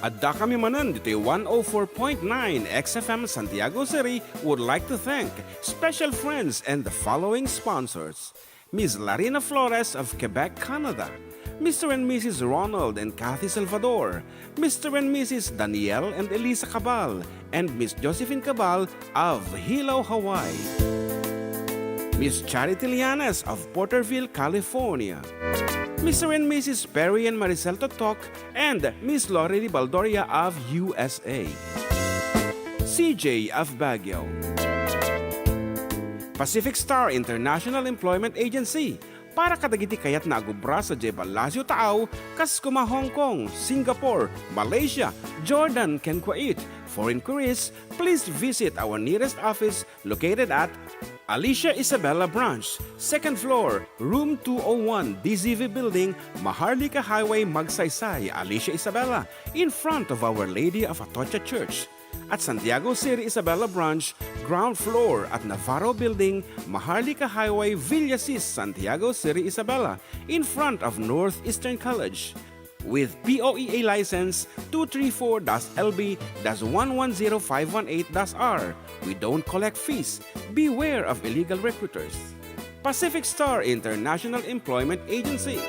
Adda kami Manen dito 104.9 XFM Santiago City would like to thank special friends and the following sponsors. Ms. Larina Flores of Quebec, Canada. Mr. and Mrs. Ronald and Kathy Salvador. Mr. and Mrs. Danielle and Elisa Cabal. And Miss Josephine Cabal of Hilo, Hawaii. Miss Charity Lianes of Porterville, California. Mr. and Mrs. Perry and Maricel Totok and Miss Lorely Baldoria of USA. CJ of Baguio. Pacific Star International Employment Agency. Para kadagiti kayat na agubra sa Jebalasyo Taaw, Kaskuma, Hong Kong, Singapore, Malaysia, Jordan, can Kuwait. For inquiries, please visit our nearest office located at Alicia Isabella Branch, 2nd floor, room 201, DZV Building, Maharlika Highway, Magsaysay, Alicia Isabella, in front of Our Lady of Atocha Church. At Santiago City Isabella Branch, ground floor at Navarro Building, Maharlika Highway, Villasis, Santiago City Isabella, in front of Northeastern College. With POEA license 234-LB-110518-R. We don't collect fees. Beware of illegal recruiters. Pacific Star International Employment Agency.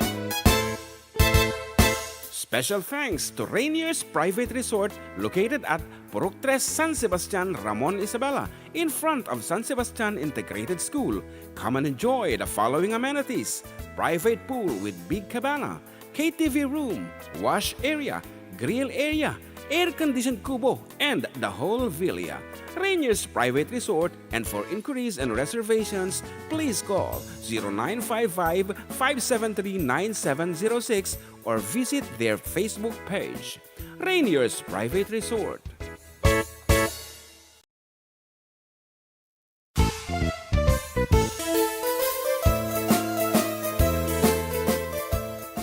Special thanks to Rainier's Private Resort located at Purok 3, San Sebastian, Ramon, Isabela, in front of San Sebastian Integrated School. Come and enjoy the following amenities: private pool with big cabana, KTV room, wash area, grill area, air-conditioned kubo, and the whole villa. Rainier's Private Resort, and for inquiries and reservations, please call 0955-573-9706 or visit their Facebook page. Rainier's Private Resort.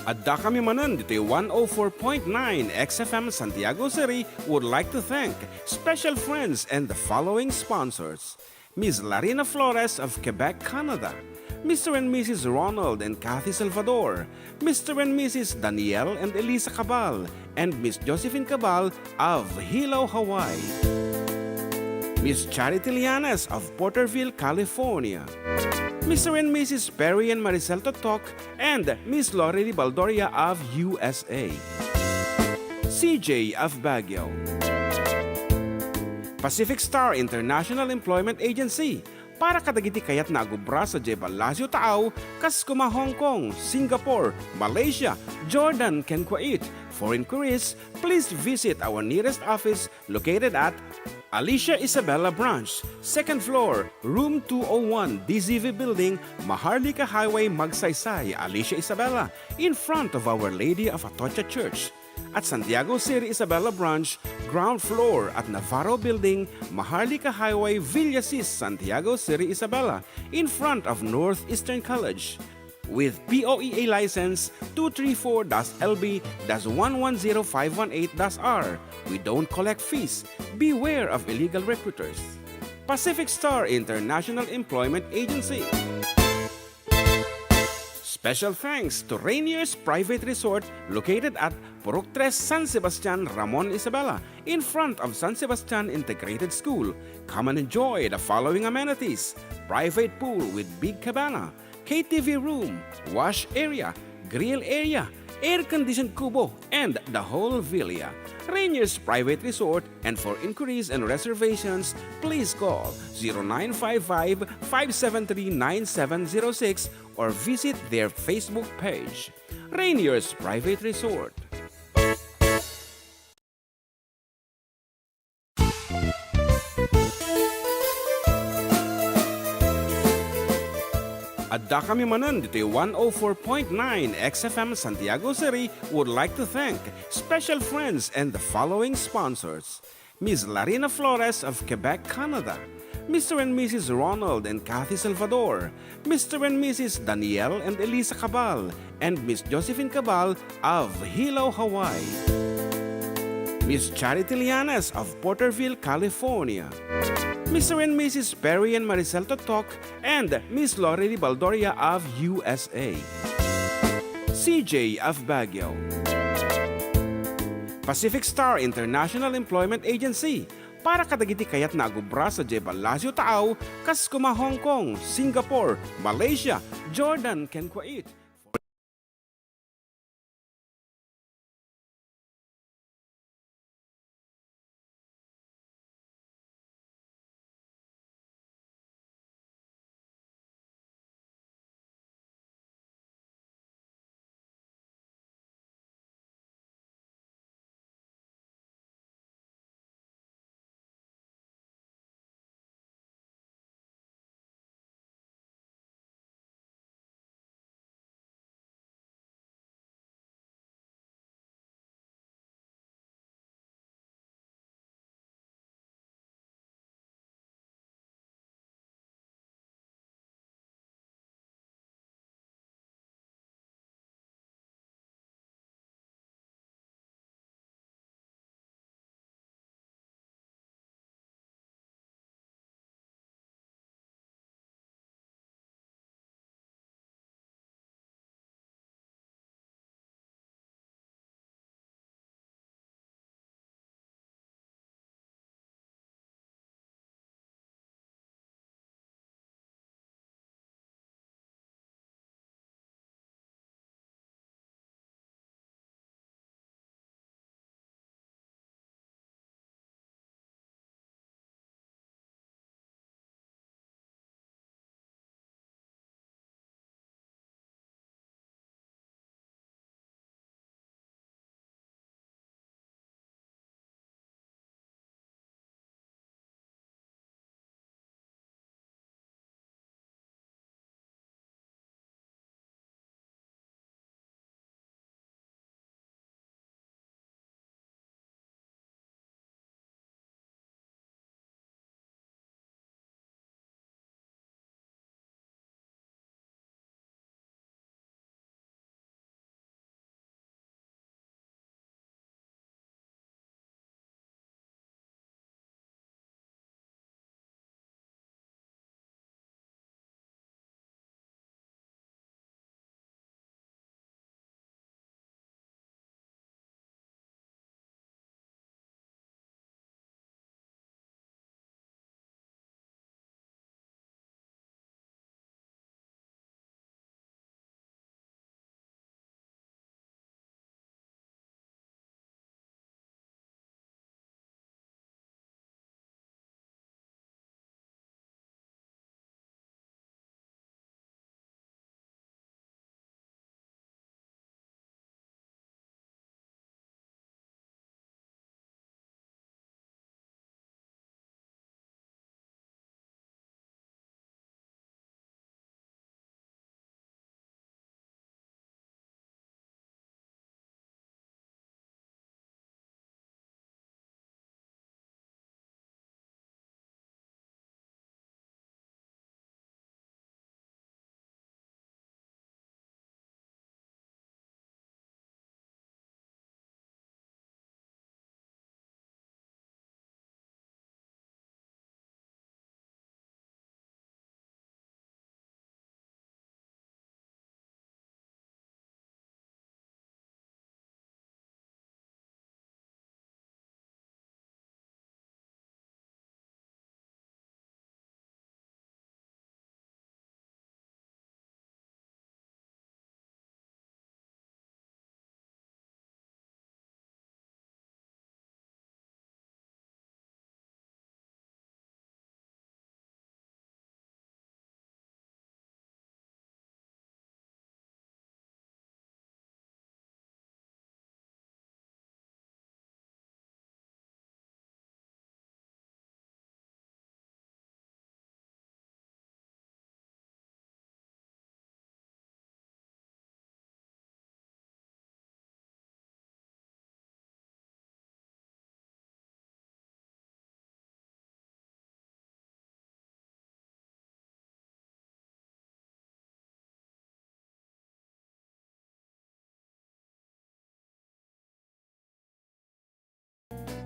Adda kami Manen dito 104.9 XFM Santiago City would like to thank special friends and the following sponsors. Ms. Larina Flores of Quebec, Canada. Mr. and Mrs. Ronald and Kathy Salvador. Mr. and Mrs. Danielle and Elisa Cabal. And Miss Josephine Cabal of Hilo, Hawaii. Miss Charity Lianes of Porterville, California. Mr. and Mrs. Perry and Maricel Totok and Miss Lorely Baldoria of USA. CJ of Baguio. Pacific Star International Employment Agency. Para kadagiti kayat na agubra sa Jebalasyo Taaw, Kaskuma, Hong Kong, Singapore, Malaysia, Jordan, can Kuwait. For inquiries, please visit our nearest office located at Alicia Isabella Branch, 2nd floor, room 201, DZV Building, Maharlika Highway, Magsaysay, Alicia Isabella, in front of Our Lady of Atocha Church. At Santiago City Isabella Branch, ground floor at Navarro Building, Maharlika Highway, Villasis, Santiago City Isabella, in front of Northeastern College. With POEA license 234-LB-110518-R. We don't collect fees. Beware of illegal recruiters. Pacific Star International Employment Agency. Special thanks to Rainier's Private Resort located at Purok 3, San Sebastian, Ramon, Isabela, in front of San Sebastian Integrated School. Come and enjoy the following amenities: private pool with big cabana, KTV room, wash area, grill area, air-conditioned kubo, and the whole villa. Rainier's Private Resort, and for inquiries and reservations, please call 0955-573-9706 or visit their Facebook page. Rainier's Private Resort. Adda kami Manen dito 104.9 XFM Santiago City would like to thank special friends and the following sponsors. Ms. Larina Flores of Quebec, Canada. Mr. and Mrs. Ronald and Kathy Salvador. Mr. and Mrs. Danielle and Elisa Cabal. And Miss Josephine Cabal of Hilo, Hawaii. Miss Charity Lianes of Porterville, California. Mr. and Mrs. Perry and Maricel Totok and Miss Lorely Baldoria of USA. CJ of Baguio. Pacific Star International Employment Agency para kadagiti kayat na agubra sa Jebalasyo Taaw, kas kuma Hong Kong, Singapore, Malaysia, Jordan, ken Kuwait.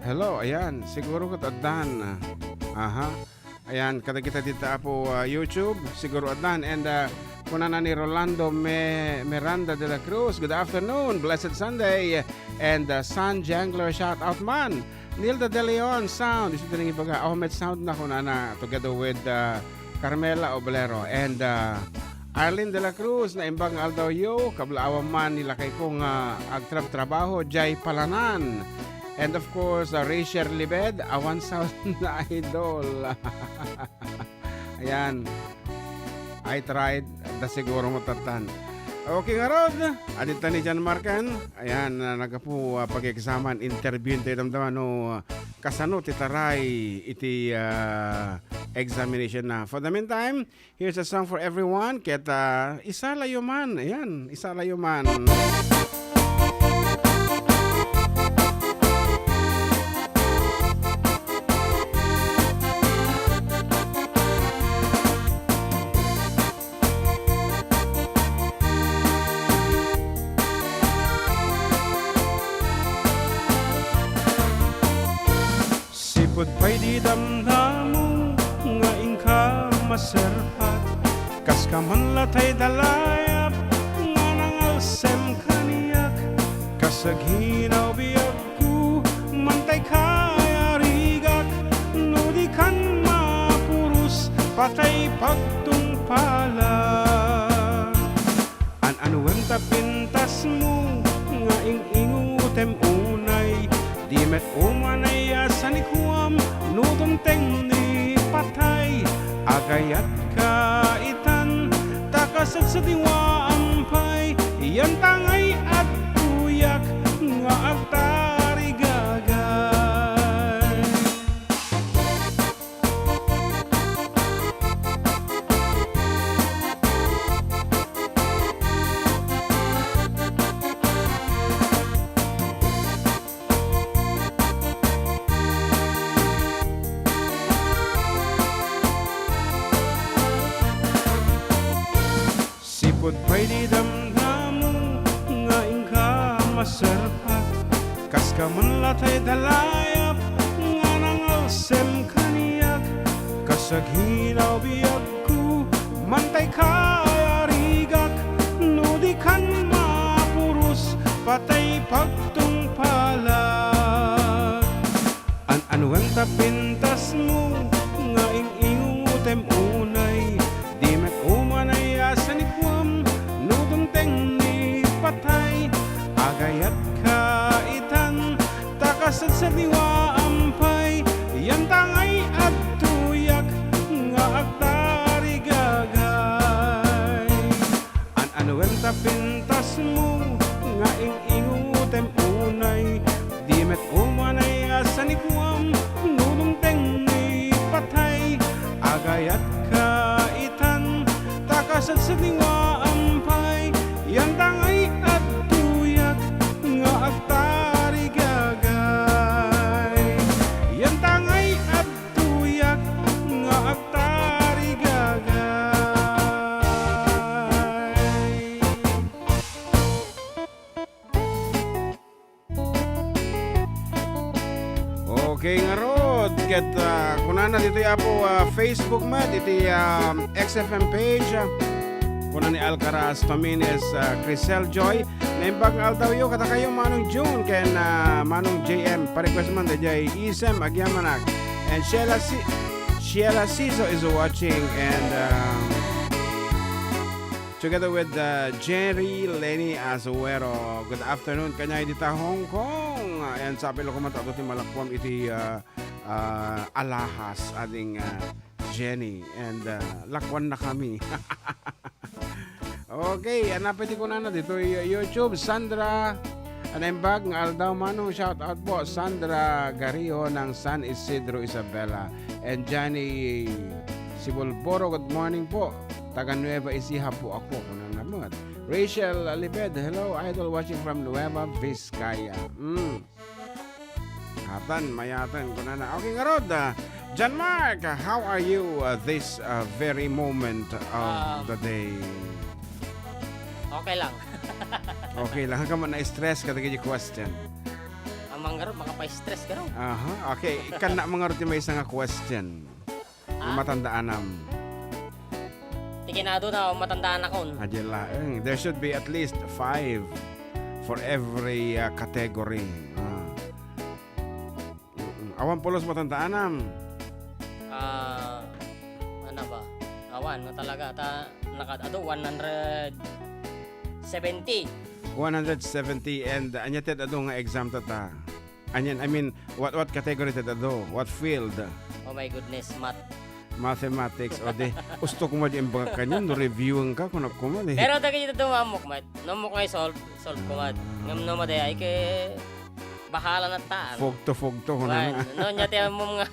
Hello, ayan. Siguro ko tadaan. Aha. Ayan, kada kita dito po YouTube. Siguro adan. And Kunana ni Rolando Miranda de la Cruz. Good afternoon. Blessed Sunday. And Sun Jangler shout out man. Nilda De Leon sound. Ito din ibaga. Ahmed sound na kunana together with Carmela Oblero. And Arlene de la Cruz na imbang aldaw yo. Kablaawa man nila kay kong agtrap trabaho. Jay Palanan. And of course, Rachel Libed. Awan sound na idol. Ayan. I tried. Da siguro matatan. Okay nga rod. Adita ni Jan Marcan. Ayan, nagapu pag-examan, interview tayo damdaman no kasano titaray iti examination na. For the meantime, here's a song for everyone. Keta isa layo man. Ayan, isa layo man. Sipot pa'y di damdamo nga ingka maserhat kas ka man latay dalayap nga nangalsem kaniyak kasaghinaw biyag ko mantay kaya rigak no di kan mapurus patay pagtungpala an-anuem tapintas mo nga ing-ingutem unay di met umanay sanikuam nudong teng ni patay agayat kaitan takasat sa diwa ampay yan tangay at tuyak nga agtari gagay Sipot pa'y di damdamo nga ingka maserpat kas ka man latay dalayap nga nangalsem kaniyak kasaghinaw biyag ko mantay kaya rigak no di kan mapurus patay pagtungpalag an-anueng tapintas mo nga ing-ingutem unay di met umanay asanikwam nudong teng ni patay agayat kaitan takasat sa diwa ampay yan tangay at tuyak nga agtari gagay an-anuem tapintas mo nga ing-ingutem unay di met umanay asanikwam nudong teng ni patay agayat kaitan takasat sa diwa ampay yan tangay at tuyak nga agtari gagay yan tangay at tuyak nga agtari gagay. Okay nga rod. Ket kunana dito po Facebook mat iti XFM page. Kuna ni Alcaraz Tomines Crisel Joy naimbag aldaw yo kata kayo manong June ken manong JM pa-request man dayay Isem agyamanak and Sheila Ciso is watching and together with Jerry Lenny Azuero. Good afternoon kanya dita Hong Kong and sabi lo kumata ti malakwam iti alahas ading Jenny and lakwan na kami. Okay, napiti ko na dito YouTube, Sandra Anembag, ng Aldaw Manong, shout out po, Sandra Gario ng San Isidro, Isabela, and Johnny Sibulboro, good morning po, taga Nueva Ecija po ako, kunanamot. Rachel Alibed, hello, idol watching from Nueva Vizcaya. Mayatan, kunana. Okay nga rod, John Mark, how are you this very moment of the day? Okay lang. Okay lang. Hanggang mo na-stress ka yung question. Ang mga makapa-stress ka rin. Aha. Okay. Ikan na mga may isang question. Matandaan nam. Tikinado na, matandaan ako. Adila, there should be at least 5 for every category. Awan pulos matandaanam. Ano ba? Awan, talaga. Nakadado, 170. 170 and anya ted ado nga exam tata. Anyan, I mean, what category ted ado? What field? Oh my goodness, math. Mathematics o de gusto ko madi imbag kanyo no reviewing ka kuno ko man eh. Pero dagay dito mamok mat. Namok ngay solve ko mat. Ngam no maday ay kay bahala na taan. Fog to kuno na. No nya te mo nga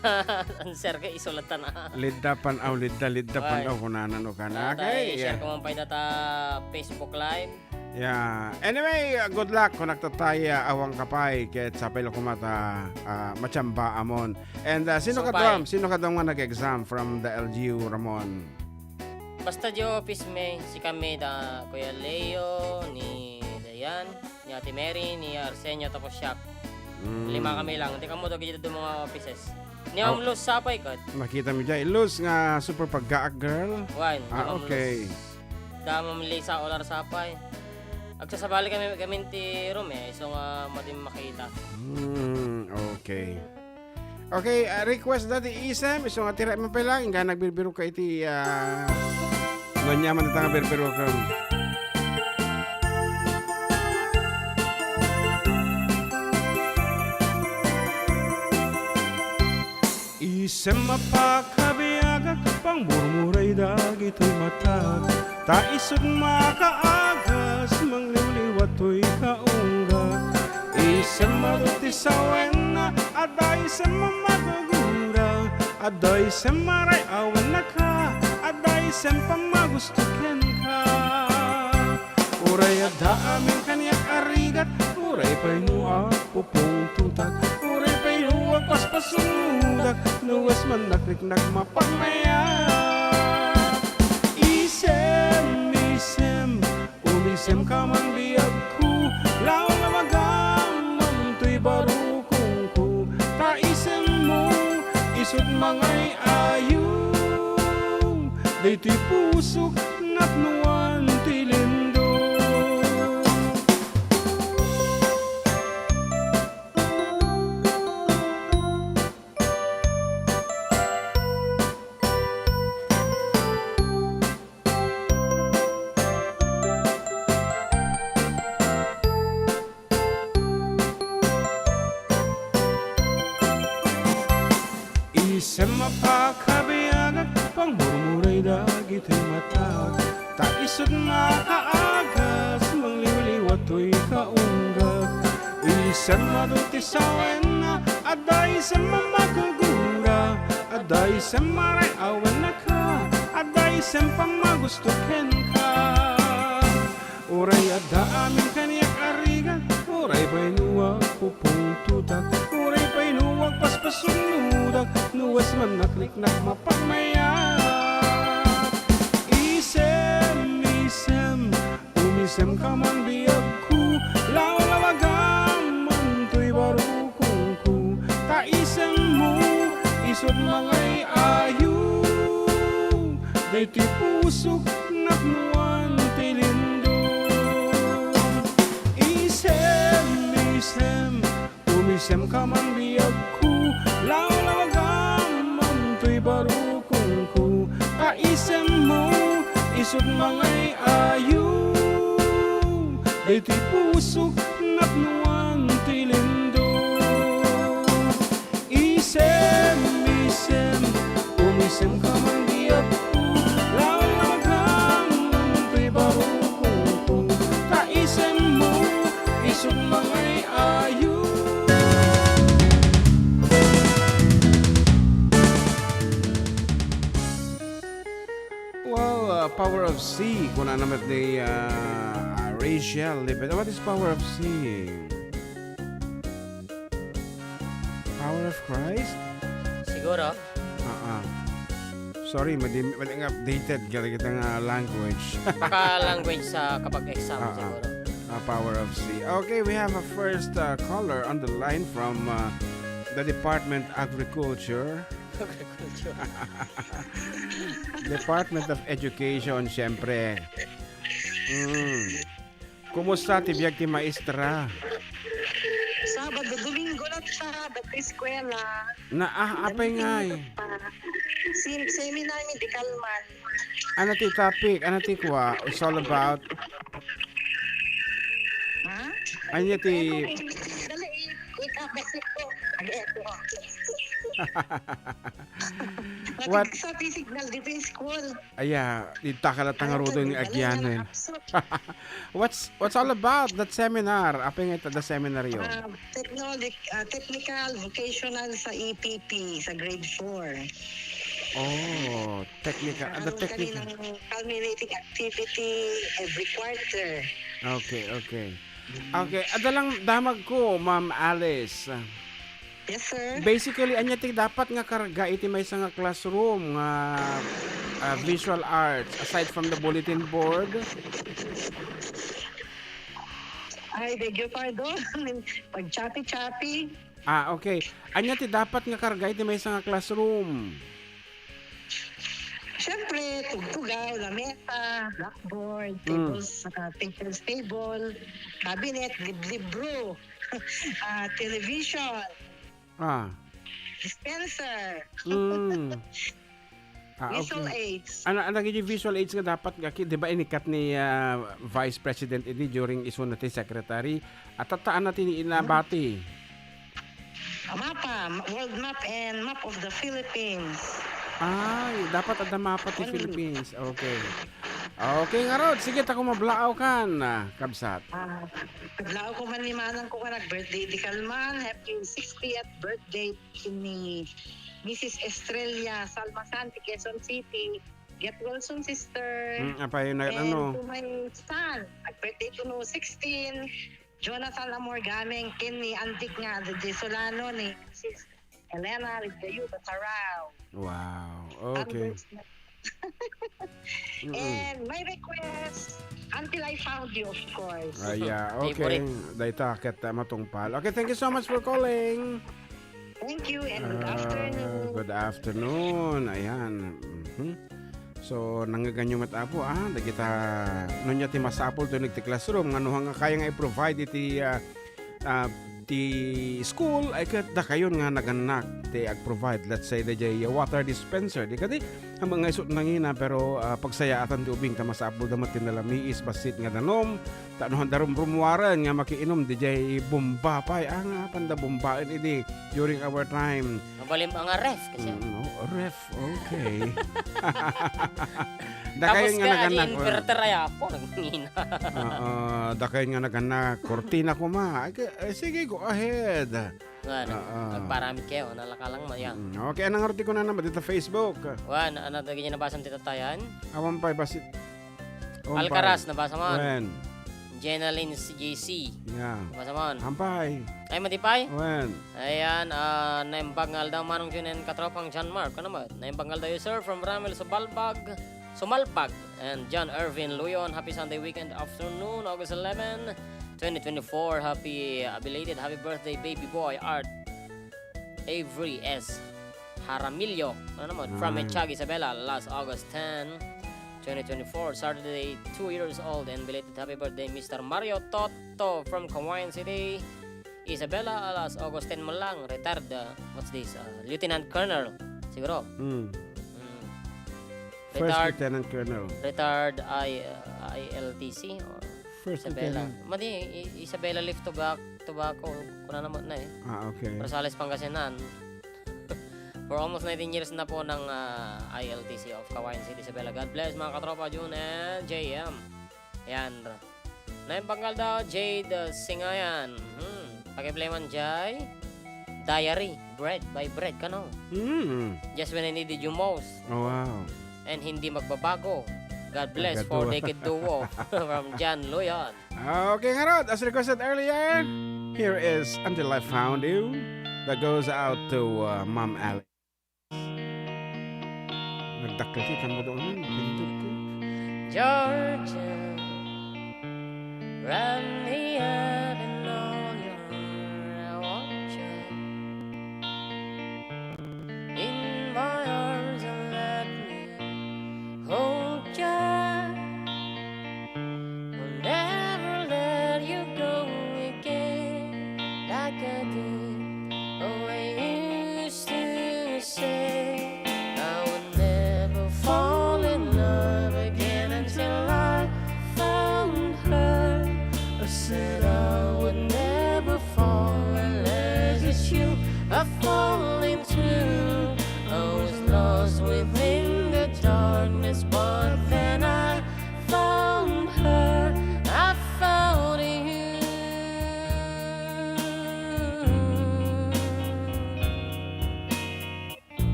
answer kay isulatan na. Lidda pan kuno na no kana kay. Share ko man pay data Facebook live. Yeah. Anyway, good luck kung nagtataya awang kapay ket sa pelo kumata machamba amon. And sino ka nga nag-exam from the LGU Ramon? Basta jo office me si kami da Kuya Leo ni Dayan, ni Ate Mary, ni Arsenio tapos Shaq. 5 kami lang. Hindi ka mo dito do mga offices. Ni Ma'am Luz sapay kat. Makita mo dyan. Luz nga super paggaak girl. Wan. Okay. Da Ma'am Lisa olar sapay. Agsasabali kami ti room so nga madim makita. Okay. Okay, request dati isem iso nga tira mo pa lang nga nagbirbiro ka iti manyaman ita nga birbiro ka. Isem mapakabiagak pang murmuray dagito'y matag. Taisod makaagas mangliwliwat to'y kaunggak. Isem maruti sa wena aday isem mamagagura. Aday isem maray awan na ka. Aday isem pamagustukin ka. Uray adda amin kaniyak arigat. Uray pa'y nuak pupong tutak. Uray pa'y nuak paspasunudak. Nuwas man nakliknak mapagmayak. Umisem ka man biyag ko. Lao na magamang to'y barukong ko. Taisem mo isot mangay ayong. Dayto'y pusok napnuan tilindo. Isem mapakabiagak pang murmuray dagito'y matag. Taisod makaagas mangliwliwat to'y kaunggak. Isem maduti sa wena aday isem mamagagura. Aday isem maray awan na ka. Aday isem pamagustukin ka. Uray adda amin kaniyak arigan. Uray pa'y nuwag pupong tutak. Uray pa'y nuwag paspasunudak. Nuwas man nakliknak mapagmayak. Isem umisem ka man biyag ko. Lawlawagam man to'y barukong ko. Taisem mo isot mangay ayong. Dayto'y pusok napnuan tilindo. Umisem ka man biyag ko. Lawlawagam man to'y barukong ko. Taisem mo isot mangay ayong. Dayto'y pusok napnuan tilindo. Isem umisem ka man biyag ko. Lawlawagam man to'y barukong ko. Taisem mo isot mangay ayong. Power of C. Kung ano naman ni Rachel. What is power of C? Power of Christ? Siguro. Sorry, maling updated kaya kita nga language. Baka language sa kapag exam siguro. Power of C. Okay, we have a first caller on the line from the Department Agriculture, Agriculture. Department of Education, syempre. Kumusta ti biyag ti maestra? Sabado, Domingo na siya, dati eskwela. Apay ngay. Seminar ni Dikalman. Ano ti topic? Ano ti kwa? It's all about... Ha? Ano ti... Dali, ikabasik ko. Ageto. What? Sa signal dito yung school. Aya, dito kalatang arudo ni Agyanin. What's all about that seminar? Apay nga the seminar yun? Technical, vocational sa EPP, sa grade 4. Oh, technical. The technical. Ng culminating activity every quarter. Okay. Okay, adalang damag ko, Ma'am Alice. Yes, sir. Basically, anya ti dapat nga karga iti may nga classroom nga visual arts aside from the bulletin board. Ay, beg your pardon. Pag choppy-choppy. Okay. Anya ti dapat nga karga iti may nga classroom. Siyempre, tugtugaw, lamesa, blackboard, tables, teacher's table, cabinet, libro, television, dispenser, visual aids. Ano yung visual aids nga dapat nga, di ba inikat ni Vice President ini during isun natin secretary at tataan natin inabati? Mapa, world map and map of the Philippines. Ay, dapat ada mapa ti Philippines. Okay. Okay nga Rod. Sige, tako mablaaw kan, kabsat. Paglao ko man ni Manang ko ka nag-birthday di Kalman. Happy 60th birthday ni Mrs. Estrella Salmasanti, Quezon City. Get well soon, sister. Apa yun na And ano? to my son, nag-birthday to no 16. Jonathan Lamor Gameng, Kenny Antik nga, the Solano ni Mrs. Elena Rigayo Batarao. Wow. Okay. And my request, Until I Found You, of course. Yeah, okay. Dayta ket matungpal. Okay, thank you so much for calling. Thank you and good afternoon. Good afternoon. Ayan. So, nangaganyo matapo, dagita nunya ti masapol to nagti classroom, ngano nga kaya nga i-provide iti ti school ay kat da kayon nga naganak ti ag-provide, let's say the water dispenser di kadi ang mga isot nangina pero pagsayaatan ti ubing ta masapol damat tinalamiis basit nga danom tanuhan darom rumwaran nga makiinom di jay bomba pay panda bombaen idi during our time. Mabalim ang ref kasi. Ref, okay. Da Tapos kayon nga naganak. inverter ay po nangina. Da kayon nga naganak kortina ko ma. Sige, go ahead. Nagparamit kayo, nalakalang mo yan. Okay, anong artiko na naman dito Facebook? Ano ganyan nabasang titatayan? Awan pa, basit. Alcaraz, nabasa mo. When? Jenaline JC. Yeah. Nabasa mo. Hampay. Ay, matipay? When? Ayan, naimbagal daw manong yun and katropang John Mark. Ano ba? Naimbagal daw yung sir from Ramil Sumalpag. And John Irvin Luyon. Happy Sunday weekend afternoon, August 11, 2024. Happy belated happy birthday, baby boy, Art Avery S. Jaramillo. Ano naman? From Echag, Isabela, last August 10, 2024. Saturday, 2 years old. And belated happy birthday, Mr. Mario Toto from Kawayan City. Isabela, last August 10 mo lang. Retired, what's this? Lieutenant Colonel. Siguro. First Lieutenant Colonel. Retired ILTC or First Isabela. Lieutenant. Madi, Isabela Leaf Tobacco. Kuna naman na Okay. Rosales, Pangasinan. For almost 19 years na po ng ILTC of Kawayan City, Isabela. God bless mga katropa, June and JM. Yan. Naimbanggal daw, Jade Singayan. Pakiplay man, Jai. Diary. Bread by bread ka no. Just when I needed you most. Oh, wow. And hindi magbabago. God bless for Naked Duo from John Luyan. Okay nga Rod, as requested earlier, here is Until I Found You. That goes out to Ma'am Alex. Nagdaklit mo doon. Georgia, round the earth and all your I want you.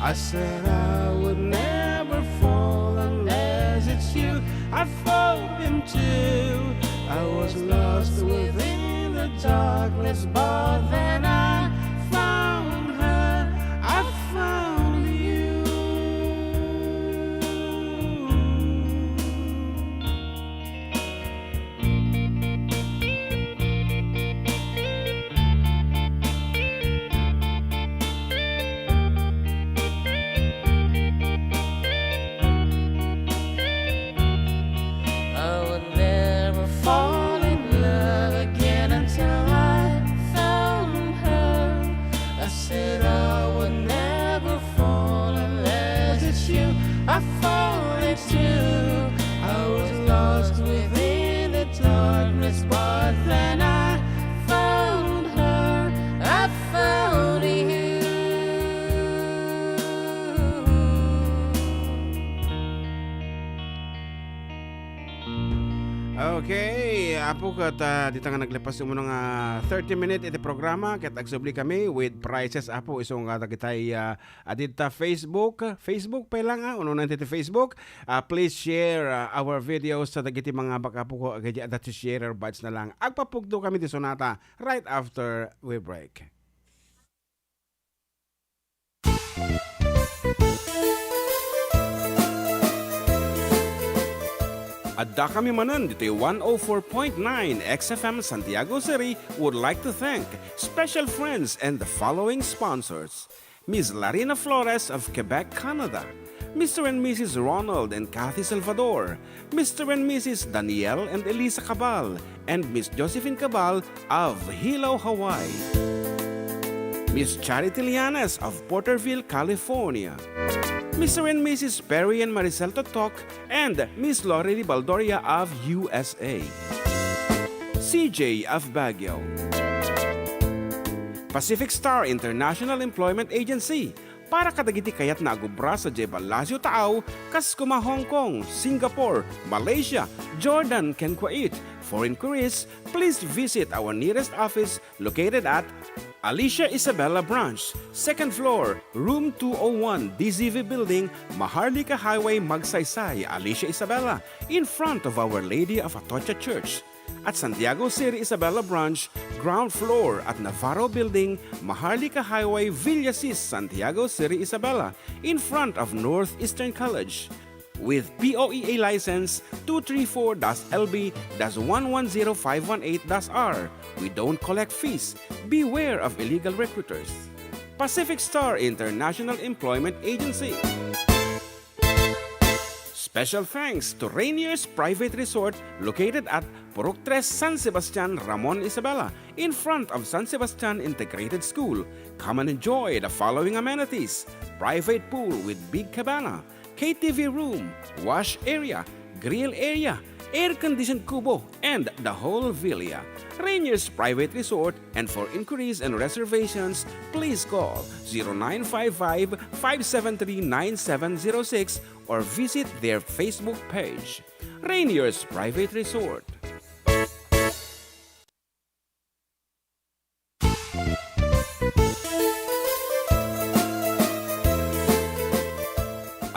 I said I would never fall unless it's you. I found him too. I was lost within the darkness, but then I found her. I found you. I would never fall in love again until I found her. I said I would never fall unless it's you. I found it too. I was lost within the darkness, but then I found her. I found you. Okay, apo kat dito nga naglepas mo ng 30-minute iti programa ket agsubli kami with prizes apo isong kitay adita Facebook pa lang uno na iti Facebook. Please share our videos sa dagiti mga bakapo ko agad at share buds na lang. Agpapugdo kami di sonata right after we break. Adda kami Manen dito 104.9 XFM Santiago City would like to thank special friends and the following sponsors. Ms. Larina Flores of Quebec, Canada. Mr. and Mrs. Ronald and Kathy Salvador. Mr. and Mrs. Danielle and Elisa Cabal. And Miss Josephine Cabal of Hilo, Hawaii. Miss Charity Lianes of Porterville, California. Mr. and Mrs. Perry and Maricel Totok, and Miss Lorely Baldoria of USA. CJ of Baguio. Pacific Star International Employment Agency, para kadagiti kayat na agubra sa Jebel Lasio Taaw, kas kuma Hong Kong, Singapore, Malaysia, Jordan, ken Kuwait. For inquiries, please visit our nearest office located at Alicia Isabella Branch, 2nd floor, room 201, DZV Building, Maharlika Highway, Magsaysay, Alicia Isabella, in front of Our Lady of Atocha Church. At Santiago City Isabella Branch, ground floor at Navarro Building, Maharlika Highway, Villasis, Santiago City Isabella, in front of Northeastern College. With POEA license 234-LB-110518-R. We don't collect fees. Beware of illegal recruiters. Pacific Star International Employment Agency. Special thanks to Rainier's Private Resort located at Purok 3, San Sebastian, Ramon Isabela, in front of San Sebastian Integrated School. Come and enjoy the following amenities: private pool with big cabana, KTV room, wash area, grill area, air-conditioned kubo, and the whole villa. Rainier's Private Resort, and for inquiries and reservations, please call 0955-573-9706 or visit their Facebook page. Rainier's Private Resort.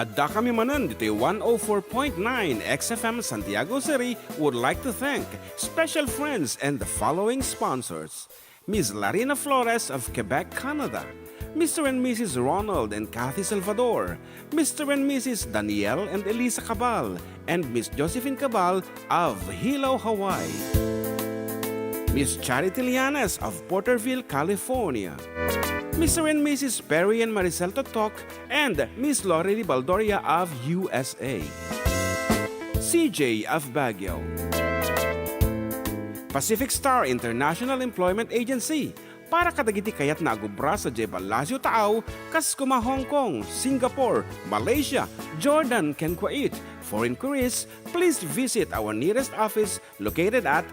Adda kami Manen dito 104.9 XFM Santiago City would like to thank special friends and the following sponsors. Ms. Larina Flores of Quebec, Canada. Mr. and Mrs. Ronald and Kathy Salvador. Mr. and Mrs. Danielle and Elisa Cabal. And Miss Josephine Cabal of Hilo, Hawaii. Miss Charity Lianes of Porterville, California. Mr. and Mrs. Perry and Maricel Totok, and Miss Lorely Baldoria of USA. CJ of Baguio. Pacific Star International Employment Agency, para kadagiti kayat na agubra sa Jebel Lasio Taaw, kas kuma Hong Kong, Singapore, Malaysia, Jordan, ken Kuwait. For inquiries, please visit our nearest office located at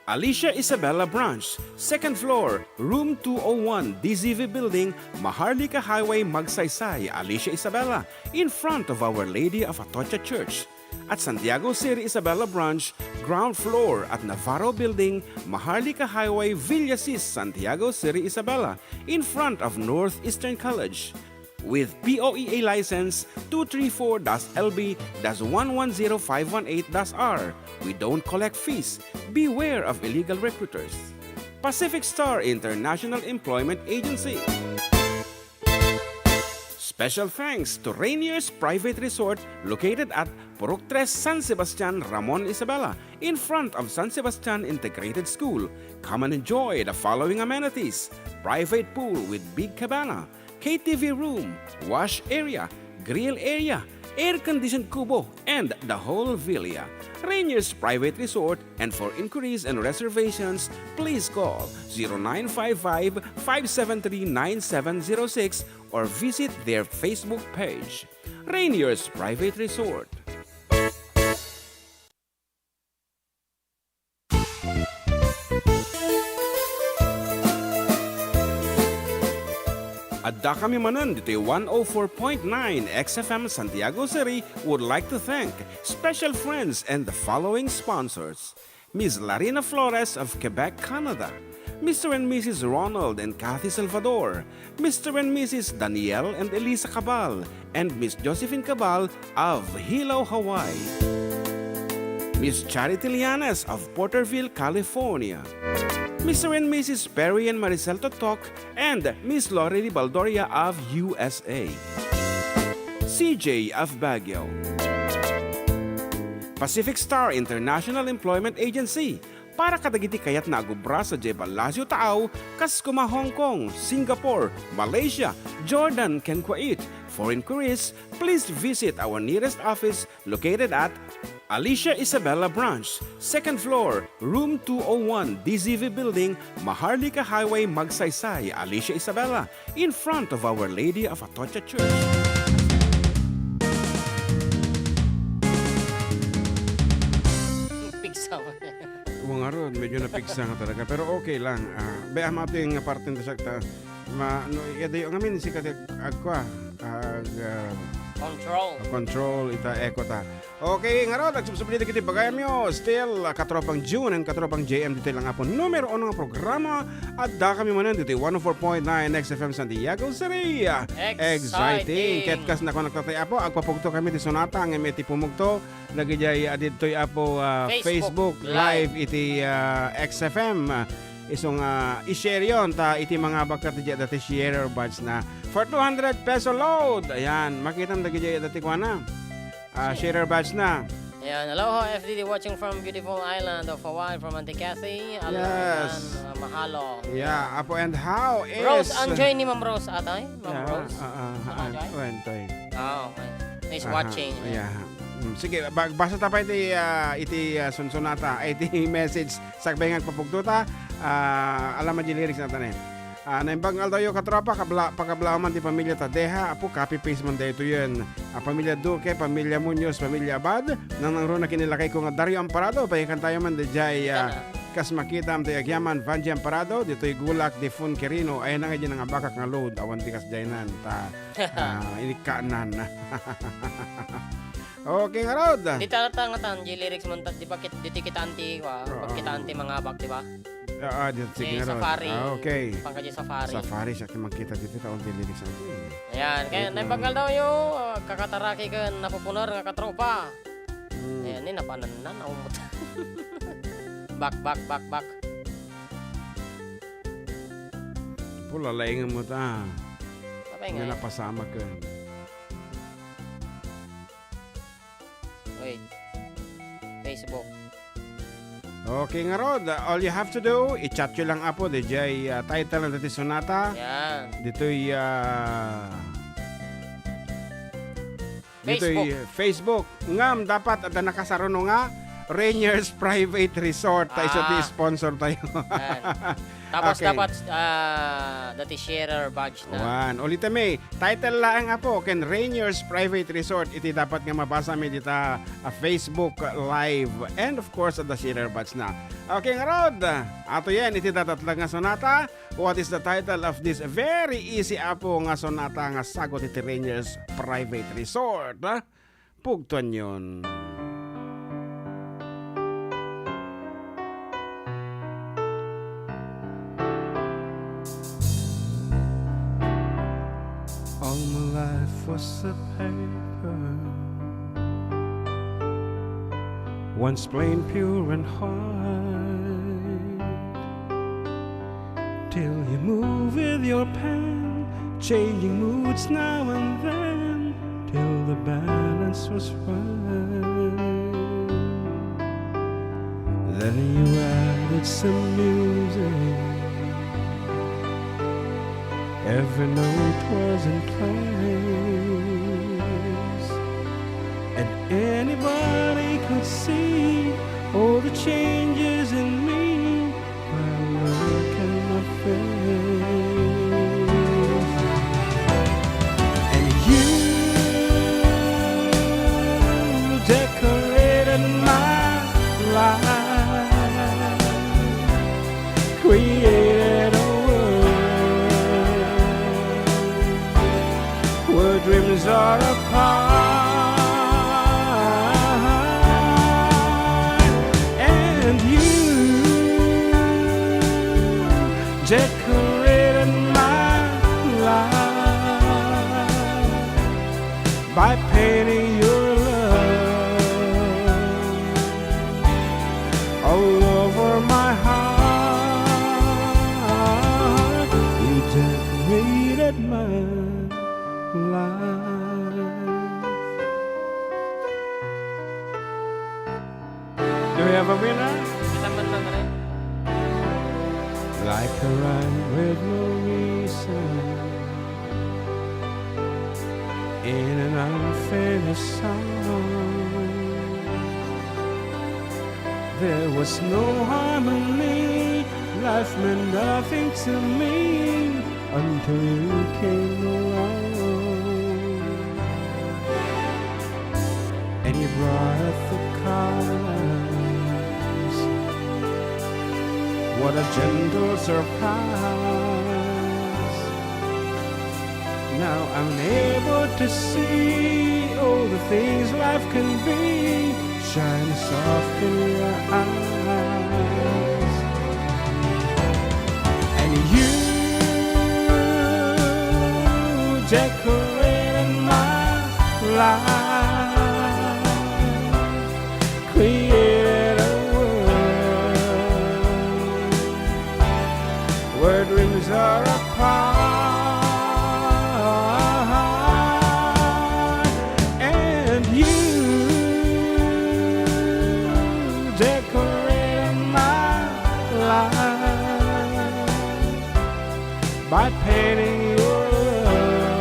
Alicia Isabella Branch, 2nd floor, room 201, DZV Building, Maharlika Highway, Magsaysay, Alicia Isabella, in front of Our Lady of Atocha Church. At Santiago City Isabella Branch, ground floor at Navarro Building, Maharlika Highway, Villasis, Santiago City Isabella, in front of Northeastern College. with POEA license 234-LB-110518-R. We don't collect fees. Beware of illegal recruiters. Pacific Star International Employment Agency. Special thanks to Rainier's Private Resort located at Purok 3 San Sebastian, Ramon Isabela, in front of San Sebastian Integrated School. Come and enjoy the following amenities: private pool with big cabana, KTV room, wash area, grill area, air-conditioned kubo, and the whole villa. Rainier's Private Resort, and for inquiries and reservations, please call 0955-573-9706 or visit their Facebook page. Rainier's Private Resort. Adda kami Manen dito 104.9 XFM Santiago City would like to thank special friends and the following sponsors: Ms. Larina Flores of Quebec, Canada, Mr. and Mrs. Ronald and Kathy Salvador, Mr. and Mrs. Danielle and Elisa Cabal, and Miss Josephine Cabal of Hilo, Hawaii, Miss Charity Lianes of Porterville, California, Mr. and Mrs. Perry and Maricel Totok, and Miss Lori Baldoria of USA, CJ of Baguio, Pacific Star International Employment Agency, para kadagiti kayat na agubra sa Jebel Lasio Taaw, kas kuma Hong Kong, Singapore, Malaysia, Jordan, ken Kuwait. For inquiries, please visit our nearest office located at Alicia Isabella Branch, 2nd floor, room 201, DZV Building, Maharlika Highway, Magsaysay, Alicia Isabella, in front of Our Lady of Atocha Church. Pigsaw. Oo nga ron, medyo napigsa nga talaga. Pero okay lang. Bayam ato yung parte nito sakta. Yadayo ngamin si katag agkwa. Control ita eco ta. Okay, nga ron, nagsubsubli kita bagayam yo. Still, katropang June and katropang JM dito lang apon. Numero 1 nga programa. Adda kami Manen dito 104.9 XFM Santiago City. Exciting. Ketkas na ko nagtatay apo. Agpapugto kami di sonata. Ang iti pumugto. Nagijay aditoy apo Facebook Live iti XFM. Isong i-share yon ta iti mga bagkat dati share badge na for 200 peso load. Ayan, makita na dati dati ko na. Share badge na. Ayan, aloha FDD watching from beautiful island of Hawaii from Antiquasi. Yes. Mahalo. Yeah, apo and how is Rose, enjoy ni Ma'am Rose atay? Ma'am Rose. Okay. Okay. Nice watching. Yeah. Sige, basta tapay iti sunsonata, iti message sakbay nga papugtuta. Alam mo di lyrics natin eh. Naimbang aldayo katropa, pagkablaman di pamilya Tadeha, apo copy-paste man dito yun. Pamilya Duque, pamilya Muñoz, pamilya Abad, nang na kinilakay ko nga Dario Amparado, pahikan tayo man di jay kas makita am tayo agyaman, Vanji Amparado, dito'y Gulak, di Fun Quirino, ay na nga dyan nga bakak nga load, awan di kas jaynan, inikaanan. Okay nga Rod. Di talatangatan, di lyrics mo, di ba di kita anti, pag kita anti mga bak, di ba? Dito sige nga Rod. Safari. Okay. Pangkadya Safari. Safari siya makita dito taon di lyrics natin. Ayan, kaya naibagal daw yung kakataraki ka napupunar nga katropa. Ayan, napanan na, naumot. Back. Pula laingan mo ta. Kapay Nga nga. napasama ka. Wait. Facebook. Okay nga Rod. All you have to do, i-chat nyo lang apo. DJ title ng dati sonata. Ayan. Dito'y Facebook. Ngam, dapat at nakasaruno nga Rainier's Private Resort. Tayo sa sponsor tayo. Tapos Okay. dapat dati sharer badge na. Ulitin may, title lang apo, ken Rainier's Private Resort. Iti dapat nga mabasa mi dita Facebook Live. And of course, at the sharer badge na. Okay nga Rod, ato yan, iti datatlang nga sonata. What is the title of this very easy apo nga sonata nga sagot iti Rainier's Private Resort? Pugtuan yun. All my was a paper, once plain, pure, and white, till you move with your pen, changing moods now and then, till the balance was right. Then you added some music, every note was in place, and anybody could see all the changes in me by looking at my face. And you decorated my life, created a where dreams are apart, and you decorated my life by painting your love all over my heart. You decorated my life. Do we have a winner? Kasaman lang rin. Like a rhyme with no reason, in an unfinished song, there was no harmony. Life meant nothing to me until you came along, and you brought the colors. What a gentle surprise. Now I'm able to see all the things life can be, shine soft in your eyes. And you decorated my life, created a world where dreams are apart, and you decorated my life by painting your love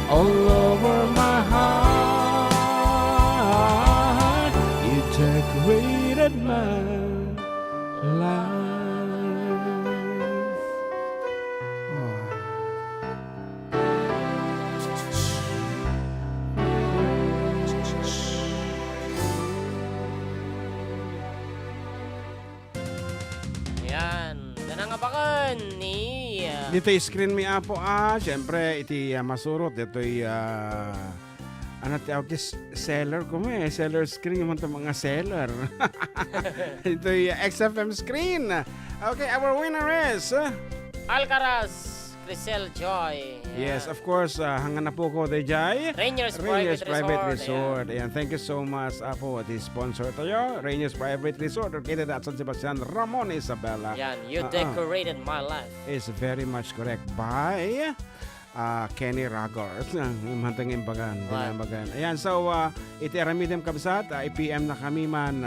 all over my heart. You decorated my life. Yan. Ganang abakan ni... Dito screen mi apo syempre iti masurot dito ano tawag this seller ko seller screen man to mga seller. Ito XFM screen. Okay, our winner is Alcaraz, Crisel Joy. yes, of course, hangan na po ko Jai. Rangers Rangers Private Private Resort. Resort. Ayan, thank you so much po at sponsor tayo. Rangers Private Resort located at San Sebastian, Ramon, Isabela. Yan, you decorated my life. Is very much correct by Kenny Ragors. Mantang imbagan, dinambagan. Ayan, so iti aramidem kabsat, IPM na kami man.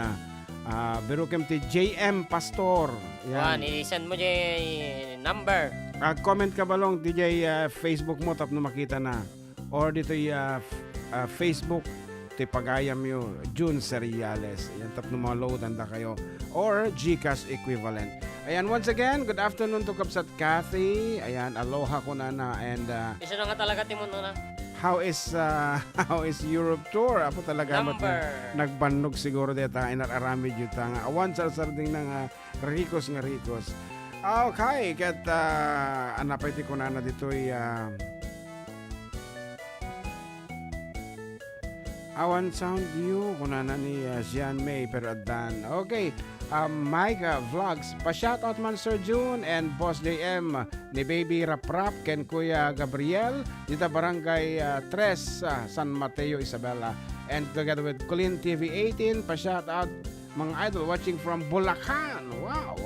Berukem ti JM Pastor. Yan, i-send mo yung number. Comment ka balong DJ Facebook mo tap no makita na. Or dito Facebook ti pagayam yo June Seriales. Yan tap no mga load anda kayo. Or GCash equivalent. Ayan, once again, good afternoon to Kapsat Kathy. Ayan, aloha ko na and Isa na nga talaga timuno na. how is Europe tour? Apo talaga Number. nagbannog siguro deta inararamid yung tanga. Awan sa sarding ng rikos nga rikos. Okay, kat anapay ti ko na dito'y Awan sound you kunana ni Jean May pero Addan. Okay, Mike Vlogs. Pa-shoutout man Sir June and Boss JM ni Baby Raprap ken Kuya Gabriel dito Barangay 3 San Mateo, Isabela. And together with Colin TV 18, pa-shoutout mga idol watching from Bulacan. Wow!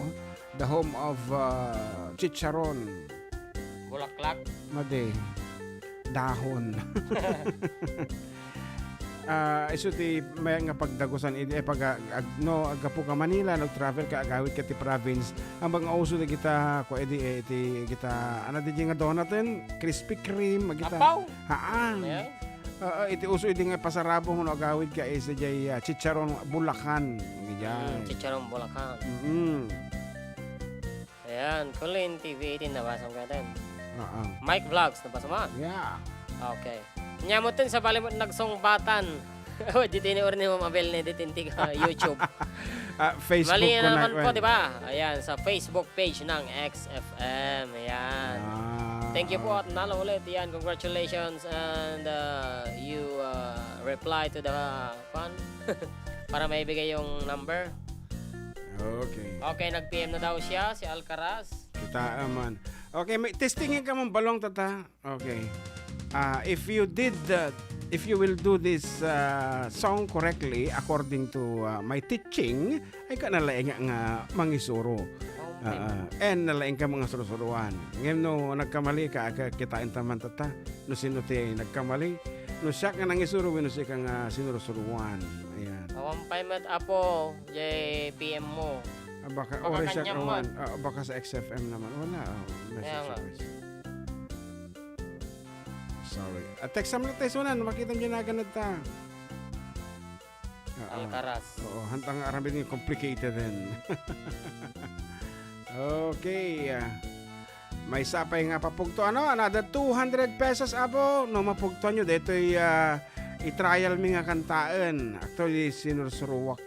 The home of Chicharon. Bulaklak. Made. Dahon. Iso ti may nga pagdagusan pag agapo ka Manila nag-travel ka agawit ka ti province ang mga uso na kita ko iti kita ano di nga donatin Krispy Kreme kita Apaw. haan iti uso iti nga pasarabo no agawit ka isa jay Chicharon Bulacan ganyan Chicharon Bulacan. mm-hmm. Ayan, Colin TV 18 nabasa mo natin. uh-uh. Mike Vlogs nabasa mo. Yeah. Okay. Nyamutin sa balimot nagsongbatan. Dito ni Orne mo mabel ni ditinti ka YouTube. Facebook Mali ko na naman na po, di ba? Ayan, sa Facebook page ng XFM. Ayan. Thank you po at nalo ulit. Ayan, congratulations and you reply to the fan para maibigay yung number. Okay. Okay, nag-PM na daw siya, si Alcaraz. Kita man. Okay, may testingin ka mong balong tata. Okay. If you will do this song correctly according to my teaching, ay ka nalaing nga mangisuro. And nalaing ka mga surusuruan. Ngayon no nagkamali ka kitain taman tata. No sino ti nagkamali. No siya ka nangisuro no siya ka nga sinurusuruan. Ayan. Awampay mat apo, PM mo. Baka Baka oras siya kanyang kawan. Baka sa XFM naman. Wala. Kaya nga. Sorry. Text mo na tayo sunan. Makita mo dyan na ganad ta. Alcaraz. Oo. Hantang arabin yung complicated din. Okay. May sapay nga papugto. Another 200 pesos abo. No mapugto nyo. Dito i-trial mi nga kantaan. Actually, sinursuruwak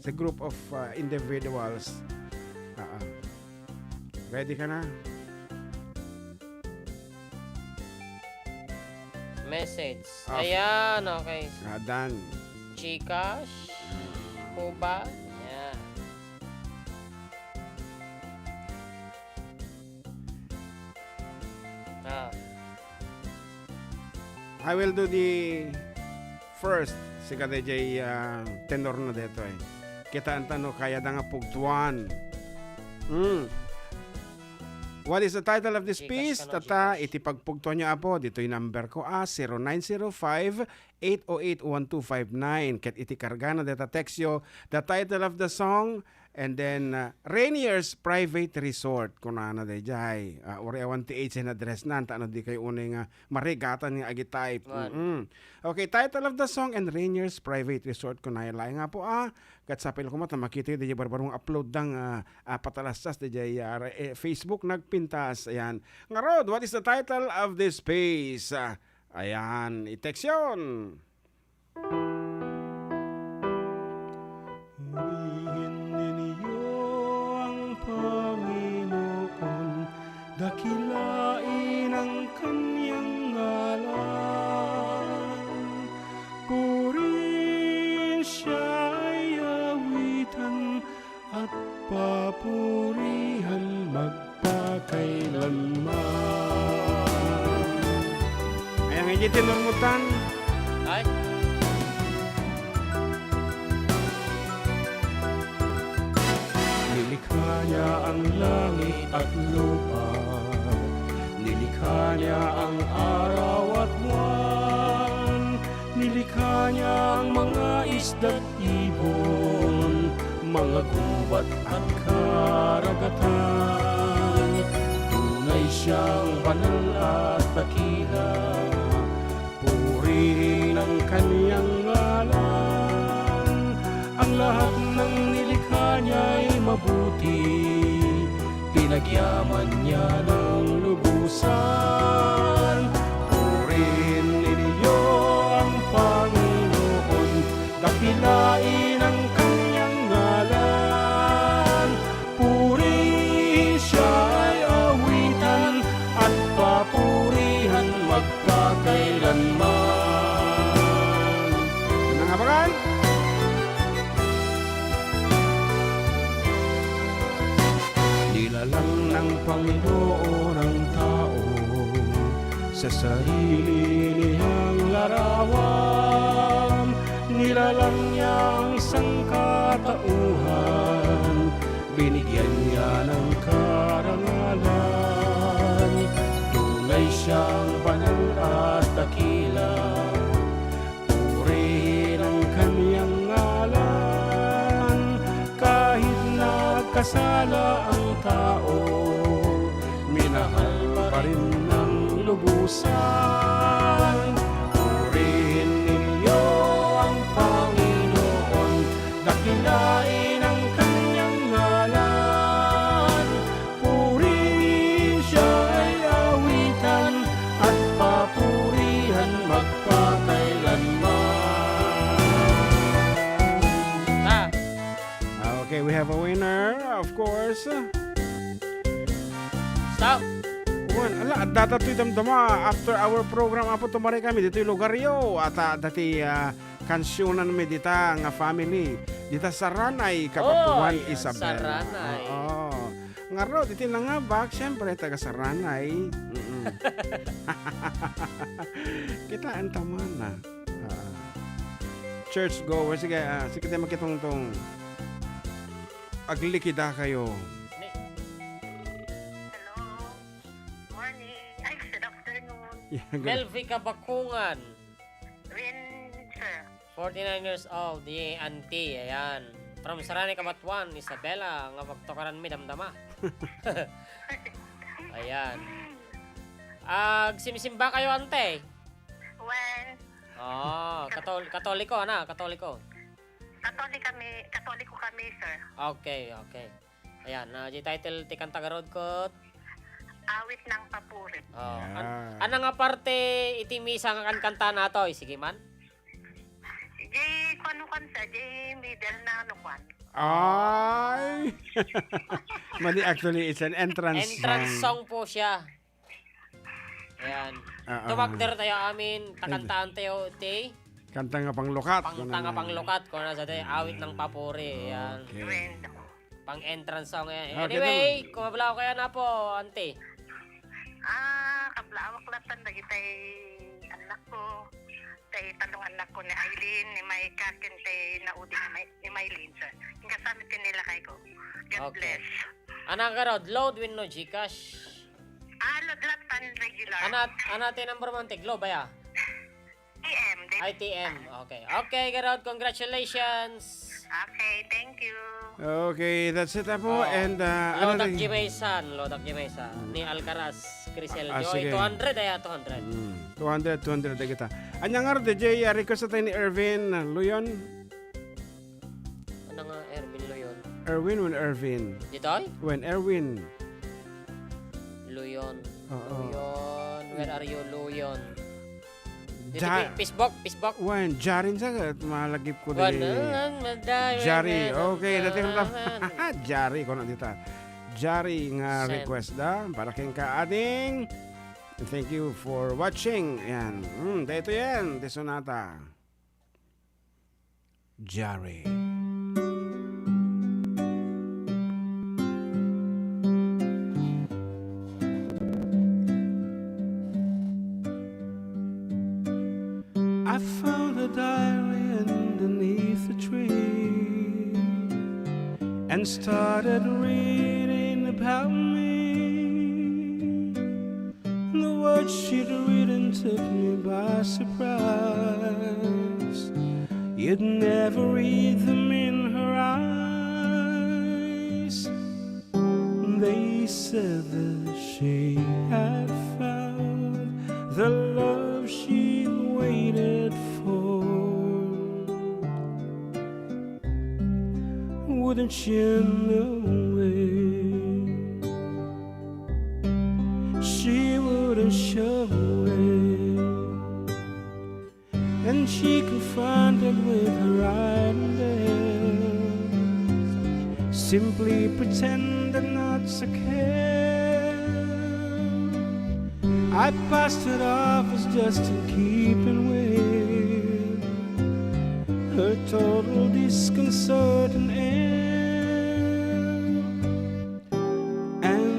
the group of individuals. Ready ka na? Message. Ayan, okay. Done. Gcash. Kuba. Ayan. I will do the first. Siga DJ tenor na dito eh. Kita ang tanong kaya da nga pugtuan. What is the title of this piece? Tata, iti pagpugtuan niyo apo. Dito yung number ko 0905-808-1259. Ket iti karga na data text yo the title of the song and then Rainier's Private Resort. Kuna na day jay. Uri awan ti na address na. Ano di kayo unay nga marigatan nga agi type. Okay, title of the song and Rainier's Private Resort. Kuna ilay nga po kat sapil ko mata makita yung DJ barbarong upload ng patalastas DJ Facebook nagpintas. Ayan. Nga Rod, what is the title of this piece? Ayan, i-text yun. Dakilain ang kanyang ngalan, purihin siya ay awitan at papurihan magpakailanman. Ayan nga yung tinurmutan. Ay. Nilikha niya ang langit at lupa, nilikha niya ang araw at buwan, nilikha niya ang mga isda't ibon, mga gubat at karagatan. Tunay siyang banal at dakila, purihin ang kaniyang ngalan. Ang lahat ng nilikha niya'y mabuti, pinagyaman niya ng lubusan. Purihin ninyo ang Panginoon, dakilain ang kanyang ngalan. Purihin siya ay awitan at papurihan magpakailanman. Nangabangan? Pinalitan ng Panginoon ang tao sa sarili niyang larawan. Nilalang niya ang sangkatauhan, binigyan niya ng karangalan. Tunay siyang banal at dakila, purihin ang kaniyang ngalan. Kahit nagkasala ang tao, minahal pa rin ng lubusan. Purihin ninyo ang Panginoon, dakilain ang kanyang ngalan. Purihin siya ay awitan at papurihan magpakailanman. Okay, we have a winner, of course. Stop! Ala, data to'y damdama after our program apo tumari kami dito'y lugaryo at dati kansyonan mi dita nga family dita sa Ranay Kapatuan Isabel. Sa Ranay. Oo. Nga ro dito lang nga bak syempre taga sa Ranay. Kita ang tama na. Church goer sige sige tayo makitong tong aglikida kayo. Melvi Kabakungan. Rin, sir. 49 years old, di auntie, ayan. From Sarani Kabatuan, Isabela, nga magtukaran mi damdama. Ayan. Simisimba kayo, ante? When, Katoliko, ana, Katoliko. Katoliko kami, sir. Okay. Ayan, di title ti kantagarod ko. Awit ng papuri. Ano nga parte iti misa nga kanta nato, sige man? Di, kano kan sa, di middle na ano kan. Ay! Mali, actually, it's an entrance Song po siya. Ayan. Tumakder tayo amin, takantaan tayo, ti. Kanta nga panglukat. Kanta nga panglukat, kung nasa tayo, awit ng papuri. Ayan. Okay. Pang entrance song yan. Okay, Anyway, kumabalaw kaya na po, ante. Kablawak latan lagi tay anak ko. Tay talong anak ko ni Eileen, ni may kakin tay naudi ni Maylin, sir. Yung kasamit ko nila kay ko. God Okay. bless. Anang karod, load win no Gcash. Load latan regular. Anate number mo, ante, Globe, ya? TM. ITM, okay. Okay, karod, congratulations. Okay, thank you. Okay, that's it po. And Lodak Jimaysan, ni Alcaraz, Crisel. sige. 200 ay 200. 200 na kita. Anyang nga DJ, request na tayo ni Erwin Luyon. Ano nga, Erwin Luyon? Erwin. Dito ay? Erwin. Luyon. Oo. Luyon. Where are you, Luyon? Dito, Pisbok. Jarin sa malagip ko Wan, dili. Jari. Okay, dati ko Jari ko na dita. Jari nga Send. request da para kayong kaading. Thank you for watching. Yan. Dito yan. De Sonata. Jari. I found a diary underneath a tree and started reading about me. The words she'd written took me by surprise. You'd never read them in her eyes. They said that she had found the love she waited for. Wouldn't you know it? She wouldn't show it, and she confronted with her ideas, simply pretending not to care. I passed it off as just in keeping with her total disconcerting air. And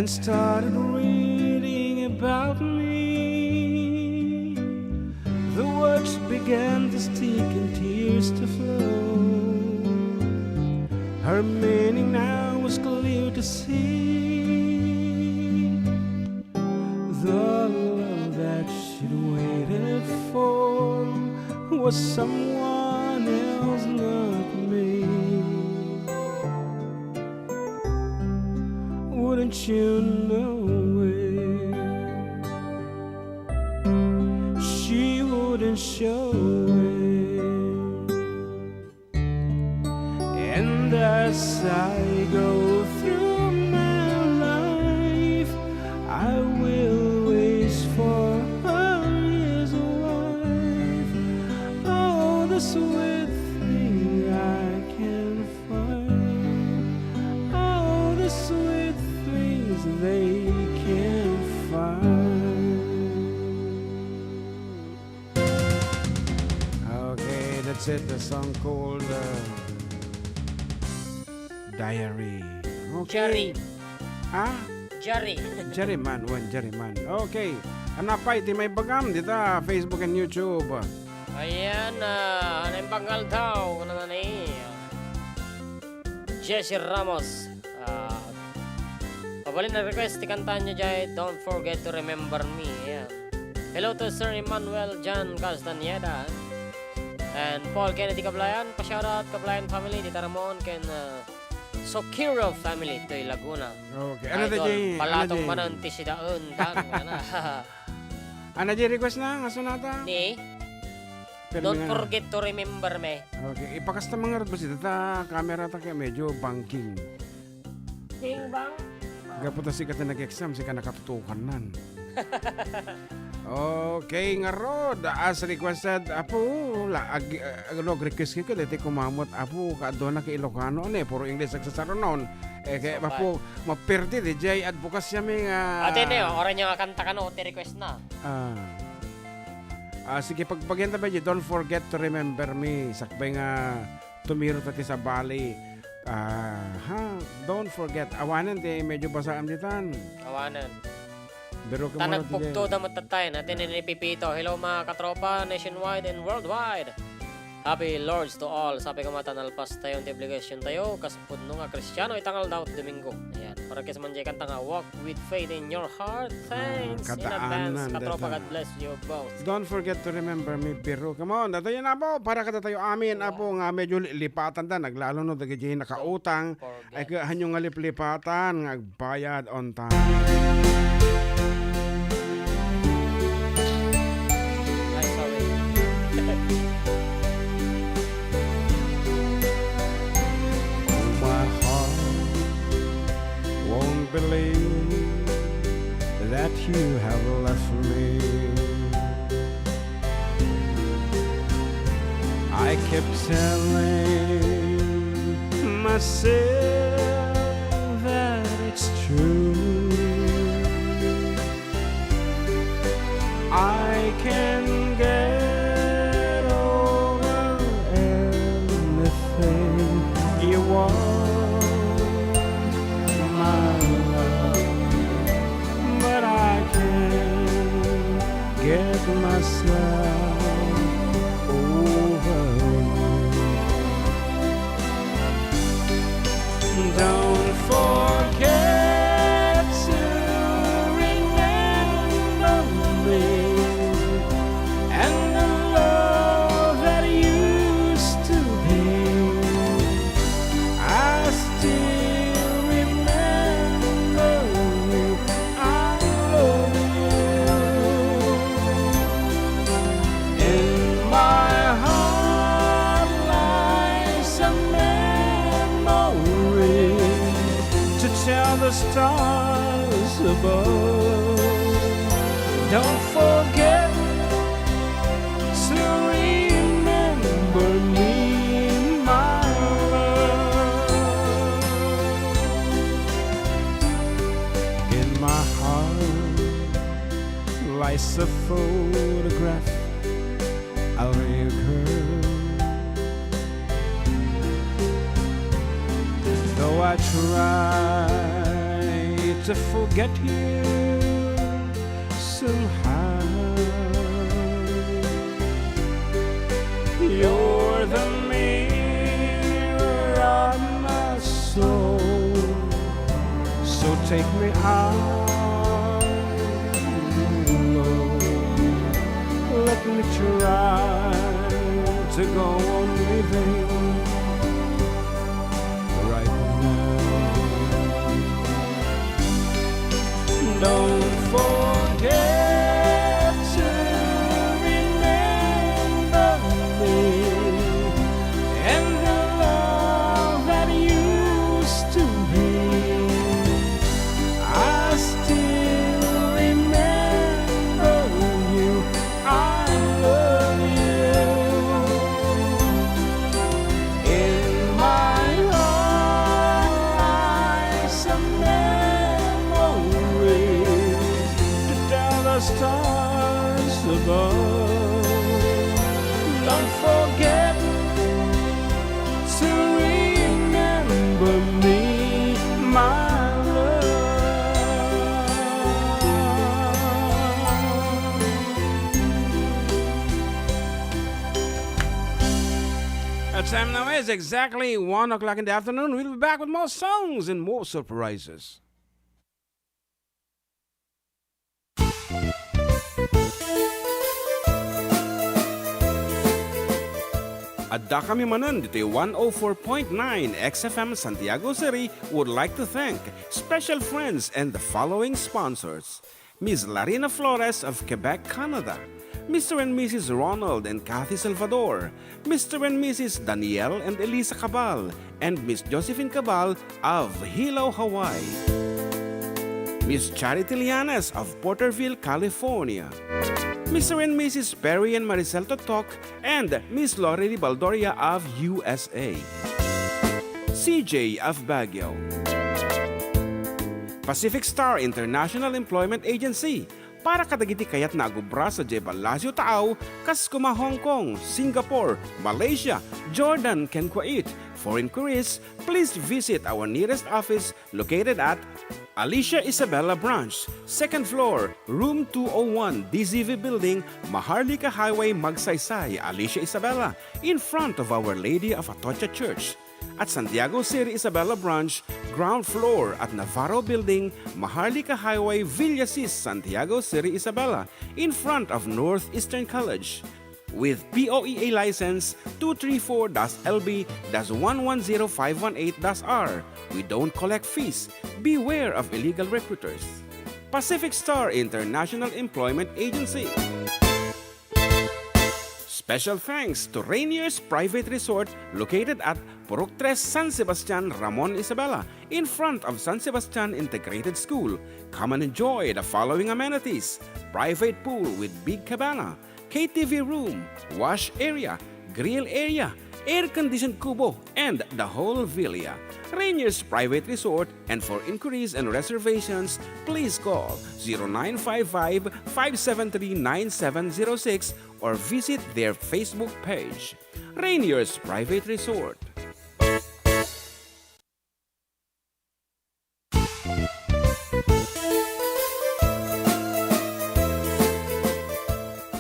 and started reading about me. The words began to stick and tears to flow. Her meaning now was clear to see. The love that she'd waited for was someone else, not me. Wouldn't you know it? She wouldn't show it. And as I go through my life, I will wish for her as a wife. Oh, the sweet thing I can find. Oh, the sweet things they can find. Okay, that's it. The song called Diary. Jerry. Ha? Jerry. Jerry man. Okay. Anapay, ti may bagam dita Facebook and YouTube. Ayan, anong banggal daw? Ano na ni? Jesse Ramos. Pabalin na request, ikantahan nyo dyan, Don't Forget to Remember Me. Ayan. Hello to Sir Emmanuel John Castaneda. And Paul Kennedy Cablayan. Pa-shoutout Cablayan family. Tita Ramon ken Sokiro family to Laguna. Okay. Ano da jay? Palatong manan ti sidaon. Ano jay request na? Aso nata? Ni? Don't forget to remember me. Okay. Ipakasta mga rat ba si data camera ta kaya medyo banking. Ding bang? Gaputa si kata nag-exam, si ka nakatutukan nan. Okay, nga rod. As requested, apo, request ka dati kumamot, apo, kaado na kay Ilocano, puro English ang sasaronon. Kaya apo, maperti, DJ, advokasya may nga... Ate, oran niya nga kanta ka no, request na. Sige, pagpagyan ba don't forget to remember me. Sakbay nga, tumiro tati sa Bali. Don't forget. Awanan, medyo basaan ditan. Awanan. Pero Tanag pugto da matatay natin inipipito. Hello mga katropa nationwide and worldwide. Happy Lords to all. Sabi ko matanalpas tayo ang obligation tayo. Kasapod no nga Kristiyano itangal daw Domingo. Ayan. Para kasi manjay kanta nga walk with faith in your heart. Thanks in advance. Katropa, God bless you both. Don't forget to remember me, Piru. Come on, datayo na po. Para kada tayo amin. Apo nga medyo lipatan da. Naglalo no dagay nakautang. Ay hanyong nga liplipatan. Ngagbayad on time. Believe that you have left me. I kept telling myself that it's true. I can get over anything you want. Get myself over you. Don't forget to remember me and the love that used to be. I still remember you. I love you. Tell the stars above. Don't forget to remember me, my love. In my heart lies a photograph of you, girl. Though I try to forget you somehow. You're the mirror of my soul, so take me out, let me try to go on living right now. Don't forget to remember me and the love that used to be. I still remember you. I love you. In my eyes, a memory to tell the stars above. Don't forget to remember me, my love. The time now is exactly 1 o'clock in the afternoon. We'll be back with more songs and more surprises. Adda kami Manen dito yung 104.9 XFM Santiago City would like to thank special friends and the following sponsors. Ms. Larina Flores of Quebec, Canada. Mr. and Mrs. Ronald and Kathy Salvador. Mr. and Mrs. Danielle and Elisa Cabal. And Miss Josephine Cabal of Hilo, Hawaii. Miss Charity Lianes of Porterville, California. Mr. and Mrs. Perry and Maricel Totok and Miss Lori Baldoria of USA. CJ of Baguio. Pacific Star International Employment Agency. Para kadagiti kayat na agubra sa Jebel Lazio Taaw, kas kuma Hong Kong, Singapore, Malaysia, Jordan, ken Kuwait. For inquiries, please visit our nearest office located at Alicia Isabella Branch, 2nd floor, room 201, DZV Building, Maharlika Highway, Magsaysay, Alicia Isabella, in front of Our Lady of Atocha Church. At Santiago City Isabella Branch, ground floor at Navarro Building, Maharlika Highway, Villasis, Santiago City Isabella, in front of Northeastern College. With POEA license 234-LB-110518-R. We don't collect fees. Beware of illegal recruiters. Pacific Star International Employment Agency. Special thanks to Rainier's Private Resort located at Purok 3 San Sebastian, Ramon Isabela, in front of San Sebastian Integrated School. Come and enjoy the following amenities: private pool with big cabana, KTV room, wash area, grill area, air-conditioned kubo, and the whole villa. Rainier's Private Resort, and for inquiries and reservations, please call 0955-573-9706 or visit their Facebook page. Rainier's Private Resort.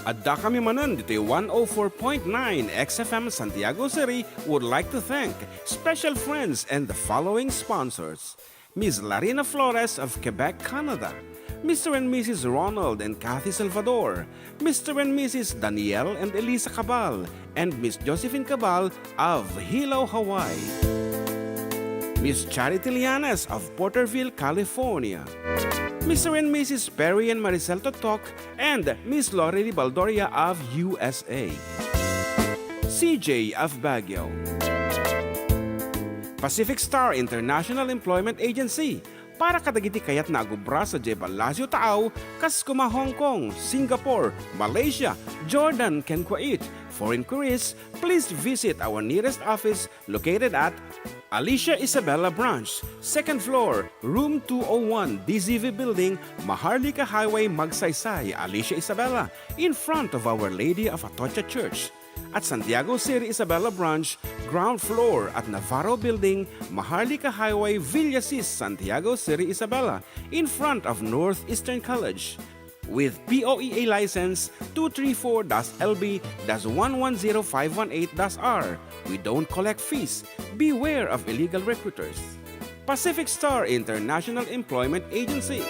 Adda kami Manen dito yung 104.9 XFM Santiago City would like to thank special friends and the following sponsors. Ms. Larina Flores of Quebec, Canada. Mr. and Mrs. Ronald and Kathy Salvador. Mr. and Mrs. Danielle and Elisa Cabal. And Miss Josephine Cabal of Hilo, Hawaii. Miss Charity Lianes of Porterville, California. Mr. and Mrs. Perry and Maricel Totok and Miss Lori Baldoria of USA. CJ of Baguio. Pacific Star International Employment Agency. Para kadagiti kayat na agubra sa Jebel Lazio Taaw, kas kuma Hong Kong, Singapore, Malaysia, Jordan, ken Kuwait. For inquiries, please visit our nearest office located at Alicia Isabella Branch, 2nd floor, room 201, DZV Building, Maharlika Highway, Magsaysay, Alicia Isabella, in front of Our Lady of Atocha Church. At Santiago City, Isabela Branch, ground floor at Navarro Building, Maharlika Highway, Villasis, Santiago City, Isabela, in front of Northeastern College. With POEA license 234-LB-110518-R. We don't collect fees. Beware of illegal recruiters. Pacific Star International Employment Agency.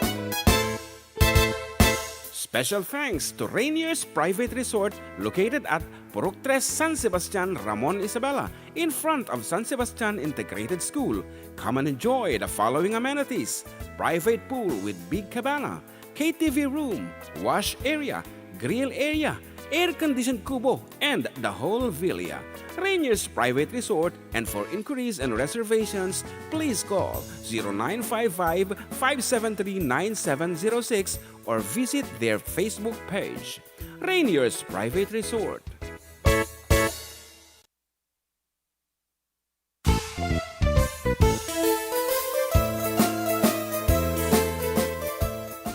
Special thanks to Rainier's Private Resort located at Purok 3 San Sebastian, Ramon, Isabela, in front of San Sebastian Integrated School. Come and enjoy the following amenities: private pool with big cabana, KTV room, wash area, grill area, air-conditioned kubo, and the whole villa. Rainier's Private Resort, and for inquiries and reservations, please call 0955-573-9706 or visit their Facebook page. Rainier's Private Resort.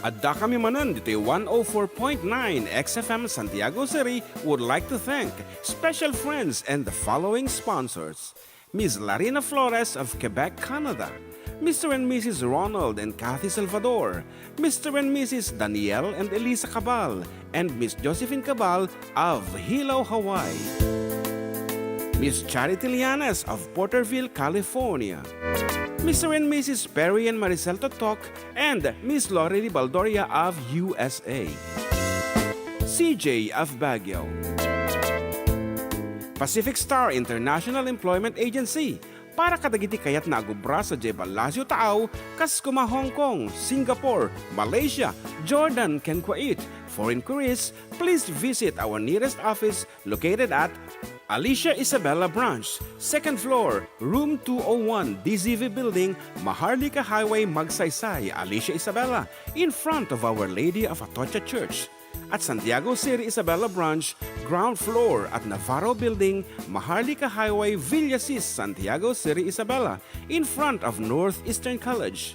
Adda kami Manen dito 104.9 XFM Santiago City would like to thank special friends and the following sponsors: Ms. Larina Flores of Quebec, Canada, Mr. and Mrs. Ronald and Kathy Salvador, Mr. and Mrs. Danielle and Elisa Cabal, and Miss Josephine Cabal of Hilo, Hawaii, Miss Charity Lianes of Porterville, California, Mr. and Mrs. Perry and Maricel Totok, and Miss Lorely Baldoria of USA, CJ of Baguio, Pacific Star International Employment Agency, para kadagiti kayat na agubra sa Jebalasio Taaw, kas kuma Hong Kong, Singapore, Malaysia, Jordan, ken Kuwait. For inquiries, please visit our nearest office located at Alicia Isabela Branch, 2nd floor, room 201, DZV Building, Maharlika Highway, Magsaysay, Alicia Isabela, in front of Our Lady of Atocha Church. At Santiago City, Isabela Branch, ground floor at Navarro Building, Maharlika Highway, Villasis, Santiago City, Isabela, in front of Northeastern College.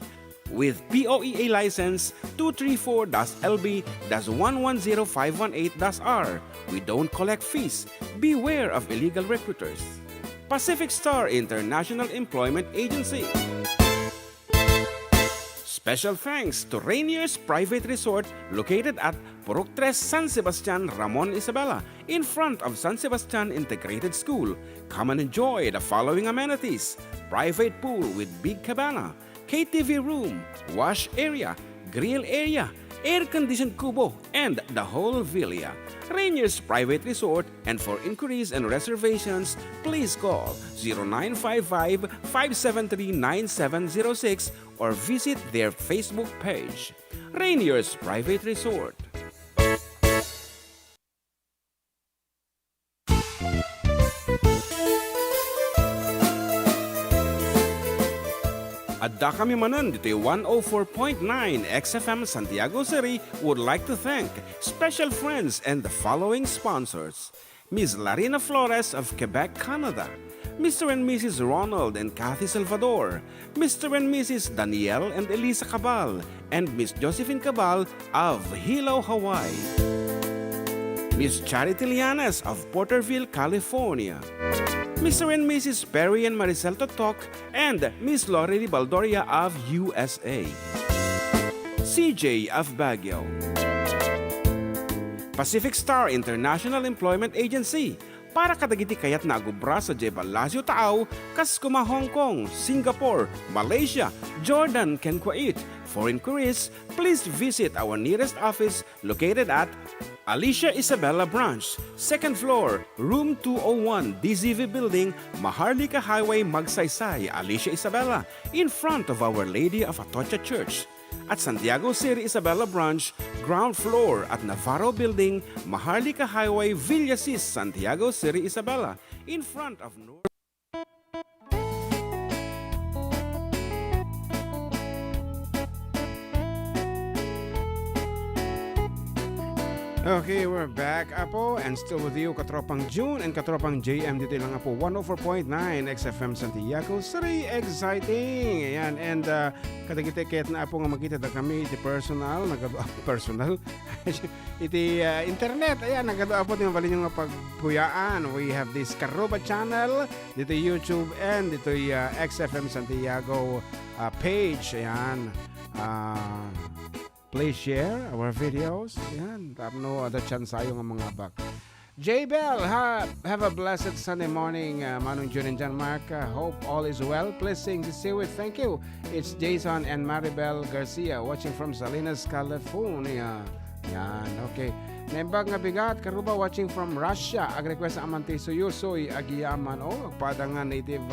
With POEA license 234-LB-110518-R. We don't collect fees. Beware of illegal recruiters. Pacific Star International Employment Agency. Special thanks to Rainier's Private Resort located at Purok 3 San Sebastian, Ramon, Isabela, in front of San Sebastian Integrated School. Come and enjoy the following amenities: private pool with big cabana, KTV room, wash area, grill area, air-conditioned kubo, and the whole villa. Rainier's Private Resort, and for inquiries and reservations, please call 0955-573-9706 or visit their Facebook page. Rainier's Private Resort. Adda kami Manen dito 104.9 XFM Santiago City would like to thank special friends and the following sponsors: Ms. Larina Flores of Quebec, Canada, Mr. and Mrs. Ronald and Kathy Salvador, Mr. and Mrs. Danielle and Elisa Cabal, and Miss Josephine Cabal of Hilo, Hawaii, Miss Charity Lianes of Porterville, California, Mr. and Mrs. Perry and Maricel Totok, and Miss Lorely Baldoria of USA, CJ of Baguio, Pacific Star International Employment Agency, para kadagiti kayat na agubra sa Jebalasio Taaw, kas kuma Hong Kong, Singapore, Malaysia, Jordan, ken Kuwait. For inquiries, please visit our nearest office located at Alicia Isabela Branch, 2nd floor, room 201, DZV Building, Maharlika Highway, Magsaysay, Alicia Isabela, in front of Our Lady of Atocha Church. At Santiago City, Isabela Branch, ground floor at Navarro Building, Maharlika Highway, Villasis, Santiago City, Isabela, in front of North. Okay, we're back, Apo, and still with you, Katropang June and Katropang JM. Dito lang, Apo, 104.9 XFM Santiago. Very exciting! Ayan, and kadagiti kahit na, Apo, nga makita na kami, iti personal, personal, iti internet, ayan, nagado, Apo, di mabalin yung pagpuyaan. We have this Karuba channel, dito YouTube, and dito XFM Santiago page, ayan. Please share our videos. Yan. Tapno ada chance sayo nga mga bak. J. Bell, have a blessed Sunday morning. Manong June and John Mark. Hope all is well. Please sing to see with. Thank you. It's Jason and Maribel Garcia watching from Salinas, California. Yan. Okay. Nembag nga bigat. Karuba watching from Russia. Ag-request ang amante suyusoy agiyaman. Oh, padangan native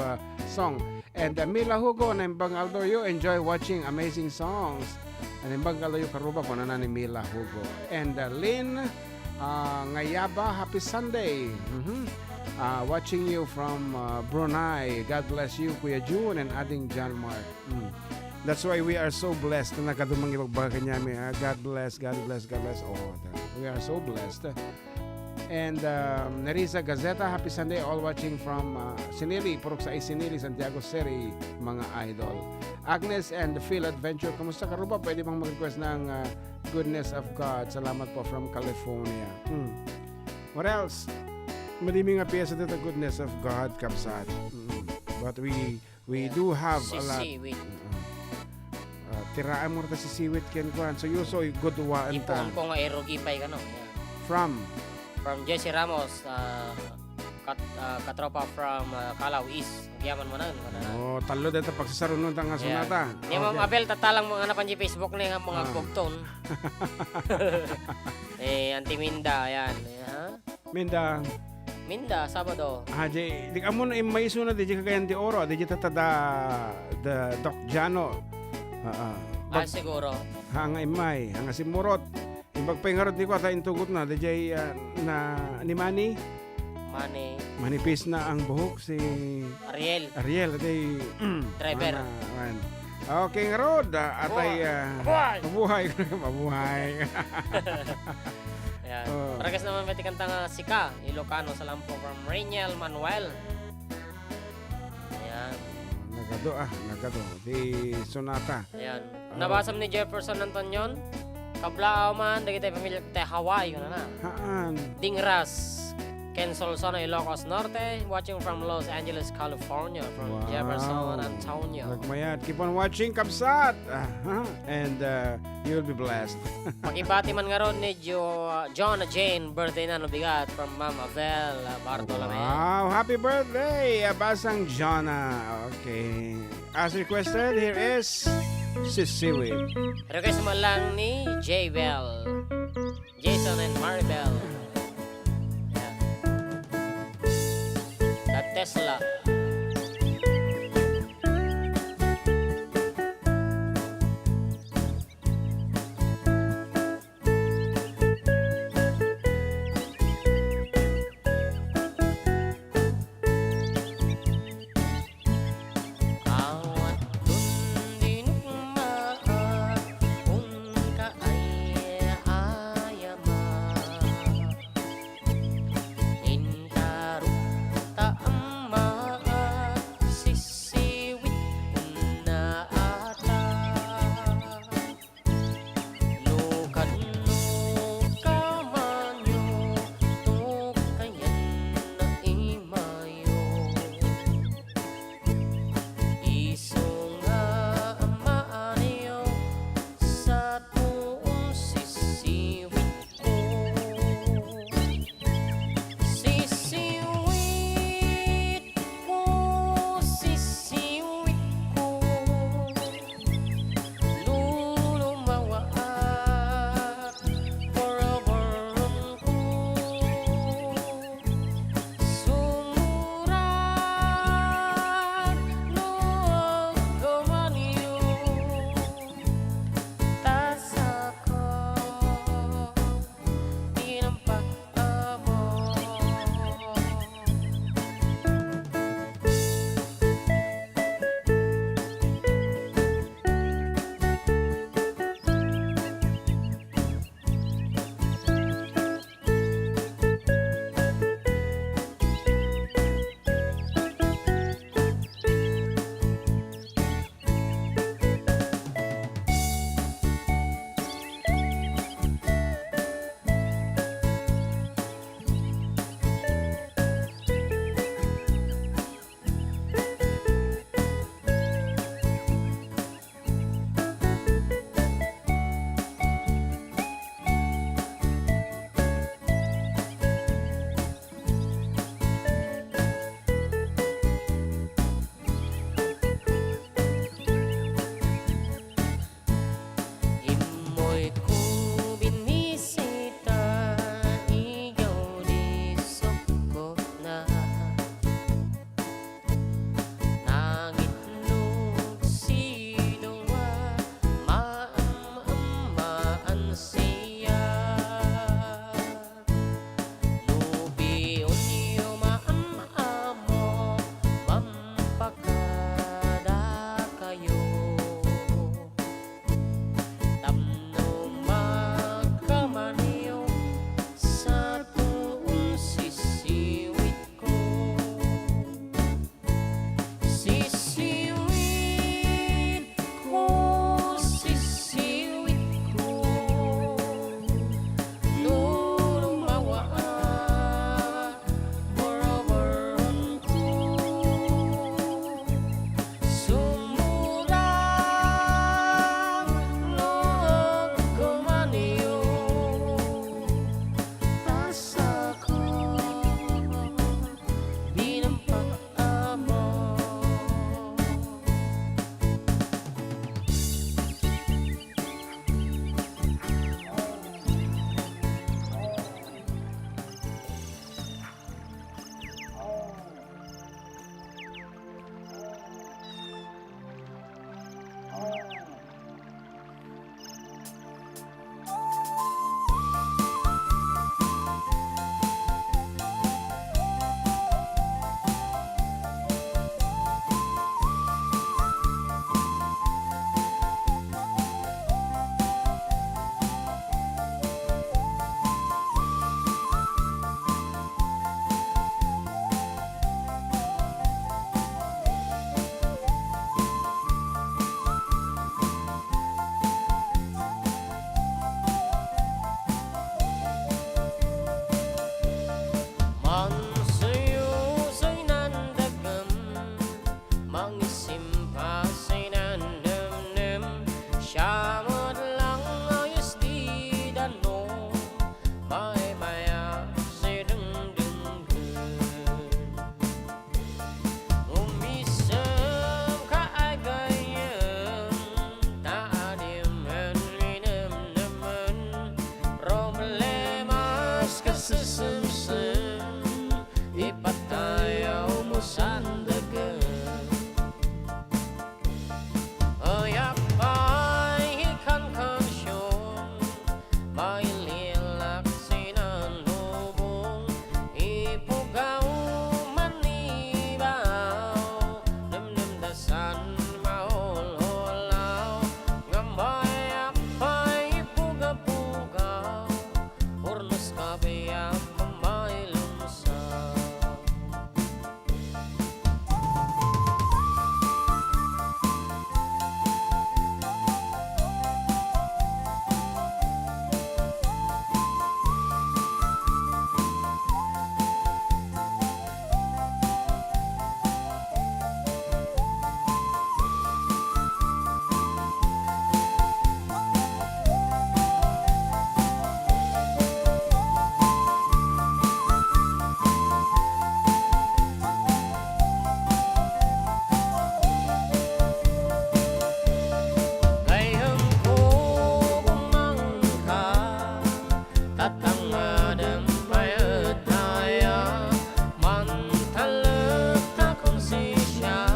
song. And Mila Hugo, nembag Aldo, you enjoy watching amazing songs. Nembag Aldo, Karuba ko na ni Mila Hugo. And Lynn Ngayaba, happy Sunday. Watching you from Brunei. God bless you, Kuya June and adding John Mark. That's why we are so blessed na nakadumang ibagbaga niya. God bless, God bless, God bless. Oh, we are so blessed. And Nerissa Gazeta, happy Sunday, all watching from Sinili, Purok sa Sinili, Santiago City, mga idol. Agnes and Phil Adventure, kamusta ka Ruba? Pwede bang mag-request ng Goodness of God? Salamat po from California. What else? Madiming nga piyesa dito, Goodness of God, Kapsat. But we do have a lot. Tiraan mo rin si Siwit Ken Kwan. So you so good waan ta. Ipon ko nga erogipay ka no. From Jesse Ramos, katropa from Calao East. Yaman mo na. Oh, talo dito pagsasarunod ang sunata. Ni Ma'am Abel talang mga hanapan di Facebook ni nga mga kogton. Anti Minda yan. Minda Sabado. Di amo na may sunod di kagayan di oro, di tatada the Doc Jano. Siguro. Hanga imay, hanga simurot. Imbagpaingarot di ko ata intugot na di na ni manipis na ang buhok si Ariel di driver. Okay nga rod atay mabuhay. Ayan. Paragas naman may tikantang Sika Ilocano sa lampo from Rainiel Manuel. Ayan. Nagado di Sonata. Ayan. Nabasam ni Jefferson Antonion. Kablao man, dagiti pamilya te Hawaii na na. Haan. Dingras, Ken Solsono, Ilocos Norte, watching from Los Angeles, California, from Jefferson Antonio. Nagmayat. Keep on watching, Kapsat. And you'll be blessed. Pag-ibati man nga ron ni John Jane, birthday na bigat from Ma'am Abel Bartolome. Wow, happy birthday, Basang Jonna. Okay. As requested, here is Sisiwit. Request mo lang ni J. Bell, Jason and Maribel. Yeah. The Tesla. sisimsim, ipatayaw mo sandagan. Ayak ay ikan kansyon, maililak sinalubong, ipugaw manibaw, namnamdasan mahol-holaw, ngamayak ay ipuga-pugaw, urnos kabiyak mamay lumsaw. Ngayon ko bumangka, tatangad ang payataya, mantalak akong si siya,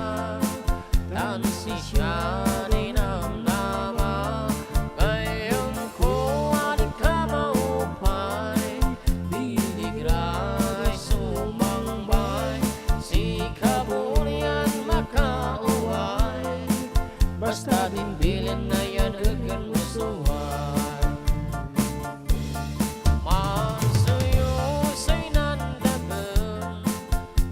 tan si siya ninamnama. Ngayon ko adik ka maupay, diligray sumangbay, si kaburian makauway, basta din bilin na yan agan musuhan. Masuyo sa'y nandagan,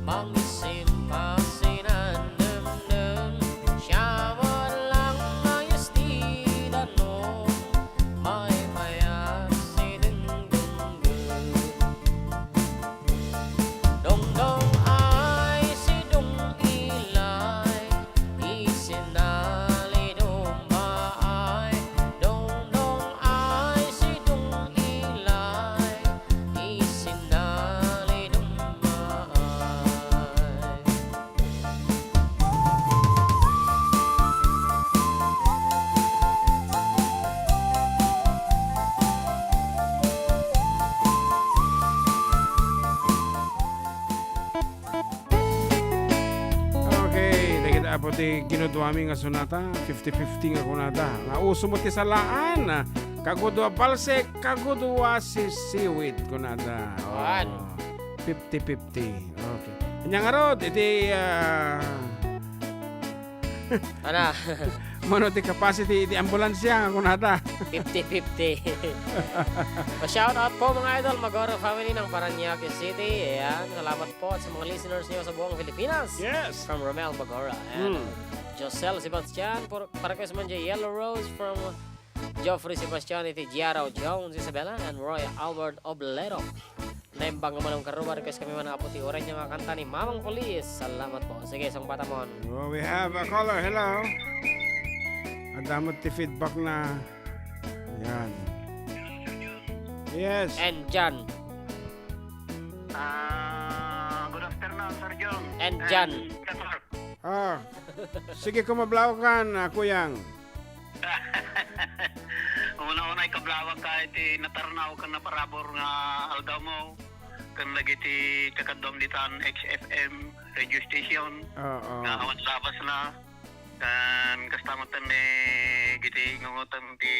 mangisim pa sinandamdam, siya walang ayos di danom, may mayas si dengdenggan. Dongdong ay si dong ilay, isinali dumaay. Dongdong ay si dong ilay, isinali dumaay. Okay, dagit apo ti ginudwami nga sonata, 50-50 nga kunada. Nga uso mo ti salaan, kagudwa balsek, kagudwa sisiwit kunada. Wan. 50-50. Okay. Anyang arod, iti Ana, mano ti capacity iti ambulansya nga kunada. 50-50. Pa-shout out po mga idol, Magoro family ng Parañaque City. Ayan, salamat po at sa mga listeners niyo sa buong Pilipinas. Yes. From Romel Bagora. And Josel Sebastian, para ko sa mga Yellow Rose from Geoffrey Sebastian, iti Giaro Jones Isabella, and Roy Albert Oblero. Naimbang naman ang karubar kasi kami manaputi oran niya mga kanta ni Mamang Police. Salamat po. Sige, isang patamon. Oh, we have a caller. Hello. Ang damot ti feedback na. Yan. Yes. And Jan. Good afternoon, Sir John. And Jan. Ah. Sige, kumablaw ka na, kuyang. Una-una ikablawag ka iti natarnaw ka na parabor nga aldaw mo. Kan lagi ti kakadom ditan XFM radio station. Oo. Nga awan labas na. Kan kastamatan ni giti ngungutan ti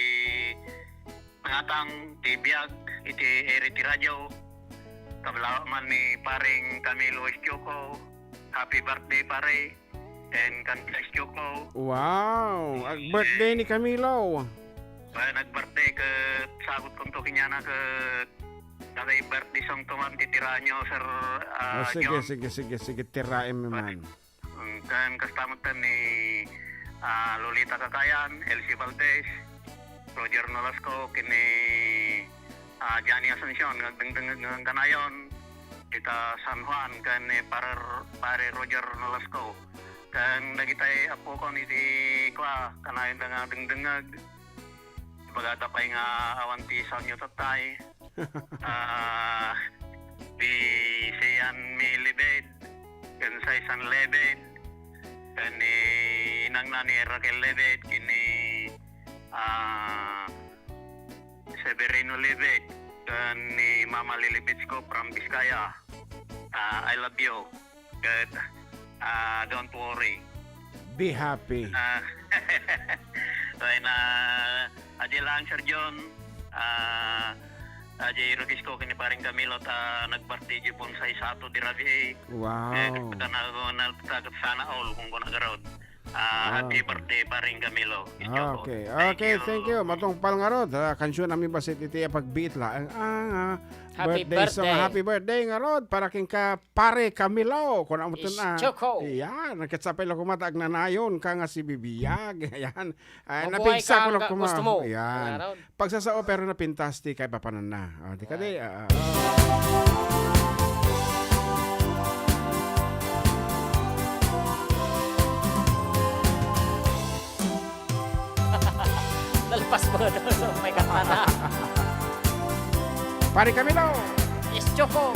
pangatang ti biag iti eri ti radio. Kablaw man ni paring Camilo Estioco. Happy birthday pare. And kan Estioco. Wow. Ang birthday ni Camilo. Nag-birthday ke sagot kong to kinyana ke Tatay birthday song tuman titira nyo, Sir Sige, John. sige. Tirain mo man. Kan kastamatan ni Lolita Kakayan, Elsie Valdez, Roger Nolasco, kini Johnny Asuncion, ngagdengdeng kanayon, kita San Juan, kan pare Roger Nolasco. Kan nagitay apo ko ni di kwa, kanayon nga dengdengag, pagata pa nga awanti sa nyo tatay. Di siyan mi libed, kan sa isang lebed, kan ni inang na ni Raquel lebed, kini Severino lebed, ni Mama Lilibits ko from Biskaya. I love you. Good. Don't worry. Be happy. So, Adil answer John. Ajay Rukis ko kini paring Camilo ta nag-birthday jipon sa isato di rabi. Wow. Nagtagat sana all kung nag-road. Happy birthday paring Camilo. Okay. Okay, thank you. Matungpal nga rod. Kansyon namin basit iti pagbiit la. Happy birthday song. birthday. Happy birthday nga rod. Para king ka pare Camilo. Kung amo Is na. Choco. Yan. Nagkatsapay lang kumatag na nayon ka nga si Bibiyag. Yan. Mabuhay Napigsa ko ka lang ang gusto mo. Yan. Araw. Pagsasao pero napintasti kay papanan na. Di ka di. Talpas mo doon. So, may kanta na. Pare Camilo. Is Choco.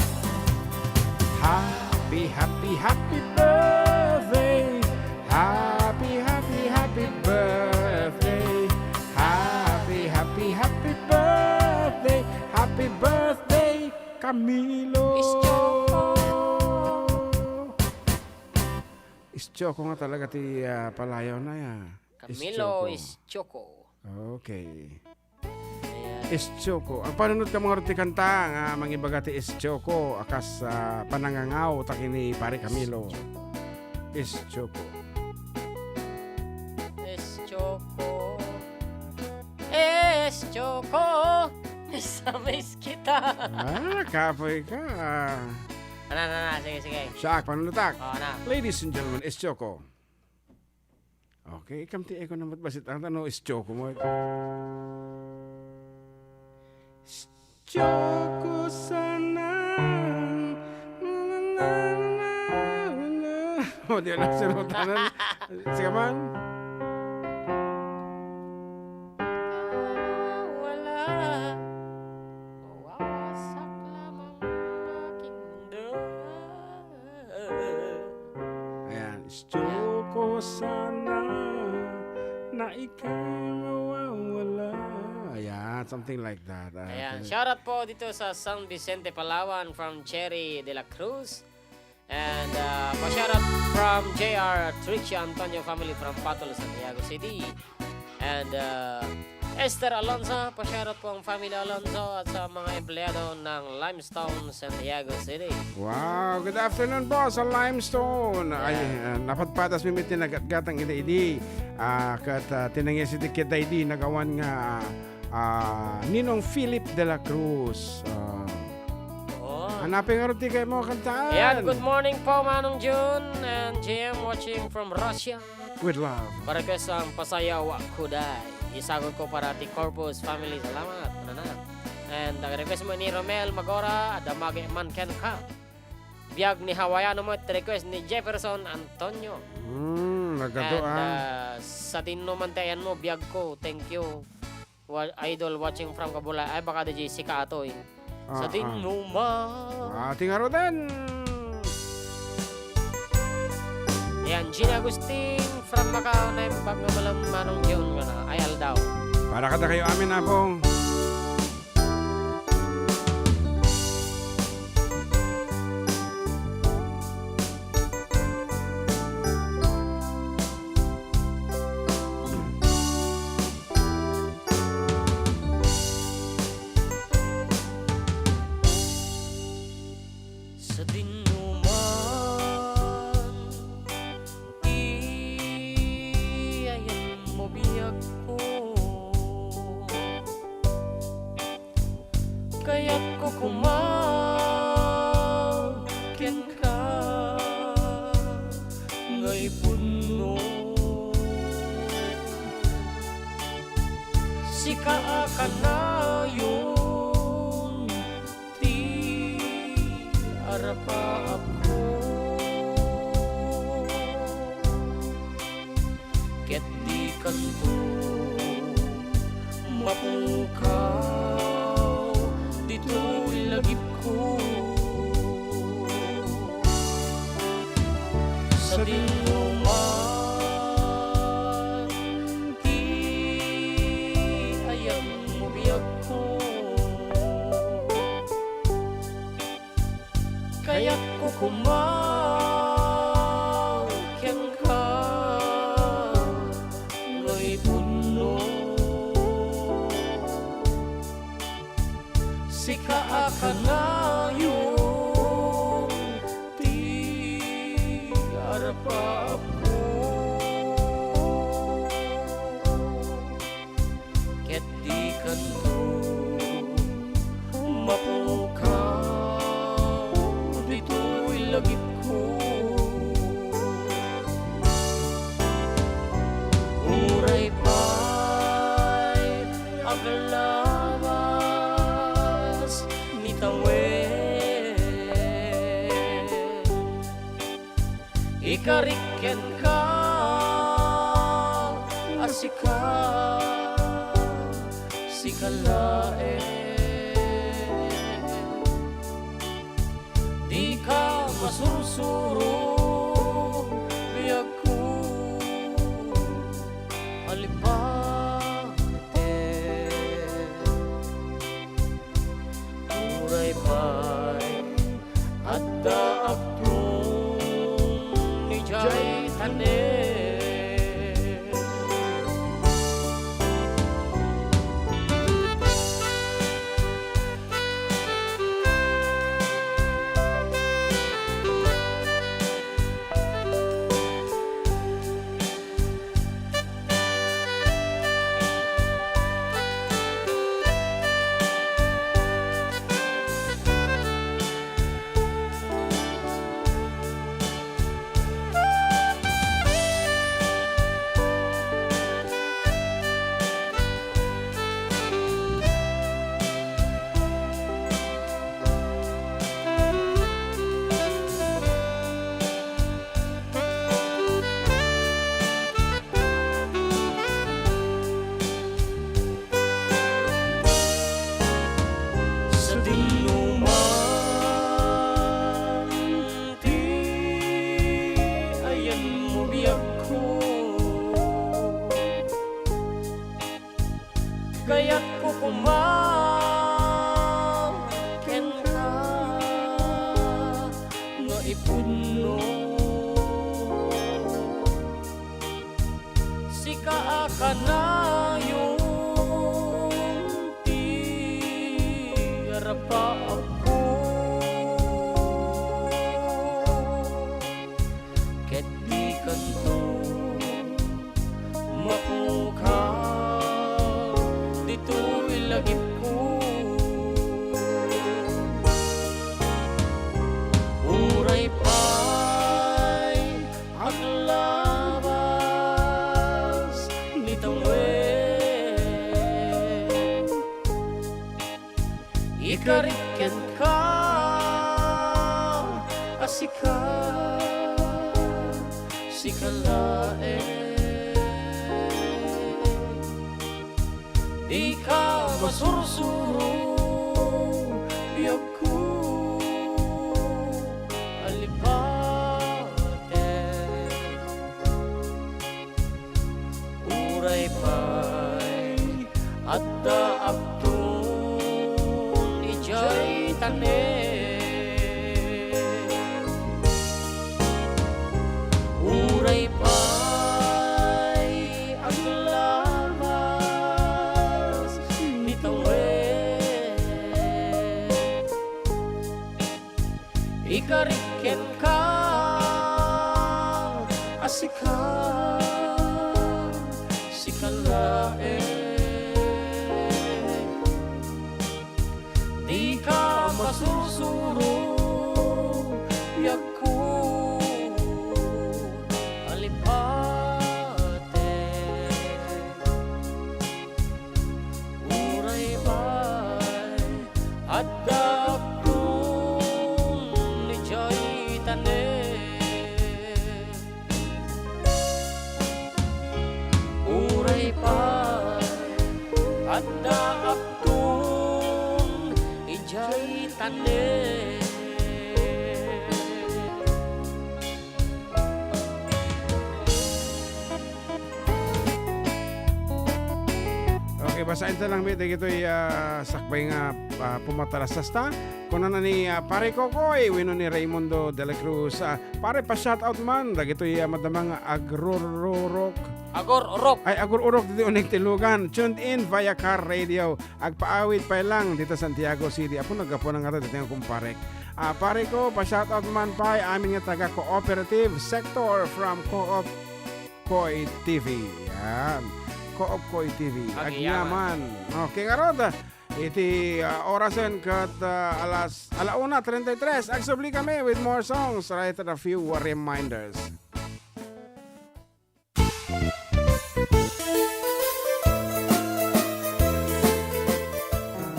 Happy, happy, happy birthday. Happy, happy, happy birthday. Happy, happy, happy birthday. Happy birthday, Camilo. Is Choco. Is Choco nga talaga ti palayaw na ya. Camilo is Choco. Okay. Ayan. Is Choco. Ang panunod ka mga roti kanta nga mangibaga ti Is Choco akas panangangaw takini pare Camilo. Is Choco. Es Choco. Es Choco. Isamis kita. Kapoy ka. Na. Sige. Siya, panunutak. Na. Ladies and gentlemen, Is Choco. Okay, kamti ko naman basit ang tanong Is Choco mo. Is Choco sana. Oh, di na sinutan. Sige man. Wala. Wawasak lamang aking mundo. Ayan, Is Choco sana na ika'y mawawala. Ayan, something like that. Ayan, shoutout po dito sa San Vicente, Palawan from Cherry de la Cruz. And pa-shoutout from JR Tricia Antonio family from Patol, Santiago City. And Esther Alonso, pa-shoutout po ang family Alonso at sa mga empleyado ng Limestone, Santiago City. Wow, good afternoon po sa Limestone. Ay, napadpatas mimit ni nagatgatang ida-idi. Kat tinangya si Dikit ID nagawan nga Ninong Philip de la Cruz. Hanapin nga roti kayo mo kantaan. Ayan, good morning po Manong June and GM watching from Russia. With love. Para kayo sa pasayaw kuday. Isagot ko para ti Corpus family. Salamat. And ang request mo ni Romel Magora, Adamage man ken ka. Biyag ni Hawaiano mo, request ni Jefferson Antonio. Nagado And sa tinumantayan mo, biyag ko, thank you. Idol watching from Kabula. Ay baka di si Katoy. Sa tinuman. Tingaro din. Yan, Gina Agustin from Macau na yung pagngamalang Manong June na ayal daw. Para kada kayo amin na pong. Sa dinuman, iayan mo biyag ko. Kaya't ko kumangkin ka ngay puno. Sika ka na yun, arapa ako. Ket di kanto mapukaw dito lagip ko. Sa dinuman di ayang mo biyag ko. kaya't kukumangkin ka ngay puno sika akanayong ti arapap ko ket di kanto mapukaw dito'y lagip ko uray pa'y aglawas ni tawen ikarikken ka asika sikalaen di ka masursuro biyag ko alipate uray pa'y adda aktung ni jay tanen kaya't kukumangkin ka nga ipuno sika akanayong ti arapa ako ket di kanto mapukaw dito'y lagip ko uray pa'y aglabas ni tawen ikarikken ka asika sikalaen di ka masursuro biyag ko alipate uray pa'y adda aktung ijay tanen uray pa'y aglawas ni tawen ikarikken ka asika sikalaen di ka masursuro biyag ko alipate uray pa'y adda aktung ni jay tanen uray pa'y adda aktung ijay tanen Okay, basahin ta lang bit dagitoy sakbay nga pumatalas ta. Kuno na ni pare Kokoy, wino ni Raimundo de la Cruz. Pare pa shout out man dagitoy madamang agrororok. Agor-orok. Ay agor-urok dito unig tilugan. Tuned in via car radio. Agpaawit pa lang dito Santiago City. Apo nagapo na nga dito yung kumpare. Pare ko, pa-shoutout man pa amin nga taga-cooperative sector from Co-op Koy TV. Yan. Co-op Koy TV. Agyaman. Okay nga rod. Iti orasen kat alauna 33. Agsubli kami with more songs right at a few reminders.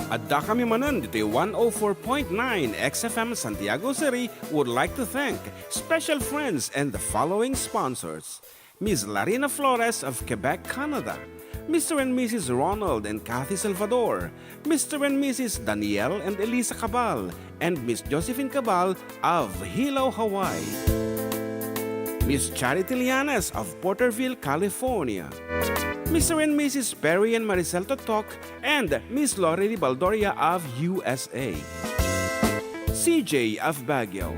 Adda kami Manen dito 104.9 XFM Santiago City would like to thank special friends and the following sponsors. Ms. Larina Flores of Quebec, Canada. Mr. and Mrs. Ronald and Kathy Salvador. Mr. and Mrs. Danielle and Elisa Cabal. And Miss Josephine Cabal of Hilo, Hawaii. Miss Charity Lianes of Porterville, California. Mr. and Mrs. Perry and Maricel Totok, and Miss Lori Baldoria of USA. CJ of Baguio.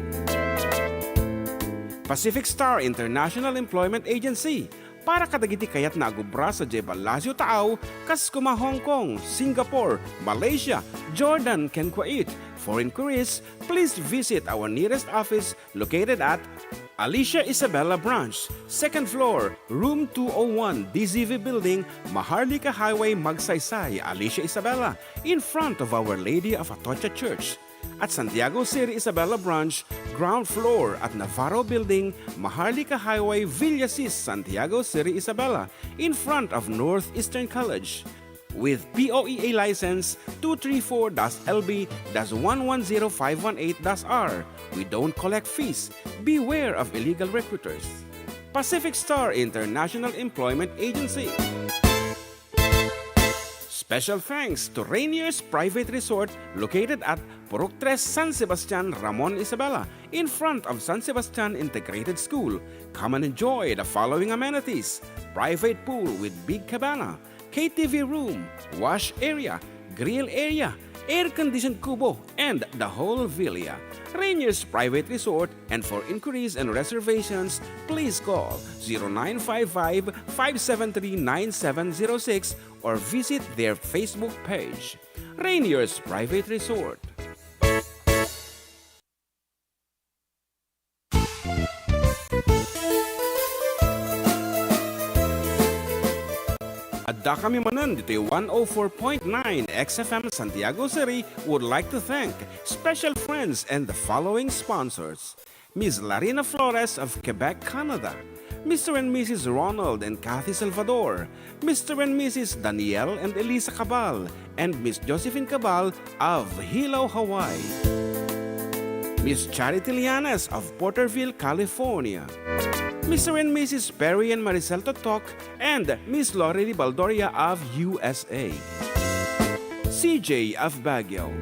Pacific Star International Employment Agency, para kadagiti kayat na agubra sa Jebel Lasio Taaw, kas kuma Hong Kong, Singapore, Malaysia, Jordan, ken Kuwait. For inquiries, please visit our nearest office located at Alicia Isabella Branch, 2nd floor, room 201, DZV Building, Maharlika Highway, Magsaysay, Alicia Isabella, in front of Our Lady of Atocha Church. At Santiago City Isabella Branch, ground floor at Navarro Building, Maharlika Highway, Villasis, Santiago City Isabella, in front of Northeastern College. With POEA license 234-LB-110518-R. We don't collect fees. Beware of illegal recruiters. Pacific Star International Employment Agency. Special thanks to Rainier's Private Resort located at Purok 3 San Sebastian, Ramon Isabela, in front of San Sebastian Integrated School. Come and enjoy the following amenities: private pool with big cabana, KTV room, wash area, grill area, air-conditioned kubo, and the whole villa. Rainier's Private Resort, and for inquiries and reservations, please call 0955-573-9706 or visit their Facebook page. Rainier's Private Resort. Adda kami Manen dito 104.9 XFM Santiago City would like to thank special friends and the following sponsors. Ms. Larina Flores of Quebec, Canada. Mr. and Mrs. Ronald and Kathy Salvador. Mr. and Mrs. Danielle and Elisa Cabal. And Miss Josephine Cabal of Hilo, Hawaii. Miss Charity Lianes of Porterville, California. Mr. and Mrs. Perry and Maricel Totok, and Miss Lori Baldoria of USA. CJ of Baguio.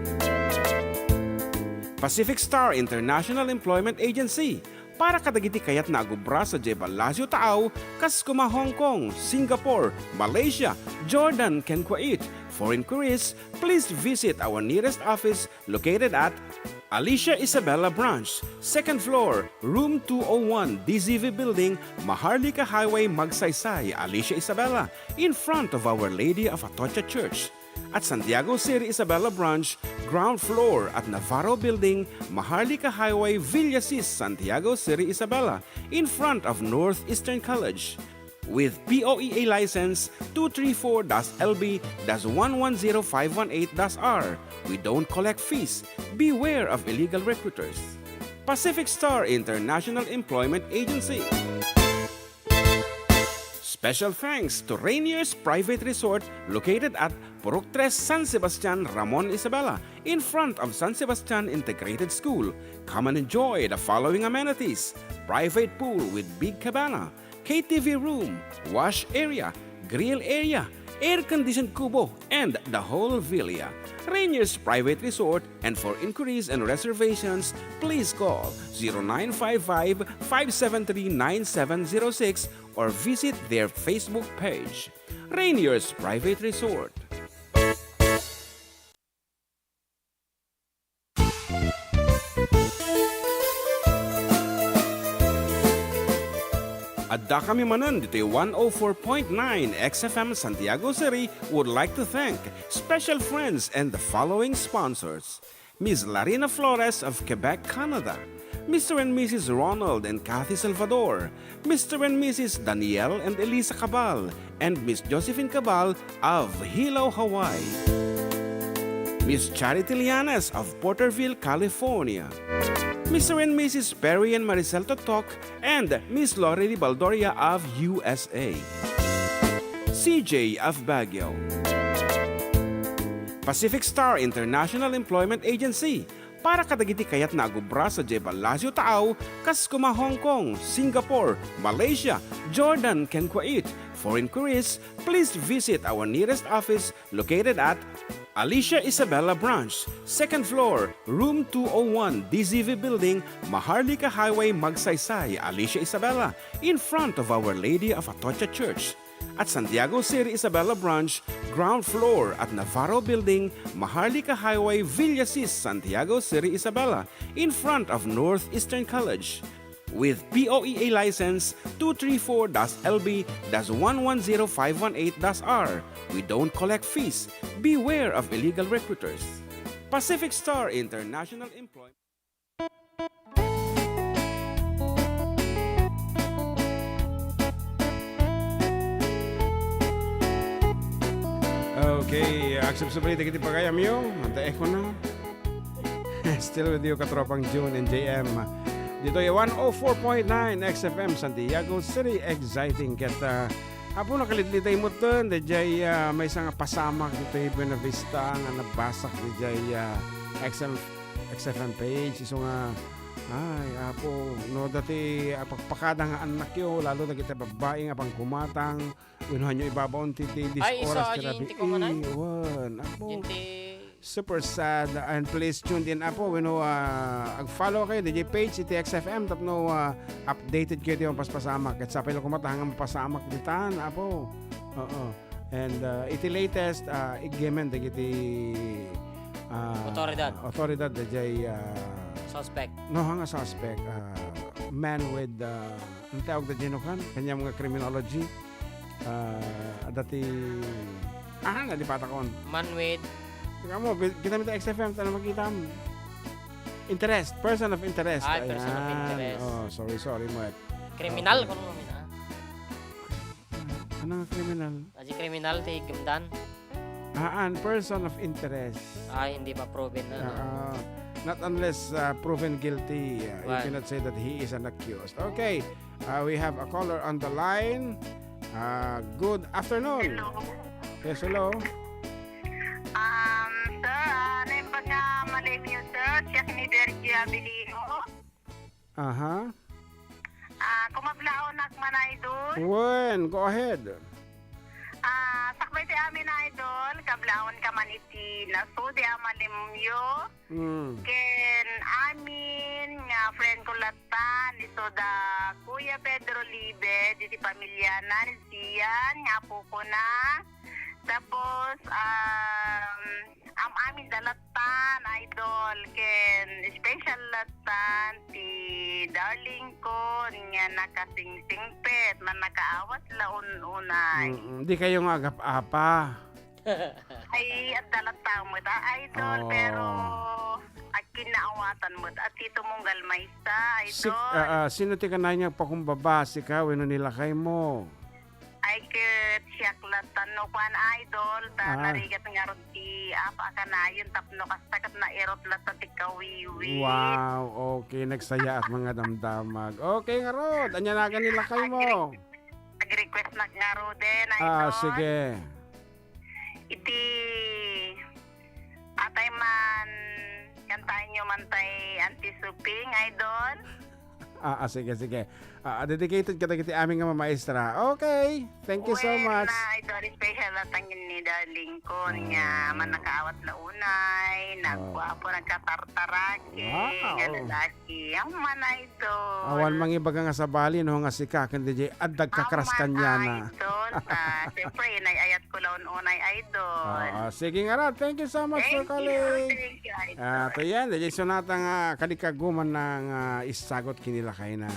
Pacific Star International Employment Agency, para kadagiti kayat na agubra sa Jebel Lasio Taaw, kas kuma Hong Kong, Singapore, Malaysia, Jordan, ken Kuwait. For inquiries, please visit our nearest office located at Alicia Isabella Branch, 2nd floor, room 201, DZV Building, Maharlika Highway, Magsaysay, Alicia Isabella, in front of Our Lady of Atocha Church. At Santiago City Isabella Branch, ground floor at Navarro Building, Maharlika Highway, Villasis, Santiago City Isabella, in front of Northeastern College. With POEA license 234-LB-110518-R. We don't collect fees. Beware of illegal recruiters. Pacific Star International Employment Agency. Special thanks to Rainier's Private Resort located at Purok 3 San Sebastian, Ramon Isabela, in front of San Sebastian Integrated School. Come and enjoy the following amenities: private pool with big cabana, KTV room, wash area, grill area, air-conditioned kubo, and the whole villa. Rainier's Private Resort, and for inquiries and reservations, please call 0955-573-9706 or visit their Facebook page. Rainier's Private Resort. Adda kami Manen dito 104.9 XFM Santiago City would like to thank special friends and the following sponsors. Ms. Larina Flores of Quebec, Canada. Mr. and Mrs. Ronald and Kathy Salvador. Mr. and Mrs. Danielle and Elisa Cabal. And Miss Josephine Cabal of Hilo, Hawaii. Miss Charity Lianes of Porterville, California. Mr. and Mrs. Perry and Maricel Totok, and Miss Lori Baldoria of USA. CJ of Baguio. Pacific Star International Employment Agency, para kadagiti kayat na agubra sa Jebel Lasio Taaw, Kaskuma, Hong Kong, Singapore, Malaysia, Jordan, ken Kuwait. For inquiries, please visit our nearest office located at Alicia Isabella Branch, 2nd floor, room 201, DZV Building, Maharlika Highway, Magsaysay, Alicia Isabella, in front of Our Lady of Atocha Church. At Santiago City Isabella Branch, ground floor at Navarro Building, Maharlika Highway, Villasis, Santiago City Isabella, in front of Northeastern College. With POEA license 234-LB-110518-R. We don't collect fees. Beware of illegal recruiters. Pacific Star International Employment. Okay, accept sa balita kita pagayam yo. Mantay ko na. Still with you, katropang June and JM. Dito yung 104.9 XFM Santiago City. Exciting kita. Apo nakalitlitay mo to. Dajay may isang pasamak dito yung Buena Vista nga nabasak dajay XFM page. So nga, ay, apo, no, dati pagpakada nga anak yo, lalo na kita babae nga pang kumatang. Unuhan nyo ibabaon titi this Ay, oras isa, kirabi. jinti ko manan. Apo. Jinti. Super sad and please tune in apo ag-follow kayo DJ page iti XFM tapno updated kayo yung paspasamak at sa pilo kumatahang pasamak ditan apo and iti latest igemen iti otoridad DJ Suspect. no hanga suspect man with ang tawag da genokan kanya mga criminology dati nalipatakon Man with Tingnan mo, kita mo ito XFM, tayo makita mo. Interest, person of interest. Ay, person of interest. Oh, sorry, Mark. Kriminal ko naman ha. Ano nga kriminal? Aji kriminal ti gimdan. Person of interest. Ay, hindi pa proven na. Not unless proven guilty. You cannot say that he is an accused. Okay, we have a caller on the line. Good afternoon. Hello. Yes, hello. Sir, ano yung pagkamalim niyo, sir? Siya ni Bergie Abilino. Aha. Kumablaon nagman, idol. When? Go ahead. Sakbay ti amin, idol. Kablaon ka man iti naso, di amalim yo. Ken amin, nga friend ko latan, ito da Kuya Pedro Libe, di pamilya na, siyan, nga po ko na. Tapos, ang amin dalatan, idol, ken special latan, ti darling ko, nga nakasingsingpet, man nakaawat laun-unay. Hindi kayo nga agap-apa. Ay, at dalatan mo ta, idol, pero at kinaawatan mo at tito mong galmaysta, idol. Sino ti ka na niya pakumbaba, si ka, wino nilakay mo? Ay, ket siyak latan no kwan, idol, narigat nga ron ti apa ka na yun, tapno kastakat na erot latan ti kawiwi. Wow, okay, nagsaya at mga damdamag. Okay nga rod, anya na nilakay mo? Nag-request na nga ro din, idol. Sige. Iti atay man kantahin nyo man tay anti-suping, idol. Sige. Dedicated kita kiti aming nga maestra. Okay, thank you so much. Na idol, special latangin ni darling ko niya man nakaawat launay, nagwapo, nagkatartaraki, nga lalaki. Ang man, idol. Awan mangibaga nga sa bali no nga si Kakan DJ Adda kakras kanya na. Idol. Siyempre, inayayat ko laun-unay, idol. Sige nga ra, thank you so much for calling. Thank you, idol. Ito yan, DJ Sonata nga kalikaguman ng isagot kinila kay na.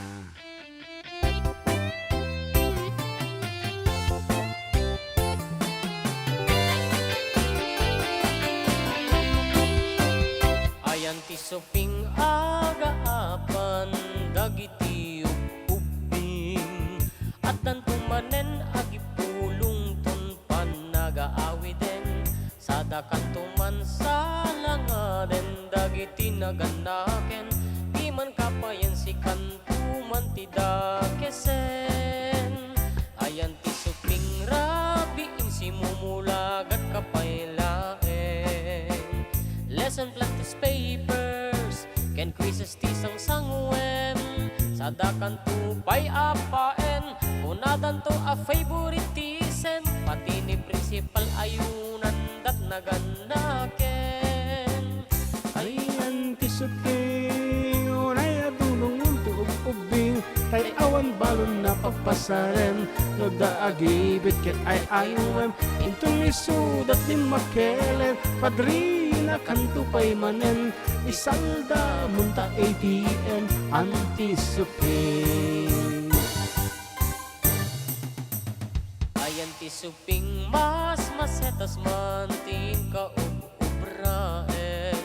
suping agaapan dagiti ubing at dantumanen agipulong ton panagaawiden sa dakantuman sa langaden dagiti naganaken di man kapayan si kantuman ti dakesen ayan ti suping rabi si mumulagat kapaylaen lesson plan tis papers ken quizzes ti sangwen sa dakan tupay apaen unadan to a favoritism pati ni principal ayunan dat naganaken Ay antisuping unay adulong untuk ubing tay awan balon na papasaren no daagibit ket ay ayuem intong isudat ni makelen padrina kantupay manen isalda munta ATM antisuping ayan ti suping mas masetas man tin kaubraen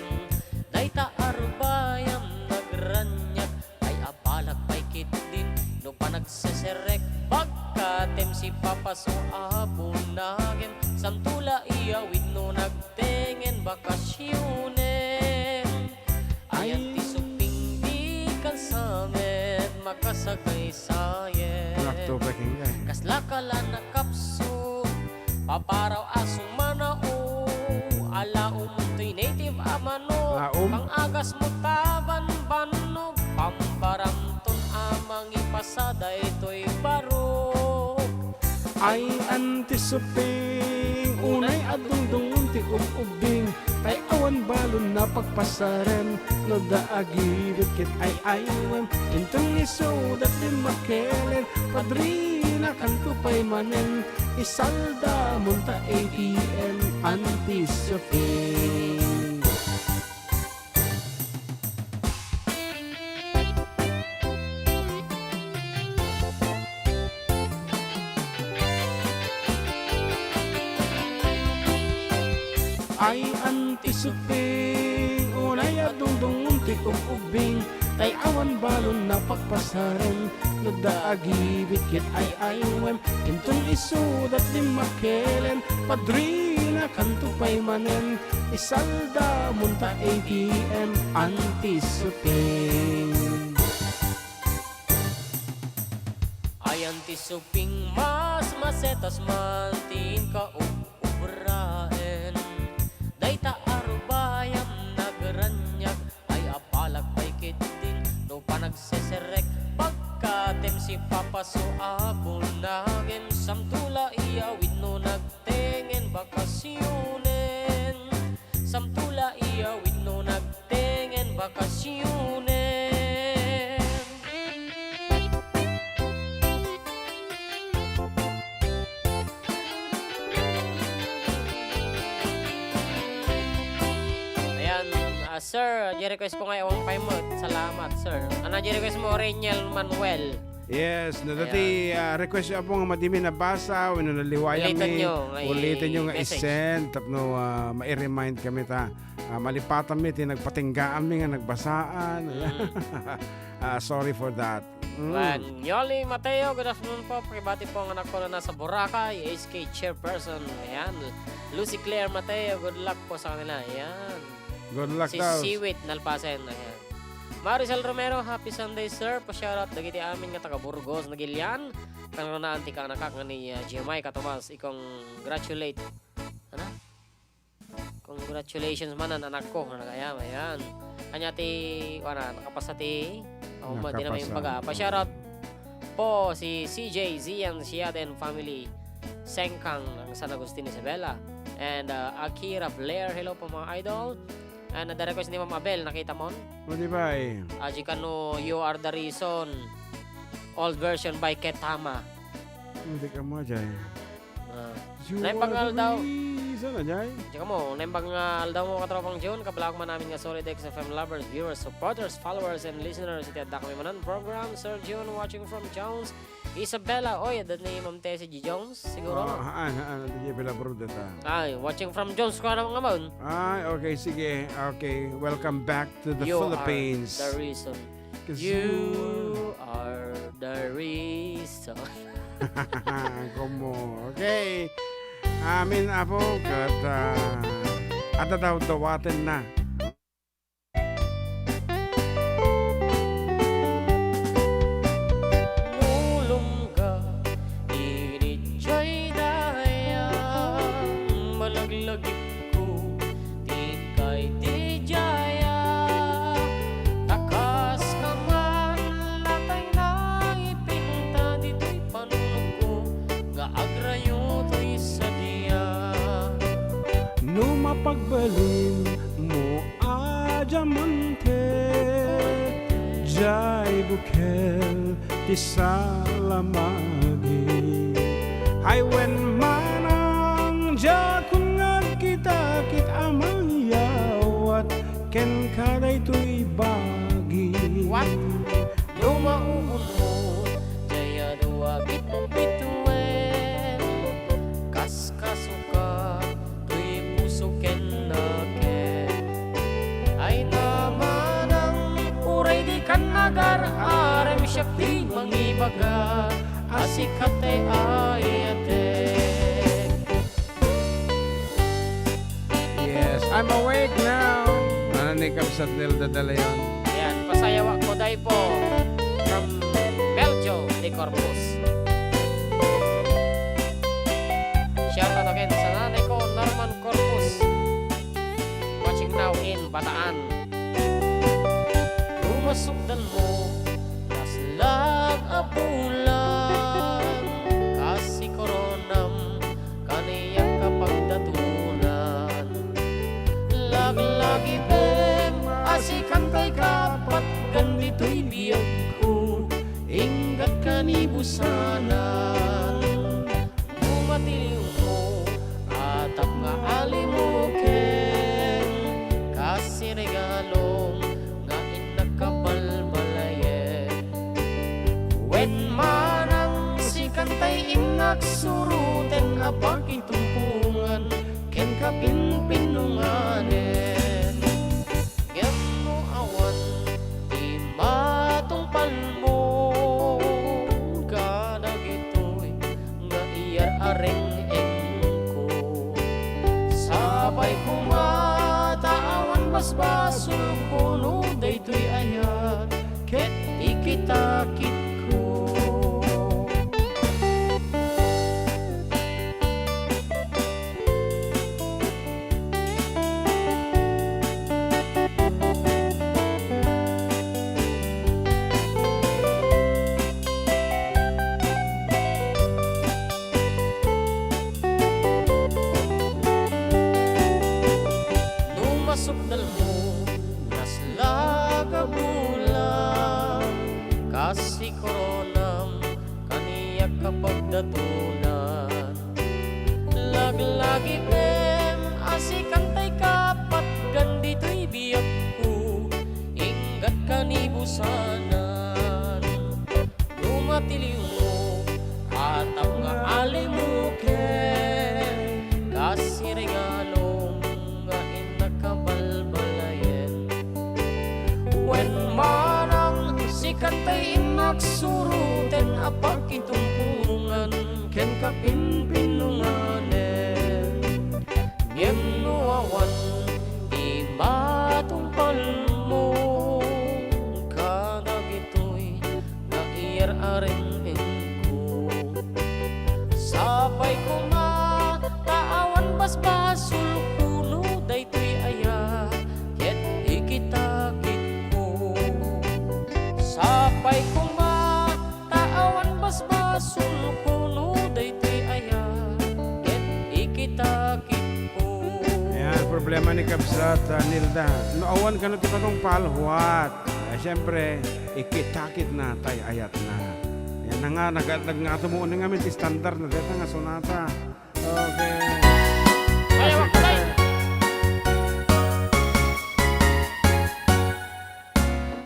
dayta arbayam nagranyag ay apalak pay kit din no panagseserek pagkatem si papaso abunagem samtula iyawid no nagtengen bakasyonen ayan ti suping di kansamet makasagay sayen kasla kala na kapso paparaw asong manao ala umuntoy native amano pang agas mo taban banog pambaramton amang ipasada ito'y barok ay antisuping unay adungdungon ti ubing tay awan balon na pagpasaren no daagibit ket ay ayem intong isudat ni makelen padrina kantupay manen isalda munta ATM antisuping ay antisuping unay adungdungon ti ubing tay awan balon na pagpasaren no daagibit ket ay ayem intong isudat ni makelen padrina kantupay manen isalda munta ATM antisuping ay antisuping mas masetas man tin kaubraen dayta arubayam nagranyag ay apalag pay kit din no panagseserek pagkatem si papaso abunagem samtula iyawid no nagtengen bakasyonen samtula iyawid no nagtengen bakasyonen sir, request ko ngayon 5 mod. Salamat, sir. Ano request mo, Reniel Manuel? Yes, nadati request niya po nga madimi na basa, wino naliwayan ulitin nyo nga isend, tapno ma-remind kami ta, malipatan mi, tinagpatinggaan mi nga nagbasaan. Sorry for that. Yoli Mateo, good afternoon po. Pakibati po ang anak ko na nasa Boracay, HK chairperson. Ayan. Lucy Claire Mateo, good luck po sa kanila. Ayan. Good luck si daw. Siwit Nalpasen. Ayan. Marisol Romero, happy Sunday sir. Pa-shoutout dagiti amin nga taga Burgos Nagilian. Kano na anti ka nakak nga ni Jemay Katomas. I-congratulate. Ano? Congratulations manan anak ko. Ayan, ayan. Kanya ti, nakapasa ti. Di naman yung baga. Pa-shoutout po si CJ, Zian, Siaden family. Sengkang ang San Agustin Isabela. And Akira Blair, hello po mga idol. And the request ni Ma'am Abel, nakita mo? O di ba eh? Ajikano, You Are the Reason. Old version by Ketama. Hindi ka mo, Jay. Naimbangal daw. Sana, Jay? Tsaka mo, naimbangal daw mo katropang June. Kabalag man namin nga solid XFM lovers, viewers, supporters, followers, and listeners. Iti adda kami manan program. Sir June watching from Jones. Isabella, oy, adan ni Ma'am Tessie G. Jones, siguro. Hindi pala bro data. Ay, watching from Jones ko na mga mon. Ay, okay, sige. Okay, welcome back to the You Philippines. are the reason. 'Cause You are the reason. Como, okay. Amin apo kat ada daw dawatin na. Nulungga, initjay dayang malaglagip ko, di kay di jaya. Takas ka man, latay na ipinta, dito'y panulog ko, gaagrayo to'y sadya. Numapagbalin mo ajamante jay bukel ti salamagi ay when manang jakun kita kit amang yawat ken kaday to'y bagi. What? Lumauun mo, jaya dua bit-bituin, kas kasuka, tuy puso ken naken. Ay naman ang uray di kan nagar, arem syakti mangibaga, asikate ayate. Yes, I'm awake now. Ano ni Kapsat Nilda Dalayon? Ayan, pasayawa ko day po from Belgio de Corpus. Shout out again sa nanay ko, Norman Corpus. Watching now in Bataan. Lumasukdan mo, naslag abulan, kasi koronam, kaniyang kapagdatunan. Lag-lagi bem, asikan kay kapat, ganito'y biyag ko, ingat kanibusanan. Bumatiliw mo, atap nga alimukin, kasi regalong nga inakabalbalayen. When manang si kantay inaksuruten, apag itumpungan, ken kapinpinunganen. Yan mo awan, di matungpal mo, kadag ito'y nga iyar areng-eng ko. Sabay kumataawan basbasul, puno daytoy ayat, ket ikitakit ko. Numasukdal mo, naslaga bulan, kasi koronam, kaniyak kapagdatunan. Laglagi bem, asikantay kapat, gandito'y biyag ko, ingat kanibusanan. Lumatiliw mo, atap nga alimukin, kasi regalong nga inakabalbalayen. When manang si kantay inaksuruten, apag itumpungan, ken kapinpinunganen. Ngem no awan, di matungpal mo, kadag ito'y nga iyar areng-eng ko. Sabay ko mataawan basbasul, puno daytoy aya, ket ikitakit ko. Sabay ko mataawan basbasul, puno daytoy aya, ket ikitakit ko. Ayan, problema ni Kapsat Nilda. Noowan ka na ito katong palhuat. Siyempre, ikitakit na tay ayat na. Yan na nga, nag-tumuon na nga may standard na dito nga sonata. Okay. Ayaw ako day!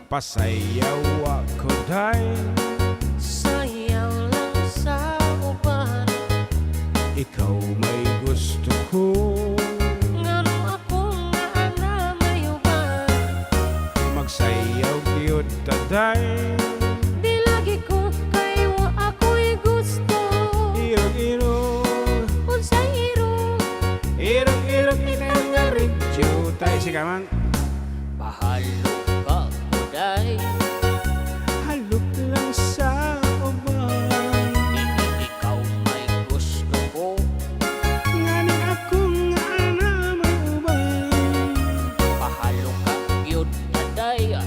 Pasayaw ako day. Sayaw lang Ikaw may gusto ko. Ngano akong ana mayuban. Magsayaw kiyot taday. Di lagi ko kayo ako'y gusto. Irog-irog. Unsay irog. Irog-irog itang nga ridyo. Tayo siya man. Pahalo ka kuday. Halok lang sa uban. Ikaw may gusto ko. Ngani akong ana may uban. Pahalo ka gyud taday.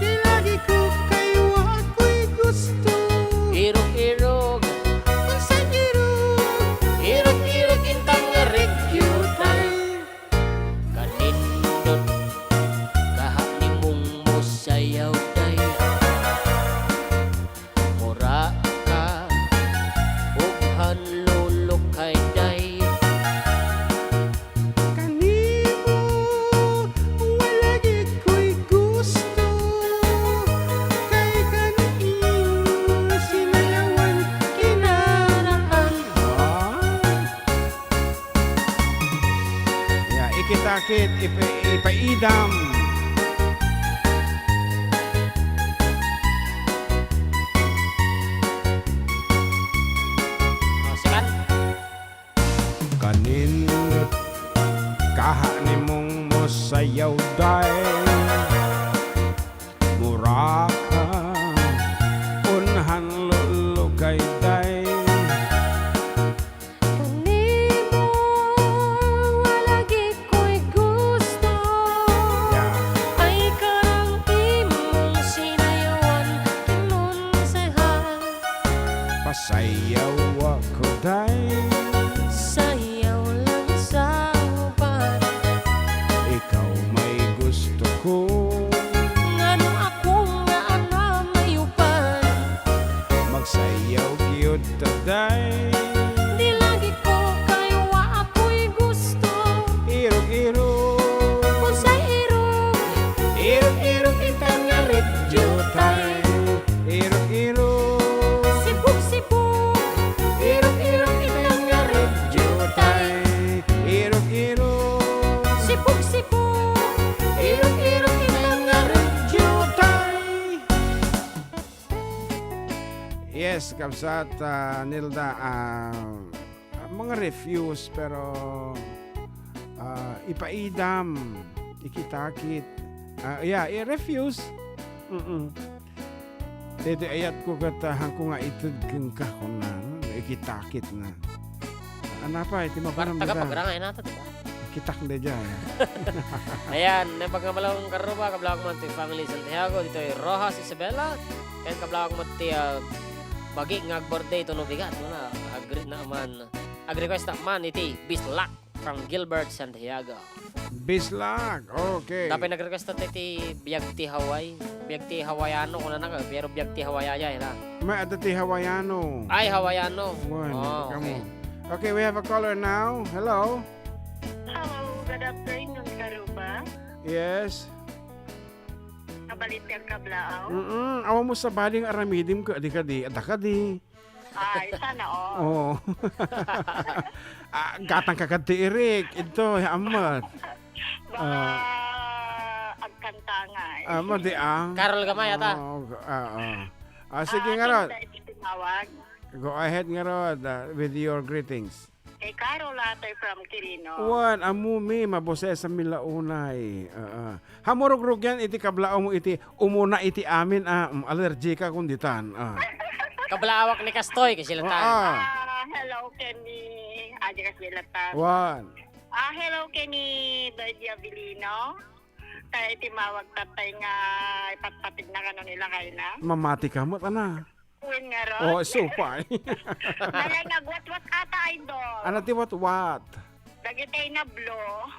Di lagi ko kayo ako'y gusto. Irog-irog. Unsay irog. Irog-irog intang nga ridyo tay. Kanindot kahapni mong mosayaw tay. Mura ka ug hanlulok kay day. Kanimo wala gid ko'y gusto. Kay kaniing sinayawan kinaraan. Ya, ikitakit, ipaidam. Sikat. Kanindot kaha nimong mosayaw day. Mura ka unhan lulugay day. Kanimo wala gid ko'y gusto. Ya, Ay karang imong sinayawan kinunsahan. pasayaw ako day. Sayaw lang sa uban. Ikaw may gusto ko. Ngano akong nga ana mayuban. Magsayaw kiyot taday. Di lagi ko kayo ako'y gusto. Irog-irog. Unsay irog. Irog-irog itang nga ridyo tay. Irog-irog. Sibuk-sibuk. Irog-irog itang nga ridyo tay. Irog-irog. Sibuk-sibuk. Irog-irog itang nga ridyo tay. Yes, kapsat Nilda, mga refuse pero ipaidam, ikitakit. Yeah, i-refuse. Dito ayat ko katahan ko nga itod kang kahunan, ikitakit na. Ano pa, iti maparam Taga da. pagrangay nato diba? Kitak na dyan. Ayan, na pagkamalawang karuba, kablawag mo ito family Santiago, dito ay Rojas Isabela, and kablawag mo ito bagi nga birthday ito no bigat, na agree na man, ag-request na man iti Bislak from Gilbert Santiago. Bislak, okay. Dapat nag-request na iti Biagti Hawaii, Biagti Hawaiano kung na pero Biagti Hawaiaya, na. May adati Hawaiano. Ay, Hawaiano. One, Oh, come okay. on. Okay, we have a caller now. Hello. Hello, good afternoon, Karuba. Yes. Kabalit yung kablao. Awa mo sa baling aramidim ko. Adi ka di. Ada ka di. Ay, sana Oo. Gatang kakati Eric. Ito, amat. Baka agkanta nga eh. Amat di ah. Carol Gamay ata. Sige nga Rod. Tinawag. Go ahead nga Rod with your greetings. Kay Carol Latay from Quirino. Wan, amumi, mabose sa milaunay. Hamurog-rog yan, iti kablao mo iti, umuna iti amin, allergy ka kunditan. Kablawak ni Kastoy, kasi latan. Hello, Kenny. Aja Kasilatan. Wan. Hello, Kenny Badia Vilino. Kaya itimawag tatay nga ipatpatid na kanon nila kayo na. Mamati ka mo, ana. Uwin nga ron. Oh, supay. Nalay nagwat-wat ata, idol. Ano ti what? Dagitay na blow.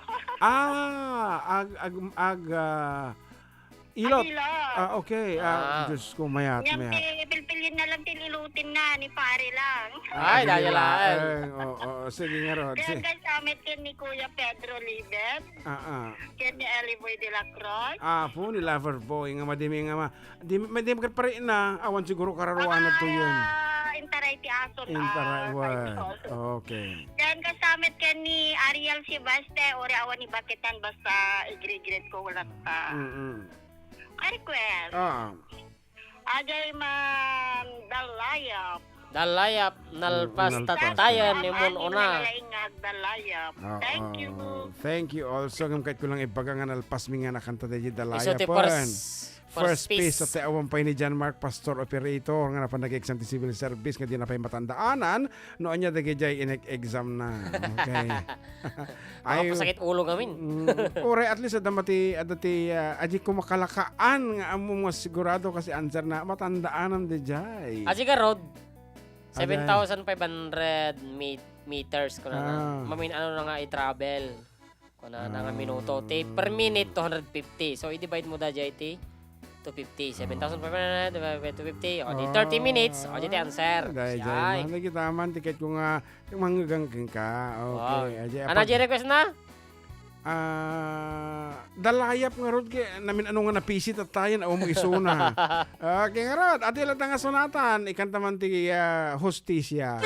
Ilot. Ilot. Okay. Diyos ko, mayat. Yang pilpilin na lang tinilutin na ni pare lang. Ay, dahil lang. Sige nga Rod. Kaya guys, amit kin ni Kuya Pedro Libet. Kin ni Eliboy de la Cruz. Po, ni lover boy. Nga madimi nga ma. Madimi ka pa rin na. Awan siguro kararuan na to yun. Intero intaray ti ason Intero. Okay. Dan kasamit ka ni Ariel si Baste, ori awan ni Bakitan basta igre-gret ko wala ka. Request. Agay man dalayap. Dalayap, nalpas tatayan ni mon una. Dalayap. Thank you. Thank you also. Ngam kahit ko lang ibagangan alpas mi nga nakanta tayo dalaya Iso ti first piece at awan pa ni John Mark Pastor Operator nga napan nag-exam ti civil service nga di na pa matandaanan noon niya dagay exam na. Okay. Ay sakit ulo gamin. Ore at least adamati aji ko makalakaan nga amo mo sigurado kasi answer na matandaanan di jay. Aji ka road 7,500 meters ko na. Mamin ano na nga i-travel. Ko na nga minuto. Per minute 250. So i-divide mo da jay ti 250. 7,500 divided by 250. O di 30 minutes. O di answer. Jay. Kita man tiket ko nga manggagang ka. Okay. Ano jay request na? Dalayap nga rod kay namin ano nga napisit at tayo na isuna. Okay nga rod, ati lang nga sunatan, ikanta man ti hostisya.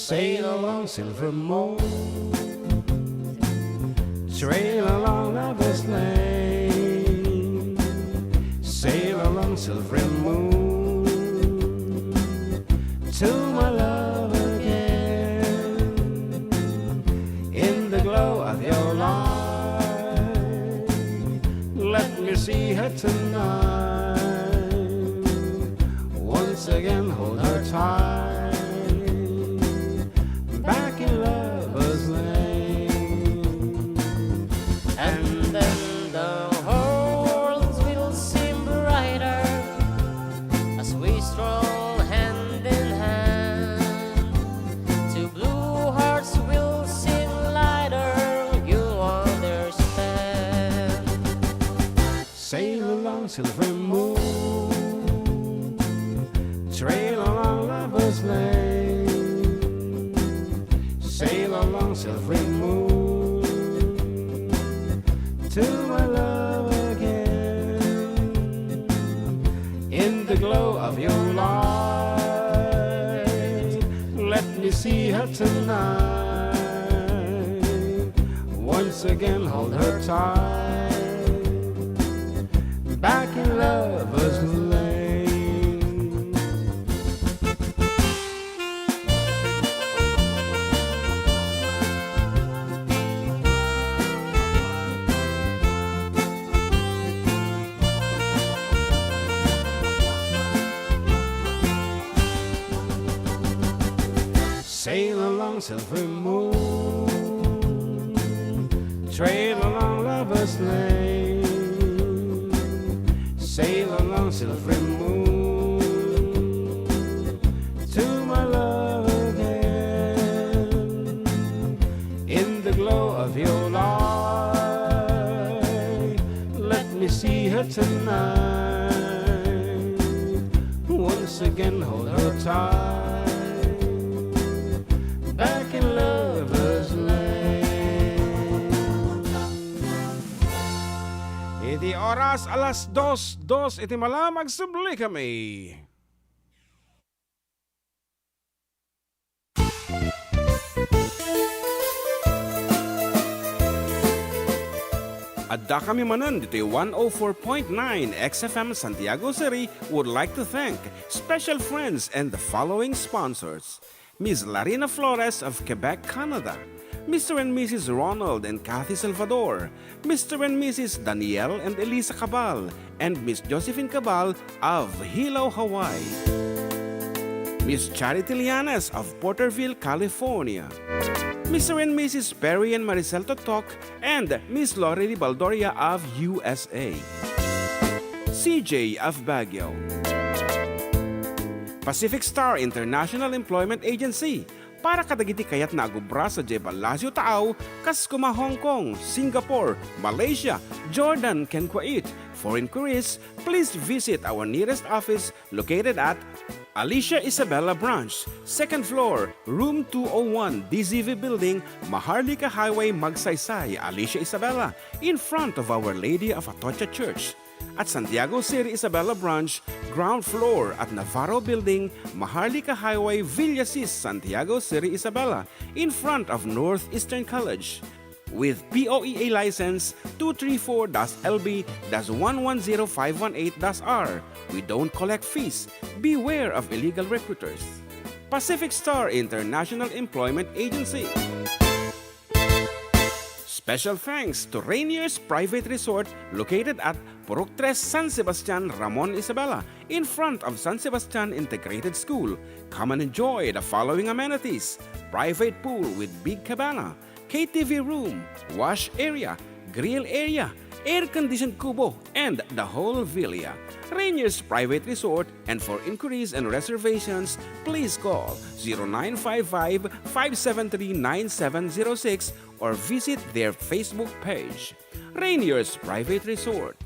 Sail along, silver moon, trail along lover's lane, sail along silvery moon, to my love again, in the glow of your light, let me see her tonight, once again hold her tight, back in lover's lane. And then the world will seem brighter as we stroll hand in hand. Two blue hearts will sing lighter, you understand. Sail along silver moon, trail along lover's lane, sail along silvery moon, to my love again, in the glow of your light, let me see her tonight, once again hold her tight, back in lover's lane. Sail along silver moon, trail along lover's lane, sail along silver moon, to my love again, in the glow of your light, let me see her tonight, once again hold her tight, back in lover's lane. Iti oras alas 2:02 iti malamag subli kami. Adda kami Manen dito 104.9 XFM Santiago City would like to thank special friends and the following sponsors. Ms. Larina Flores of Quebec, Canada. Mr. and Mrs. Ronald and Kathy Salvador. Mr. and Mrs. Danielle and Elisa Cabal. And Miss Josephine Cabal of Hilo, Hawaii. Miss Charity Lianes of Porterville, California. Mr. and Mrs. Perry and Maricel Totok and Miss Lori Baldoria of USA. CJ of Baguio. Pacific Star International Employment Agency para kadagiti kayat na agubra sa Jebel Lazio Taaw, kas kuma Hong Kong, Singapore, Malaysia, Jordan, ken Kuwait. For inquiries, please visit our nearest office located at Alicia Isabella Branch, 2nd floor, room 201, DZV Building, Maharlika Highway, Magsaysay, Alicia Isabella, in front of Our Lady of Atocha Church. At Santiago City Isabella Branch, ground floor at Navarro Building, Maharlika Highway, Villasis, Santiago City Isabella, in front of Northeastern College. With POEA license 234-LB-110518-R. We don't collect fees. Beware of illegal recruiters. Pacific Star International Employment Agency. Special thanks to Rainier's Private Resort located at Purok 3 San Sebastian, Ramon Isabela, in front of San Sebastian Integrated School. Come and enjoy the following amenities: private pool with big cabana, KTV room, wash area, grill area, air-conditioned kubo, and the whole villa. Rainier's Private Resort, and for inquiries and reservations, please call 0955-573-9706 or visit their Facebook page. Rainier's Private Resort.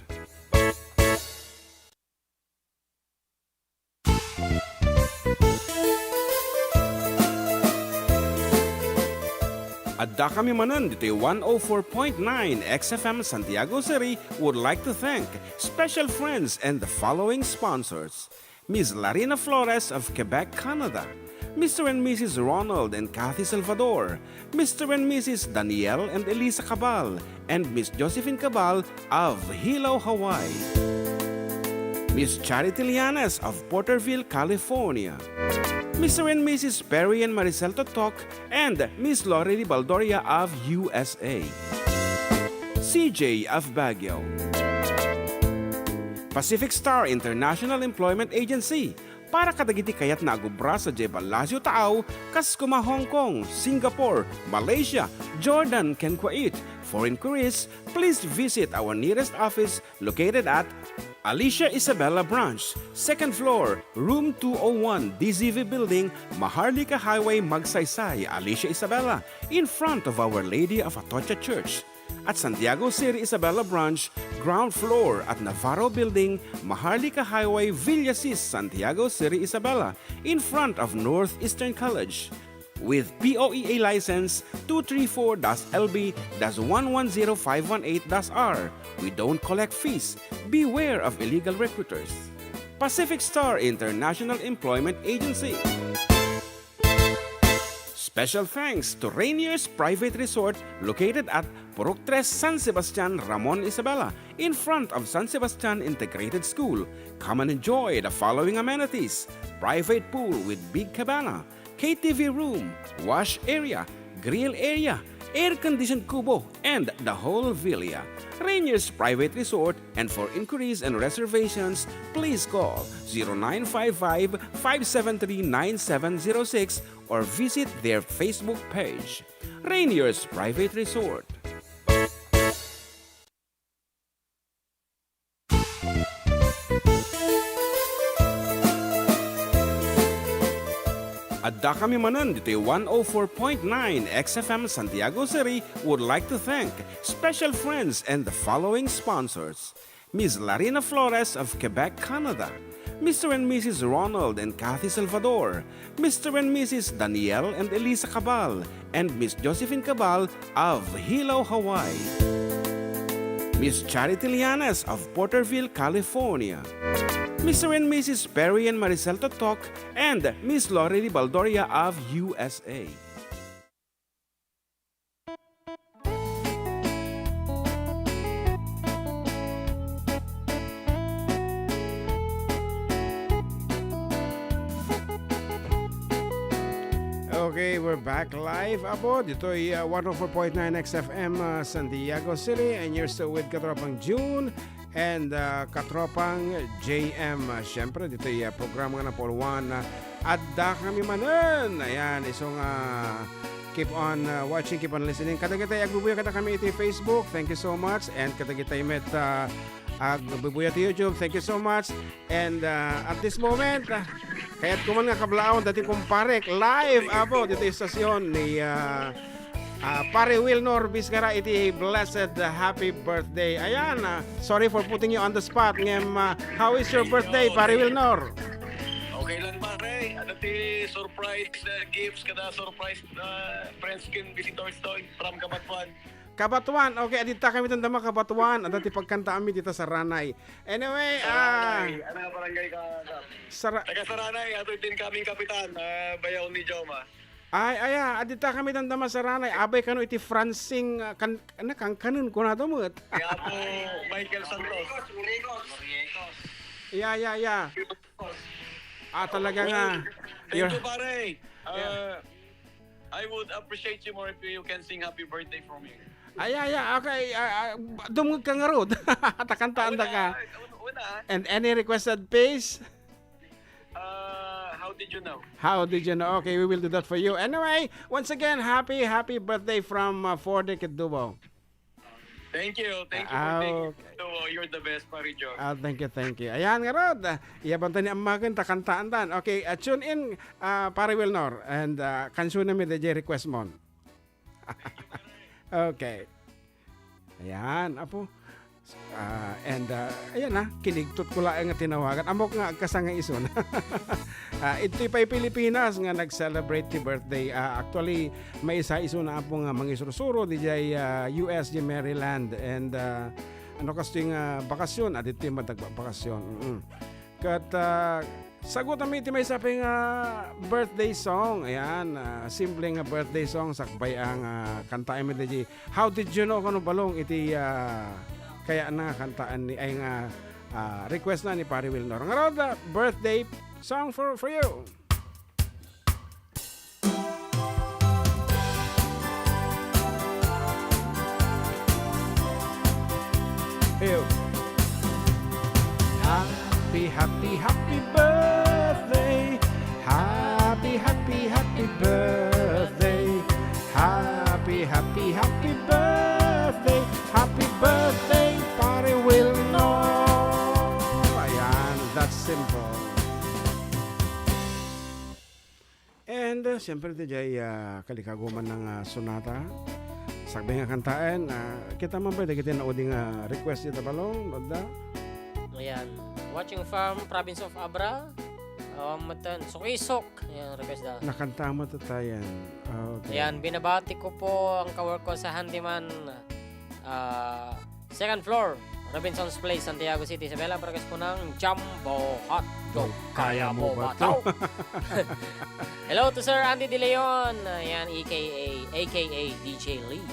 Adda kami Manen dito 104.9 XFM Santiago City would like to thank special friends and the following sponsors: Ms. Larina Flores of Quebec, Canada, Mr. and Mrs. Ronald and Kathy Salvador, Mr. and Mrs. Danielle and Elisa Cabal, and Miss Josephine Cabal of Hilo, Hawaii, Miss Charity Lianes of Porterville, California, Mr. and Mrs. Perry and Maricel Totok, and Miss Lorely Baldoria of USA, CJ of Baguio, Pacific Star International Employment Agency, para kadagiti kayat na agubra sa Jebel Lasio Taaw, Kaskuma, Hong Kong, Singapore, Malaysia, Jordan, ken Kuwait. For inquiries, please visit our nearest office located at Alicia Isabella Branch, 2nd floor, room 201, DZV Building, Maharlika Highway, Magsaysay, Alicia Isabella, in front of Our Lady of Atocha Church. At Santiago City Isabella Branch, ground floor at Navarro Building, Maharlika Highway, Villasis, Santiago City Isabella, in front of Northeastern College. With POEA license 234-LB-110518-R. We don't collect fees. Beware of illegal recruiters. Pacific Star International Employment Agency. Special thanks to Rainier's Private Resort located at Purok 3 San Sebastian, Ramon Isabela, in front of San Sebastian Integrated School. Come and enjoy the following amenities: private pool with big cabana, KTV room, wash area, grill area, air-conditioned kubo, and the whole villa. Rainier's Private Resort, and for inquiries and reservations, please call 0955-573-9706 or visit their Facebook page. Rainier's Private Resort. Adda kami Manen dito 104.9 XFM Santiago City would like to thank special friends and the following sponsors: Ms. Larina Flores of Quebec, Canada, Mr. and Mrs. Ronald and Kathy Salvador, Mr. and Mrs. Danielle and Elisa Cabal, and Miss Josephine Cabal of Hilo, Hawaii, Miss Charity Lianes of Porterville, California, Mr. and Mrs. Perry and Maricel Totok, and Miss Lorely Baldoria of USA. Okay, we're back live abo. Dito ay 104.9 XFM Santiago City, and you're still with Katropang June and Katropang JM. Siyempre, dito ay programa nga na for one. Adda kami Manen. Ayan, isong keep on watching, keep on listening. Kadagitay agbubuya kada kami iti Facebook. Thank you so much. And kadagitay met agbubuya ti YouTube. Thank you so much. And at this moment, kaya't kuman nga kablaon dati kumparek live abo dito yung stasyon ni Pare Wilnor Biscara iti blessed happy birthday. Ayan, sorry for putting you on the spot. Ngem, how is your birthday, Pare Wilnor? Okay lang pare. Ano ti surprise gifts kada surprise friends kin visitors to from Kabatuan. Kabatuan, okay, adita kami tanda Kabatuan, at ti pagkanta kami dito sa Ranay. Anyway, Ano nga barangay ka? Sara, Taga Saranay, ato din kaming kapitan, bayaw ni Joma. adita kami tanda sa Ranay, abay kano iti Francing, kanun ko na to mo. Kaya po Michael Santos. Yeah. Talaga nga. Thank you pare. I would appreciate you more if you can sing happy birthday for me. Okay. Dumugod ka nga rod. Takantaan ka. Una. And any requested piece? How did you know? How did you know? Okay, we will do that for you. Anyway, once again, happy birthday from Forde Kidubo. Thank you for taking you're the best, Pari Joe. Thank you. Ayan nga rod. Iyabanta ni Amagan, takantaan dan. Okay, tune in, Pari Wilnor. And kansyon namin the request mon. Okay. Ayan, apo. Ayan na, kinigtot ko lang nga tinawagan. Amok nga kasanga ison. Ito'y pa'y Pilipinas nga nag-celebrate the birthday. Actually, may isa iso na po nga mangisurusuro di jay US di Maryland. And kasting bakasyon, ito'y madagbakasyon. Kat sagot kami iti may saping birthday song. Ayan, simpleng birthday song sakbay ang kantaan mo di How did you know kano balong iti kaya na kantaan ni ay nga request na ni Pari Wilnor. Nga birthday song for you. Ew. Happy birthday. Happy birthday. Happy birthday. Happy birthday, Pari Wilnor. Ayan, that's simple. And siyempre DJ kalikaguman ng sonata. Sabi nga kantaan, kita man ba kita na uding request dito balong, Adda? Ayan. Watching from province of Abra. Matan, Sukisok. Ayan, request daw. Nakanta mo to tayan. Okay. Ayan, binabati ko po ang kawork ko sa handyman. Second floor, Robinson's Place, Santiago City. Isabela, request po ng Jumbo Hot Dog. Kaya mo ba ito? Hello to Sir Andy De Leon. Ayan, aka DJ Lee.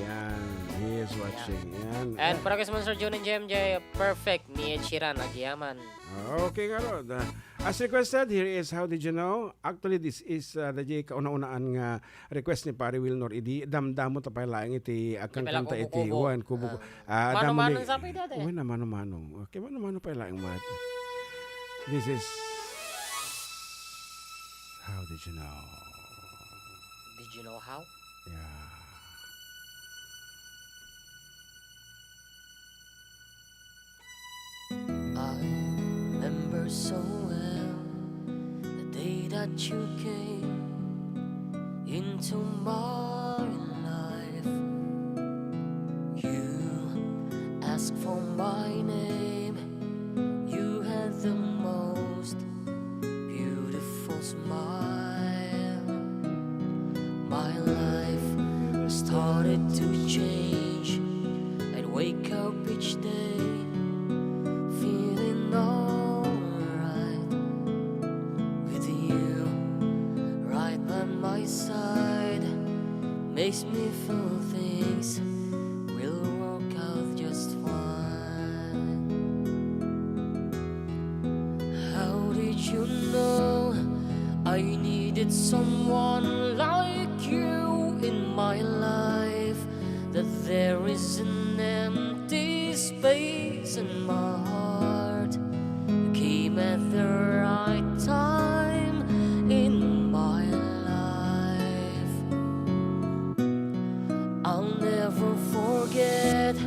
Yan, he is watching. Yan. And para kay Sir John and JMJ, perfect ni Ed Sheeran, Agiyaman. Okay nga Rod. As requested, here is How Did You Know? Actually, this is the kauna-unaan nga request ni Pari Wilnor. Idi damdamo tapay laing iti akang kanta iti uwan kubo. Mano-mano sabi dati. Uwan na mano-mano. Okay, mano-mano pa laing mat. This is How Did You Know? Did you know how? Yeah. I remember so well the day that you came into my life. You asked for my name. You had the most beautiful smile. My life started to change. I'd wake up each day feeling alright with you right by my side. Makes me feel things will work out just fine. How did you know I needed someone like you in my life? That there is an empty space in my heart. You came at the right time in my life. I'll never forget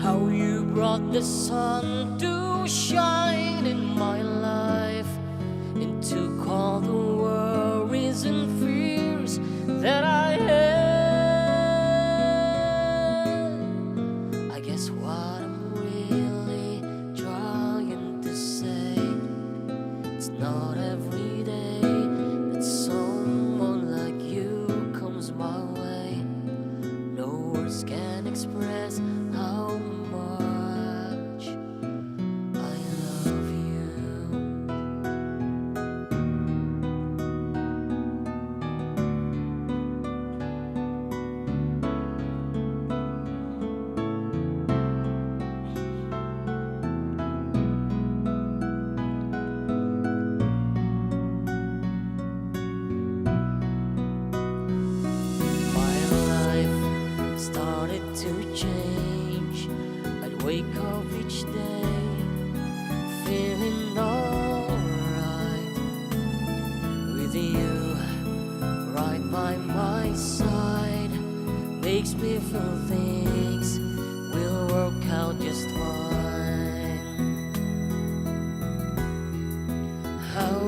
how you brought the sun to shine in my life and took all the worries and fears that I had. I guess what I'm really trying to say, it's not every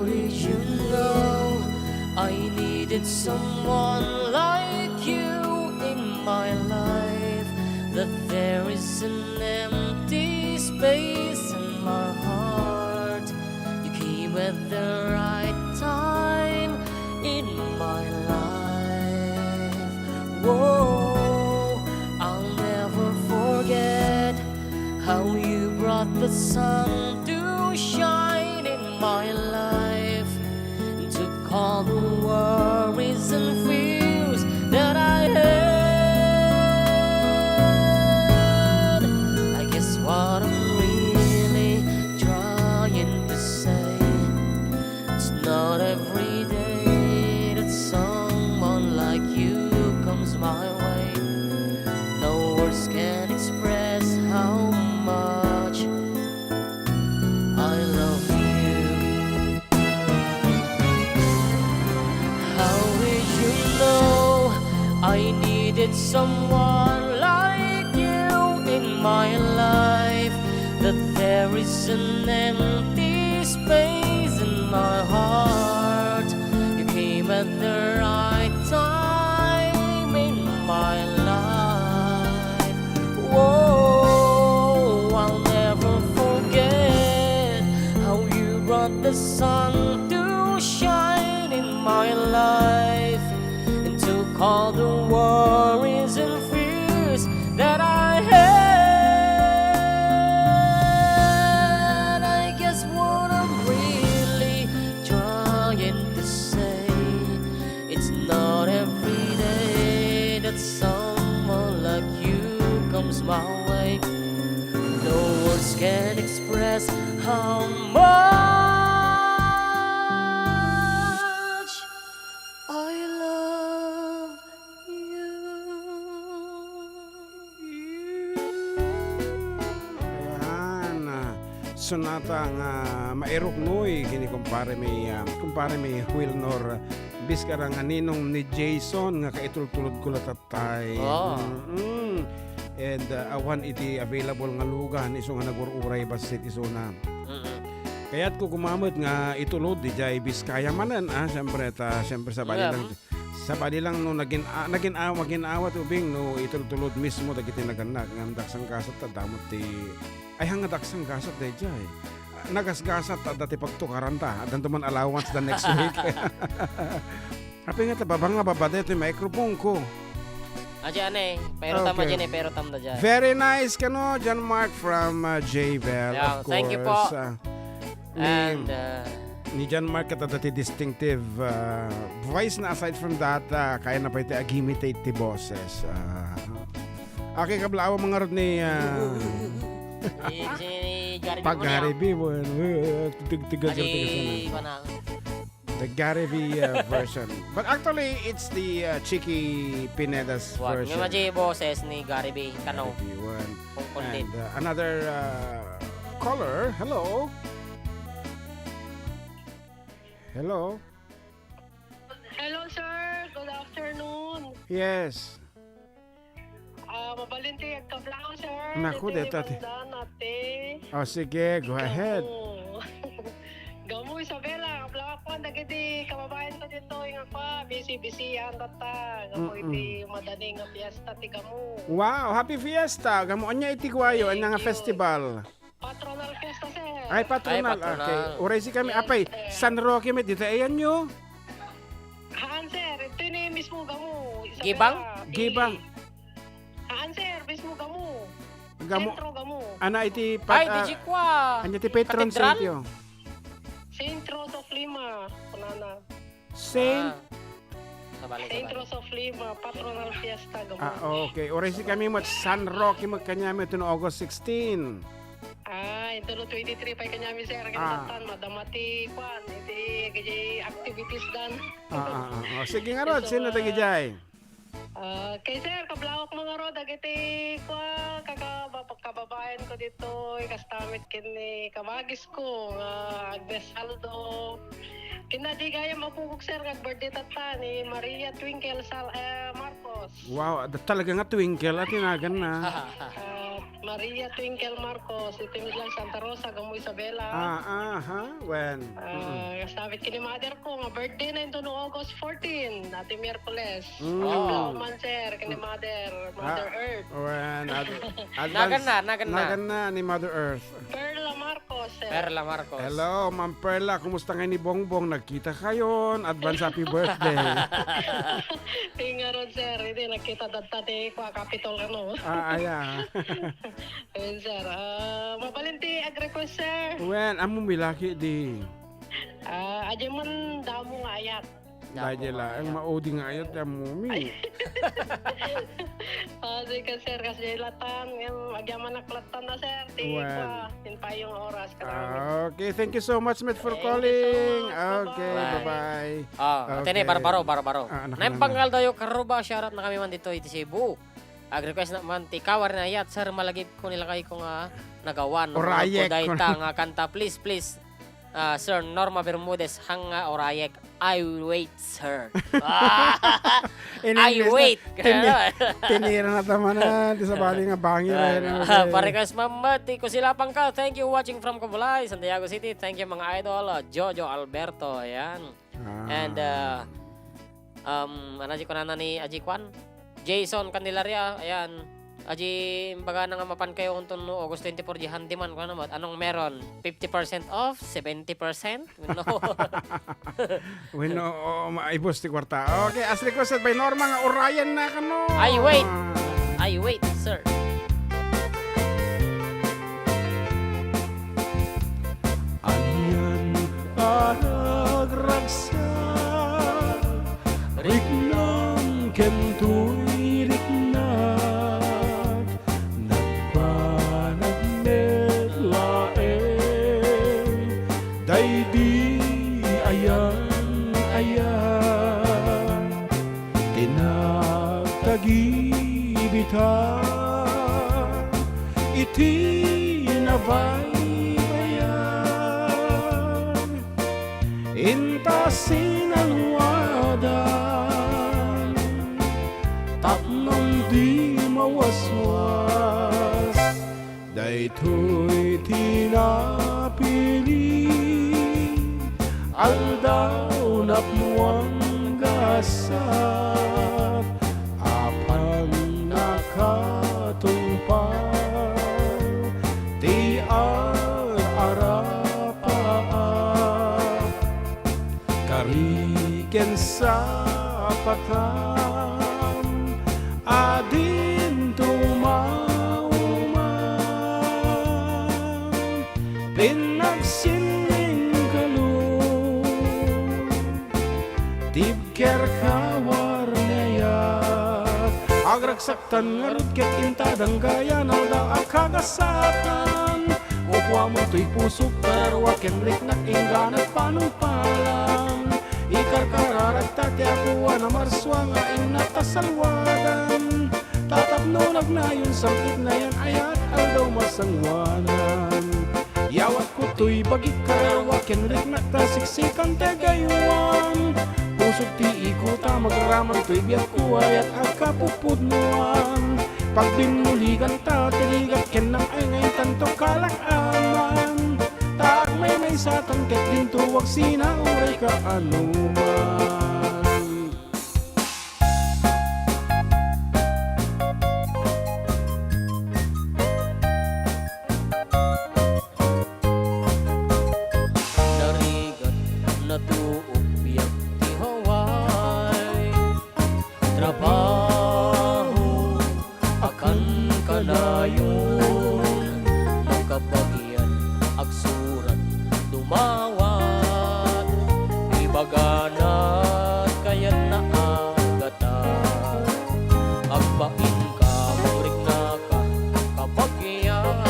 did you know I needed someone like you in my life? That there is an empty space in my heart. You came at the right time in my life. Whoa, I'll never forget how you brought the sun to shine in my life, took all the worries and fears that I had. I guess what I'm really trying to say, it's not every day that someone like you comes my way. No words can express how much I love you. How did you know I needed someone like you in my life? That there is an empty space in my heart. You came at the right time in my life. Whoa, I'll never forget how you brought the sun to shine in my life, and took all the worries and fears that I had. I guess what I'm really trying to say, it's not every day that someone like you comes my way. No words can express how much I love you. Ayan, sonata nga maerok noy kini kumpare may Wilnor biskara nga ninong ni Jason nga kaitultulod ko latatay. Oh. And awan iti available nga lugan iso nga nagururay basit iso na. Kaya't ko kumamot nga itulod di jay Biskaya Manen syempre sa bali lang no nagin-awat ubing no itultulod mismo dagiti naganak nga daksang kasat ta damot ti ay hanga daksang kasat di jay. Nagasgasat dati pagtukaran ta adan tuman allowance the next week. Happy nga ta babanga babade ito yung microphone ko. Ayan pero tama dyan pero tama dyan. Very nice kano John Mark from J-Bell, Yeah, of course. thank you po. And Ni John Mark kata dati distinctive voice na aside from that kaya na pa iti ag-imitate ti boses. Okay kablawa mga rod ni si Gary B. Pag-Gary B. Tigal the Gary V version. But actually, it's the Chicky Pineda's version. May maji boses ni Gary B. Kano. Gary B. One. Kung And another caller. Hello. Hello. Hello, sir. Good afternoon. Yes. Mabalinti ang kablang, sir. Naku, Dito dito, ate. limandaan, ate. Oh, sige. Go ahead. Gamu, Isabela. Kablang ako. Nagiti kababayan ko dito. Yung ako. Busy ang tata. Gamu, iti madaling nga fiesta. Ti gamu. Wow, happy fiesta. Gamuan niya itigwayo. Ang nga you. festival. Patronal fiesta, sir. Ay, patronal. Ay, patronal. Okay. Uray si kami. Yes, Apay, sir. San Roque met. Dito, ayan nyo. Haan, sir. Ito yung mismo gamu. Isabela. Gibang? Gibang. Haan, sir. Mismo gamu. Gamu. Sentro gamu. Ana iti Ay, di kwa. Anya ti patron Katedral? saint yo. Saint Rose of Lima. Kunana. Saint. Saint Rose of Lima. Patronal fiesta gamu. Okay. Oray si kami mo San Roque mo kanya mo ito no August 16. Ito no 23 pa kanyami sir. Kinatan, madamati kwan. Iti gaji activities dan. Sige nga Rod, sino tagi jay? Kay sir, kablawak mga rod, agiti ko, kababayan ko dito, kastamit kini kabagis ko, Agnes Aldo. Kinadi gaya mapugok sir, birthday tata ni Maria Twinkle Marcos. Wow, talaga nga twinkle at tinagan na. Maria Twinkle Marcos, iti lang Santa Rosa, Gamo Isabela. When? Kasabit kini mother ko, nga birthday na ito no August 14, ati Miyerkules. Oh. Man sir, kini Mother Earth. When? Nagan na ni Mother Earth. Perla Marcos, sir. Perla Marcos. Hello, Ma'am Perla. Kumusta ngayon ni Bongbong? Nagkita kayo. Advance happy birthday. Tinga ron, sir. Hindi, nagkita dati ko, Capitol, ano. Aya. Ayun, sir. Mabalinti,ag-request, sir. When? Amo milaki di. Adya man damo nga ayat. Dahil ang maudi nga ayot ya mumi. Sige, sir. Kasi latan, agya man naklatan na, sir. Tin pa yung oras. Okay, thank you so much, Matt, for calling. Okay, bye-bye. Tene, baro. Nampanggal tayo karuba, shoutout na kami man dito iti Cebu. Request naman ti kawar na yat, sir, malagip ko nila kayo kung nagawan. Orayek. Dahita nga kanta, please. Sir Norma Bermudez, hanga orayek. I wait, sir. I wait. Tinira na tama na. Di sa bali nga bangi. Parekas mamati ko sila pang ka. Thank you watching from Cubulay, Santiago City. Thank you mga idol. Jojo Alberto. Ayan. And ano ko na ni Aji Kwan? Jason Candelaria. Ayan. Aji baga na nga mapan kayo kung no August 24 di handiman ko naman. Anong meron? 50% off? 70%? No. Bueno, maibos ti kwarta. Okay, as requested by Norma nga Orion na kano. I wait, sir. Anyan aragragsa Rignang kentuy rignag Nagpanagnet laeng Daydi ayan Tinagtagibitan Iti nabaybayan Intasin ang wadan Tapnong di mawaswas Daytoy tinapili Aldaw na puwang gasap Apan nakatungpang Di arapaan Kariken sa patan Adin tumauman Pinagsining kalung Tibker kawar nayat Agragsaktan ngarut ket intadang gaya Nalda akagasatan Upwa mo to'y pusok Tarwa kenrik na ingganat panumpalan Ikarkararat tati akuwa na marswa Nga inatasalwadan Tatapno nagnayon sangkit na yan Ayat aldaw masangwanan Yawat ko to'y bagik karwa Kenrik na tasiksikan tegayuan Pusok ti ikuta magraman to'y biyak ko Ayat agkapupudnuan Pag binuligan ta tiligat ken nang ay ngay tanto kalakaman Taak may satan ket dinto wag sinauray ka anuman Narigat na tuok biyak ti Hawaii Trabaho akan kanayon Magkabagyan agsurat dumawat Ibaganat kaya't naagatan Agbain ka, murik na ka, kabagyan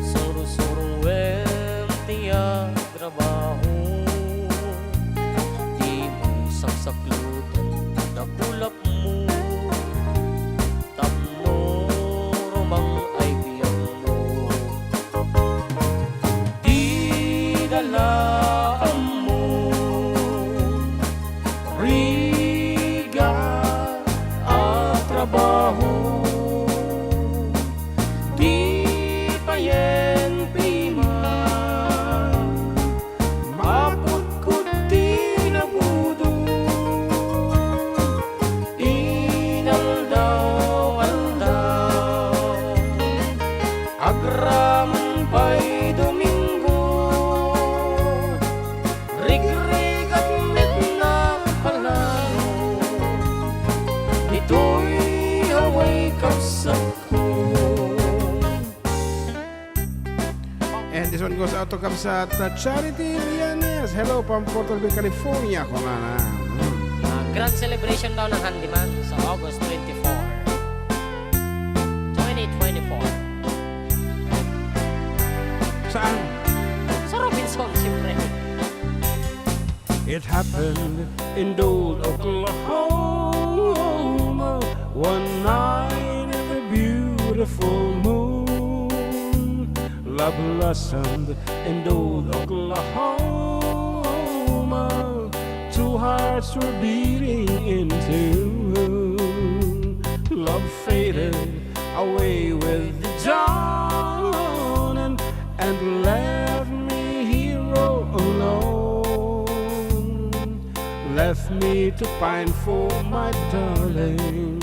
Suru-surong wentiya trabaho Di mo saksaklutan na kulap mo Tapno romang ay biyang mo Di dalaan mo Riga at trabaho And this one goes out to Kamsat Charity Lianes. Hello, from Puerto Rico, California. Kunana. Grand celebration daw ng handyman sa August 24, 2024. Saan? Sa Robinson, siyempre. It happened in Dole, Oklahoma, one night in the beautiful moon. Love blossomed in Dole, Oklahoma. Two hearts were beating in tune. Love faded away with the dawn and left me here all alone. Left me to pine for my darling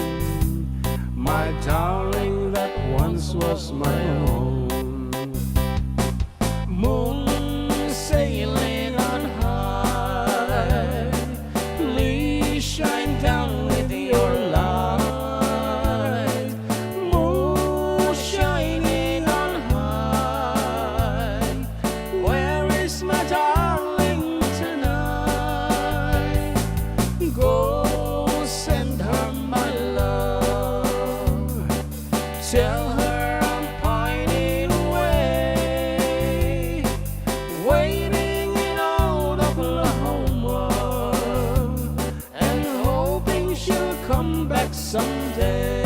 that once was my own. Moon sailing on high, please shine down with your light. Moon shining on high, where is my darling tonight? Go send her my love, tell her I'm pining away, waiting in old Oklahoma, and hoping she'll come back someday.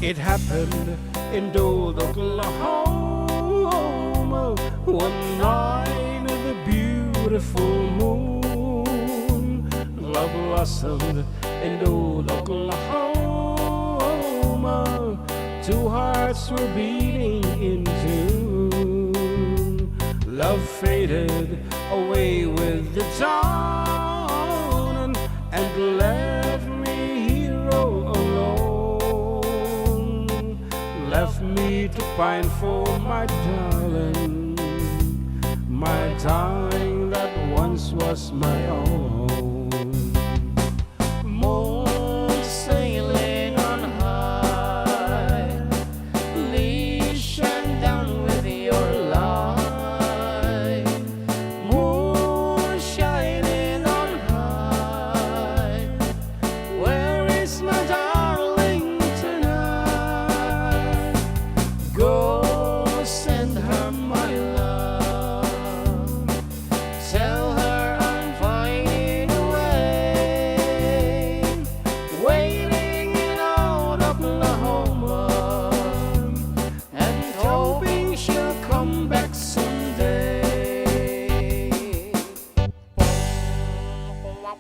It happened in Dole, Oklahoma, one night of the beautiful moon. Love blossomed in Dole, Oklahoma. Two hearts were beating in tune. Love faded away with the dawn and left me here all alone. Left me to pine for my darling that once was my own. Moon sailing on high, please shine down with your light. Moon shining on high, where is my darling tonight? Go send her my love, tell her I'm pining away, waiting in old Oklahoma, and hoping she'll come back someday.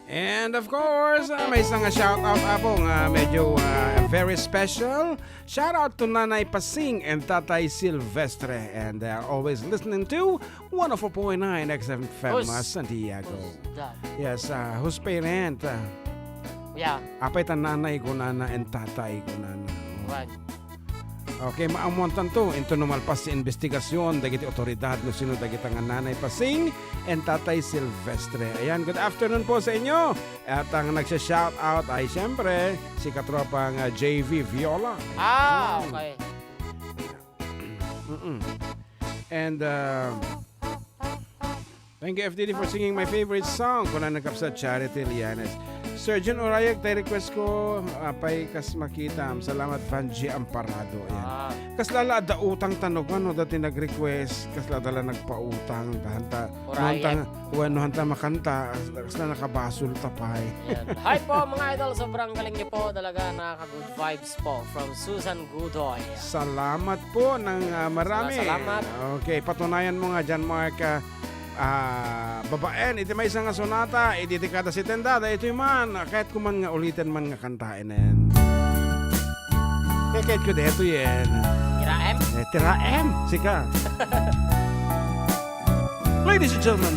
And of course, may isang shoutout po medyo very special. Shoutout to Nanay Pasing and Tatay Silvestre, and they are always listening to 104.9 XFM Santiago. That? Yes, whose parent? Yeah, Apay ta nanay ko nana and tatay ko nana. right. Okay, maamontan to. Into numalpas sa investigasyon, dagiti otoridad no sino dagiti nga Nanay Pasing and Tatay Silvestre. Ayan, good afternoon po sa inyo. At ang nagsha-shout out ay siyempre si katropang JV Viola. Okay. And thank you FDD for singing my favorite song. Kung nagkapsa Charity Lianes. Surgeon Orayag, tayo request ko apay kas makita. Salamat Vanji Amparado. Ayan. Kaslala da utang tanog ano dati nag-request, kaslala nagpautang dahanta. Nohanta makanta, kasla nakabasol tapay. Yan. Hi po mga idol, sobrang galing niyo po. Talaga nakaka-good vibes po from Susan Godoy. Salamat po ng marami. Salamat. Okay, patunayan mo nga dyan Mark. Babaen, iti may isang nga sonata, iti kada si tendada, ito yung man, kahit kuman nga ulitin man nga kantain yan. Kahit ko dito yan. Tira M? Tira M, sika. Ladies and gentlemen,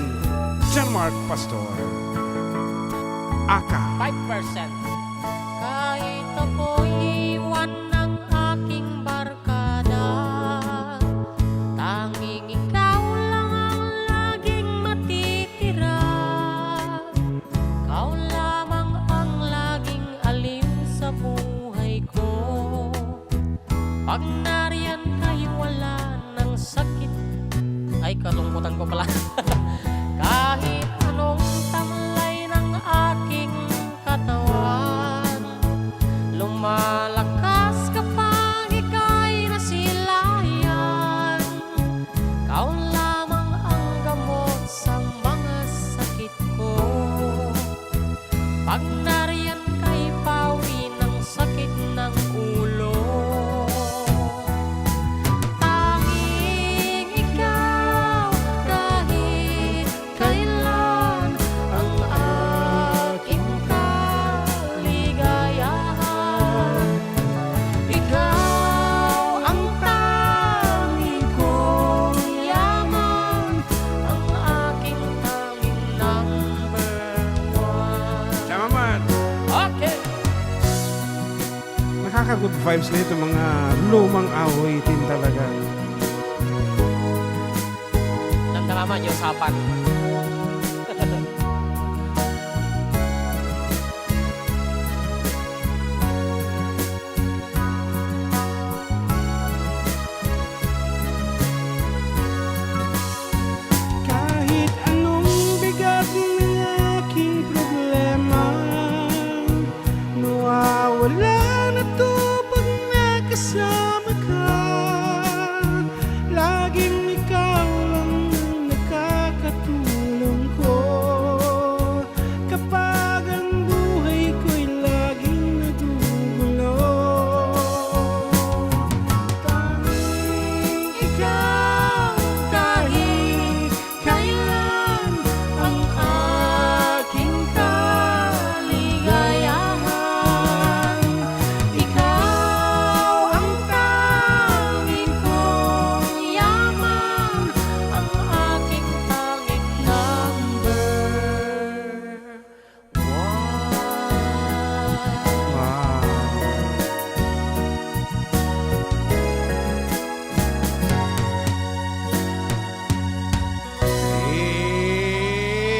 Jean-Marc Pastor, Aka. 5%. Kahit Pag nariyan kay wala ng sakit. Ay, kalungkutan ko pala. Kahit anong tamlay ng aking katawan, lumalakas kapag ika'y nasilayan. Kau lamang ang gamot sa mga sakit ko. Pag nariyan kay pawi ng sakit ng ulo. Tanging ikaw kahit kailan ang aking kaligayahan. Ikaw ang tanging kong yaman, ang aking tanging number one. Tama man. Okay. Nakaka-good vibes na ito mga lumang awitin talaga. Nandalaman yung sapan. Kahit anong bigat ng aking problema, nawawala na to pag nakasama ka. Laging ikaw lang ang nakakatulong ko. Kapag ang buhay ko'y laging nagugulo, tanging ikaw kahit kailan ang aking kaligayahan. Ikaw ang tanging kong yaman, ang aking tanging number one.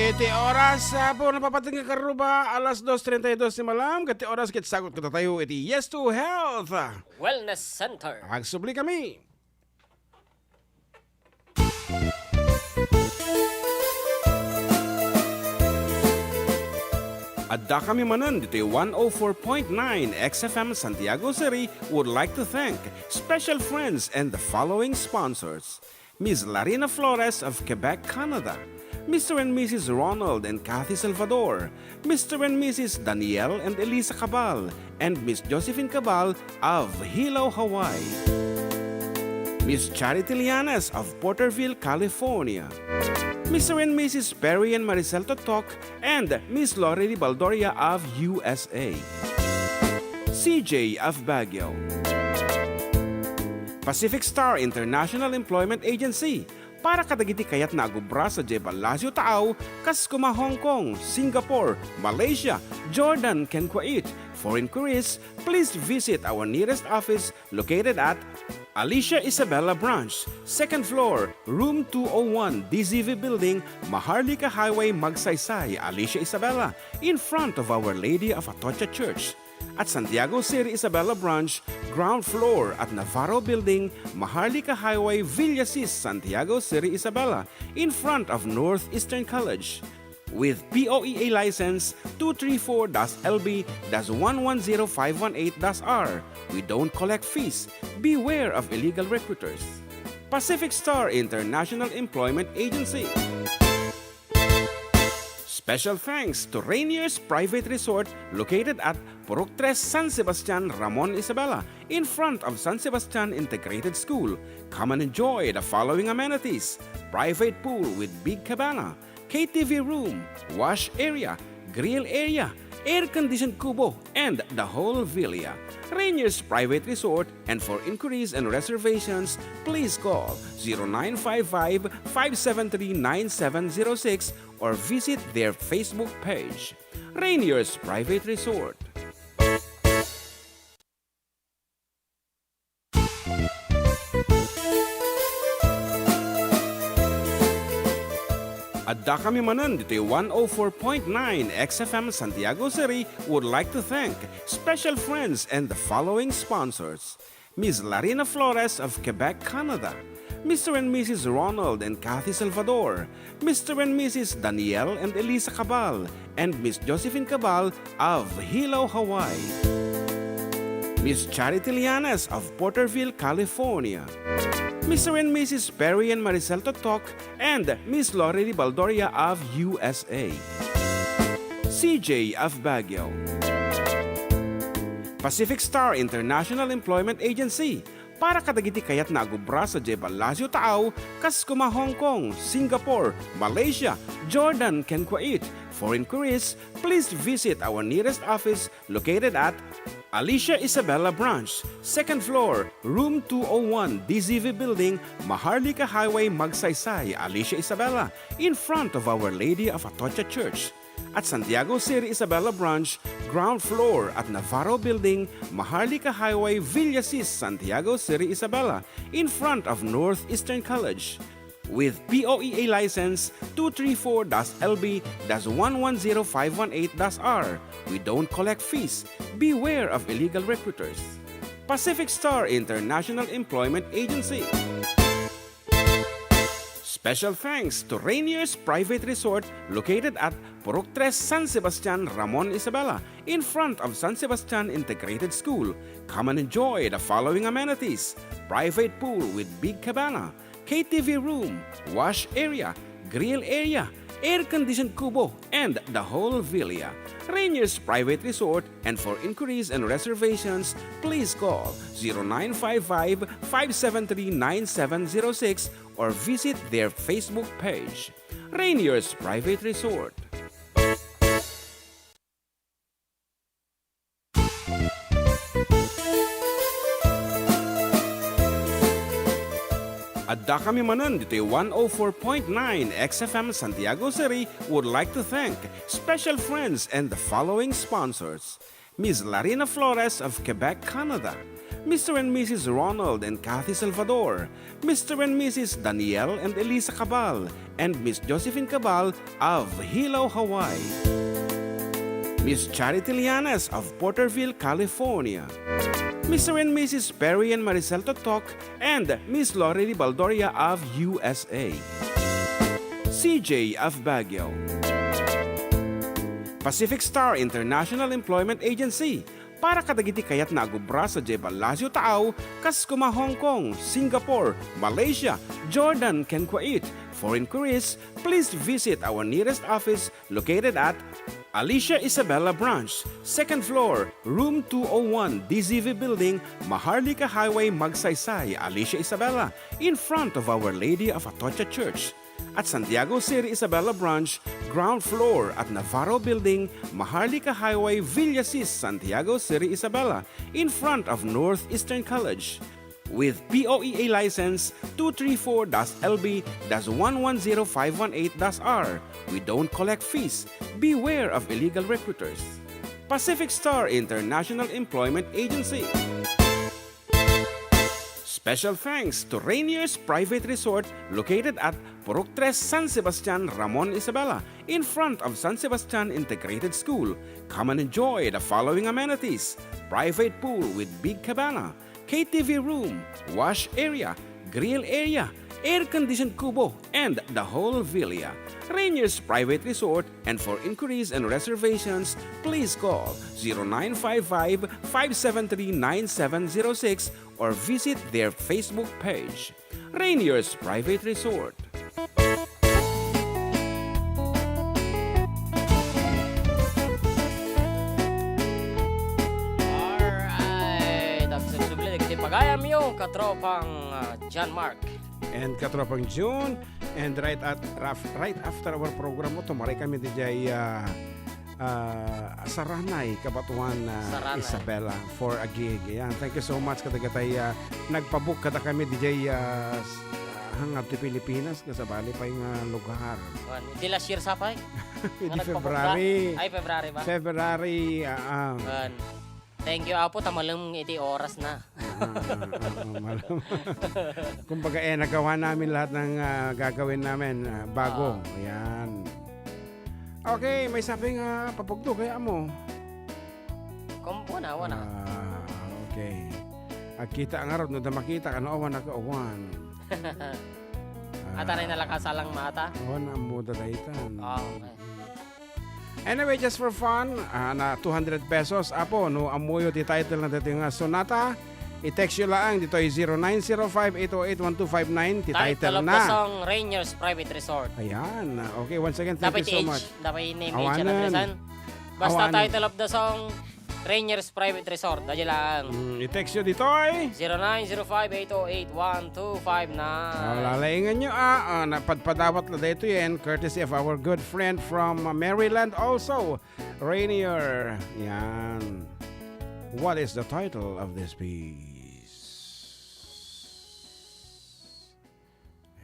Iti oras po napapating ka karuba alas 2:32 ni malam. Kati oras kit sagot kita tayo iti Yes to Health. Wellness Center. Agsubli kami. Adda kami manan dito 104.9 XFM Santiago City would like to thank special friends and the following sponsors. Ms. Larina Flores of Quebec, Canada. Mr. and Mrs. Ronald and Kathy Salvador. Mr. and Mrs. Danielle and Elisa Cabal. And Miss Josephine Cabal of Hilo, Hawaii. Miss Charity Lianas of Porterville, California. Mr. and Mrs. Perry and Maricel Totok and Miss Lori Baldoria of USA. CJ of Baguio. Pacific Star International Employment Agency para kadagiti kayat na agubra sa Jebel Lazio Taaw, kas kuma Hong Kong, Singapore, Malaysia, Jordan, ken Kuwait. For inquiries, please visit our nearest office located at Alicia Isabella Branch, 2nd floor, room 201, DZV Building, Maharlika Highway, Magsaysay, Alicia Isabella, in front of Our Lady of Atocha Church. At Santiago City Isabella Branch, ground floor at Navarro Building, Maharlika Highway, Villasis, Santiago City Isabella, in front of Northeastern College. With POEA license 234-LB-110518-R. We don't collect fees. Beware of illegal recruiters. Pacific Star International Employment Agency. Special thanks to Rainier's Private Resort located at Purok 3 San Sebastian, Ramon Isabela, in front of San Sebastian Integrated School. Come and enjoy the following amenities: private pool with big cabana, KTV room, wash area, grill area, air-conditioned kubo, and the whole villa. Rainier's Private Resort, and for inquiries and reservations, please call 0955-573-9706 or visit their Facebook page. Rainier's Private Resort. Adda kami manan dito 104.9 XFM Santiago City would like to thank special friends and the following sponsors. Ms. Larina Flores of Quebec, Canada, Mr. and Mrs. Ronald and Kathy Salvador, Mr. and Mrs. Danielle and Elisa Cabal, and Miss Josephine Cabal of Hilo, Hawaii. Miss Charity Lianes of Porterville, California. Mr. and Mrs. Perry and Maricel Totok, and Miss Lori Baldoria of USA. CJ of Baguio. Pacific Star International Employment Agency, para kadagiti kayat na agubra sa Jebel Lasio Taaw, Kaskuma, Hong Kong, Singapore, Malaysia, Jordan, ken Kuwait. For inquiries, please visit our nearest office located at Alicia Isabella Branch, 2nd floor, room 201, DZV Building, Maharlika Highway, Magsaysay, Alicia Isabella, in front of Our Lady of Atocha Church. At Santiago City Isabella Branch, ground floor at Navarro Building, Maharlika Highway, Villasis, Santiago City Isabella, in front of Northeastern College. With POEA license 234-LB-110518-R. We don't collect fees. Beware of illegal recruiters. Pacific Star International Employment Agency. Special thanks to Rainier's Private Resort located at Purok 3, San Sebastian, Ramon Isabela, in front of San Sebastian Integrated School. Come and enjoy the following amenities: private pool with big cabana, KTV room, wash area, grill area, air-conditioned kubo, and the whole villa. Rainier's Private Resort, and for inquiries and reservations, please call 0955-573-9706 or visit their Facebook page. Rainier's Private Resort. Adda kami Manen dito 104.9 XFM Santiago City would like to thank special friends and the following sponsors: Ms. Larina Flores of Quebec, Canada, Mr. and Mrs. Ronald and Kathy Salvador, Mr. and Mrs. Danielle and Elisa Cabal, and Miss Josephine Cabal of Hilo, Hawaii. Miss Charity Lianes of Porterville, California. Mr. and Mrs. Perry and Maricel Totok, and Miss Lori Baldoria of USA. CJ of Baguio. Pacific Star International Employment Agency, para kadagiti kayat na agubra sa Jebel Lasio Taaw, Kaskuma, Hong Kong, Singapore, Malaysia, Jordan, ken Kuwait. For inquiries, please visit our nearest office located at Alicia Isabella Branch, 2nd floor, room 201, DZV Building, Maharlika Highway, Magsaysay, Alicia Isabella, in front of Our Lady of Atocha Church. At Santiago City Isabella Branch, ground floor at Navarro Building, Maharlika Highway, Villasis, Santiago City Isabella, in front of Northeastern College. With POEA license 234-LB-110518-R. We don't collect fees. Beware of illegal recruiters. Pacific Star International Employment Agency. Special thanks to Rainier's Private Resort located at Purok 3, San Sebastian, Ramon Isabela, in front of San Sebastian Integrated School. Come and enjoy the following amenities: private pool with big cabana, KTV room, wash area, grill area, air-conditioned kubo, and the whole villa. Rainier's Private Resort, and for inquiries and reservations, please call 0955-573-9706 or visit their Facebook page. Rainier's Private Resort. Pagayam yung katropang John Mark. And katropang June, and right after our program mo, tumaray kami di jay Saranay, Kabatuan Saranay. Isabela for a gig. Yan. Thank you so much katagatay nagpabook kada kami di jay hangap ti Pilipinas kasabali pa yung lugar. Hindi last year sapay? Di February. Ay, February ba? February. Thank you, Apo. Tamalang iti oras na. Malam. Kumbaga nagawa namin lahat ng gagawin namin bago. Ayan. Okay, may sabing papugdo kaya mo. Wana. Okay. Agkita ang arod, no da makita ka, no, awan nag-awan. Ata rin nalakasalang mata. Awan ang muda daitan. Okay. Anyway, just for fun, na 200 pesos. Apo, no, amuyo ti title na dito nga sonata. I-text nyo lang, dito ay 0905-808-1259. Ti title Title of the na. song, Rainier's Private Resort. Ayan. Okay, once again, thank Dapat you so age, much. dapat name age Awanan. na presan. Basta Awanan. title of the song, Rainier's Private Resort. Dahil lang. I-text nyo dito ay. 0905-808-1259. Lalaingan nyo napadpadawat na dito yan, courtesy of our good friend from Maryland also, Rainier. Yan. What is the title of this piece?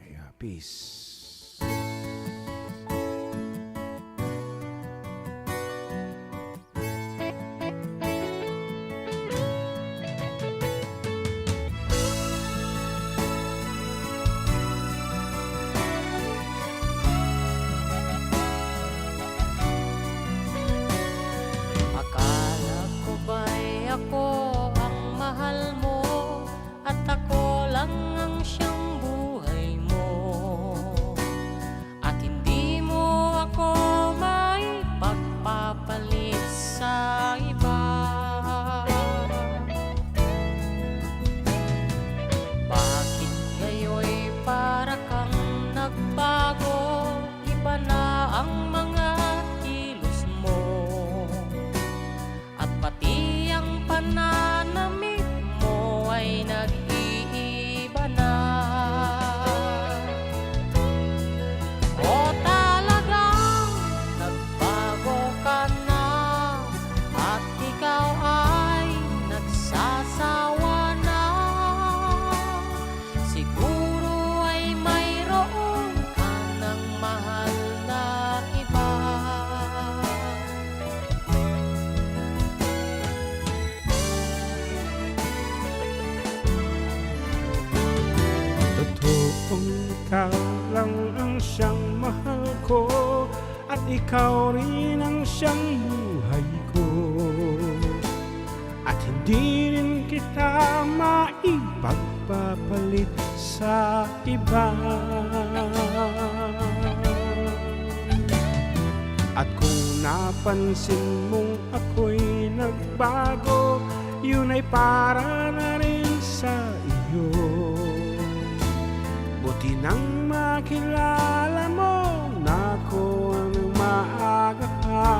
Yeah, peace. Akala ko ba'y ako ang mahal mo at ako lang ang siyang buhay mo at hindi mo ako may pagpapalit sa iba. Bakit ngayon'y para kang nagbago? Iba na ang mga kilos mo at pati ang pananamit mo ay nag-iiba na. O talagang nagbago ka na at ikaw ay nagsasawa na. Siguro ay mayroon ka ng mahal na iba. Totoong ikaw lang ang siyang mahal ko at ikaw rin ang siyang buhay ko at hindi rin kita maipagpapalit sa iba. At kung napansin mong ako'y nagbago, yun ay para na rin sa iyo. Buti nang makilala mo na ako ang maaga pa.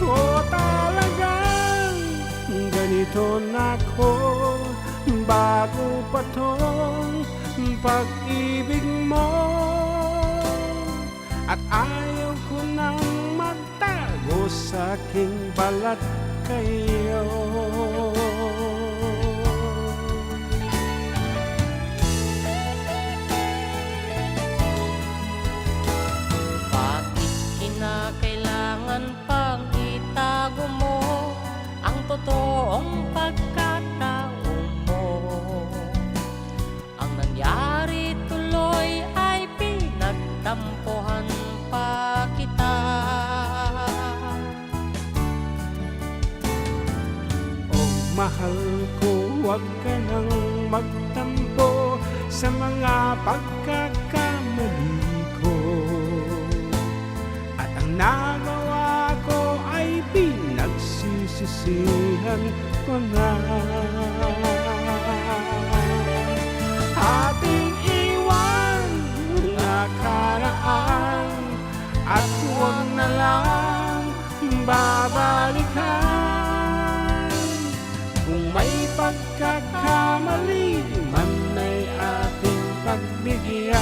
O talagang ganito na ako, bago pa tong pag-ibig mo. At ayaw ko nang magtago sa aking balat kayo. Bakit kinakailangan pang itago mo ang totoong pagkatao mo? Ang nangyari tuloy ay pinagtampuhan pa kita. Oh, mahal ko, huwag ka nang magtampo sa mga pagkakamali ko. At ang nagawa ko ay pinagsisisihan ko na. Ating iwan nakaraan at huwag na lang babalikan. Kung may pagkakamali man ay ating pagbigyan.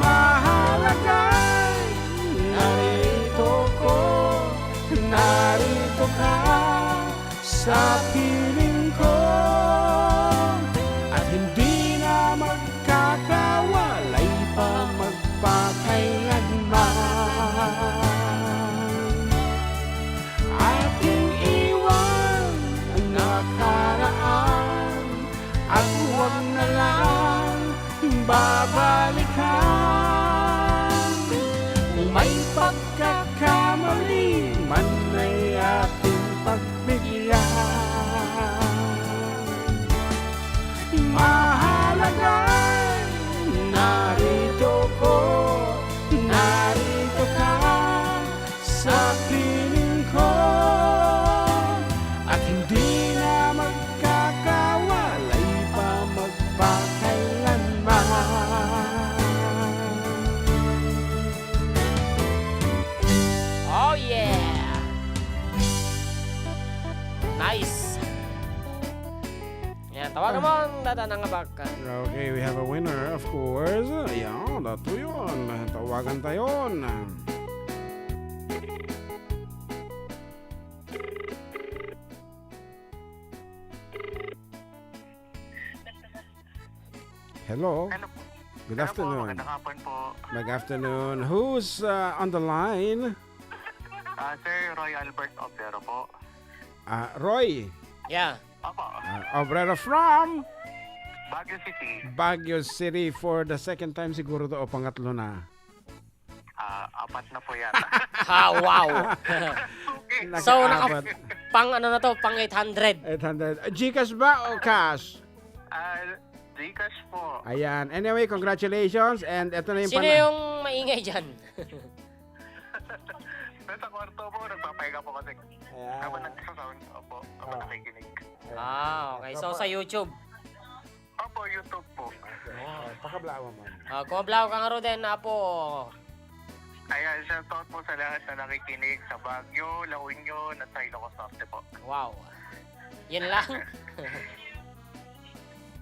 Mahalagay, narito ko, narito ka sa piling ko. At hindi na magkakawalay pa magpakailanman. Ating iwan ang nakaraan at huwag na lang babalikan. Kung may pagkakamali mali man ay ating pagbigyan. Mahalagay, narito ko, narito ka sa piling ko, at hindi na magkakawalay pa magpakailanman. Oh yeah! Nice! Yan, tawagan mo ang dadanang abakan. Okay, we have a winner, of course. Ayan, dato yun. Tawagan tayo. Hello. Hello po. Good Hello po, afternoon. magandang hapon po. Good afternoon. Who's on the line? Sir Roy Albert Opero po. Roy. Yeah. Opo, Obrero from Baguio City. Baguio City for the second time siguro to o pangatlo na. Apat na po yata. Ha, wow! So, Naka-apat. pang ano na to, pang 800. 800. Gcash ba o cash? Gcash po. Ayan. Anyway, congratulations. And ito na yung Sino yung maingay dyan? Nasa kwarto po, nagpapahinga po kasi. Ayan. Habang nagsasound, opo, habang nakikinig. Okay. So, sa YouTube. Opo, YouTube po. Pakablawa mo. Kumablaw ka nga ro din na po. Ayan, shoutout po sa lahat na nakikinig sa Baguio, La Union, at sa Ilocos Norte po. Wow. Yun lang.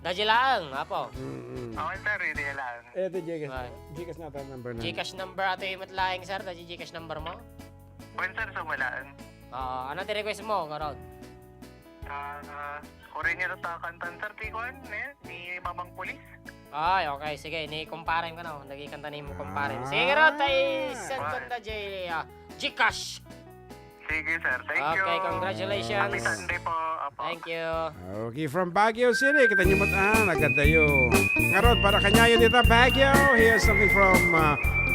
Dadya lang, apo. Okay, sir, hindi lang. Ito Gcash. Ay. Gcash na tayo number na. Gcash number ato yung matlaing, sir. Dadya Gcash number mo. When, sir, sumalaan. Ano ti-request mo, Karod? Kore niya na kantan, sir, ni Mamang Pulis. Ay, okay. Sige, ni-compare ko na. Nagkikanta ni mo compare. Sige, Karod. Ay, send ko na Gcash. Sige, sir. Thank you. Okay, congratulations. Happy Sunday po. Apo. Thank you. Okay, from Baguio City. Kita nyo nagadayo. Ngarod, para kanyayo dito, Baguio. Here's something from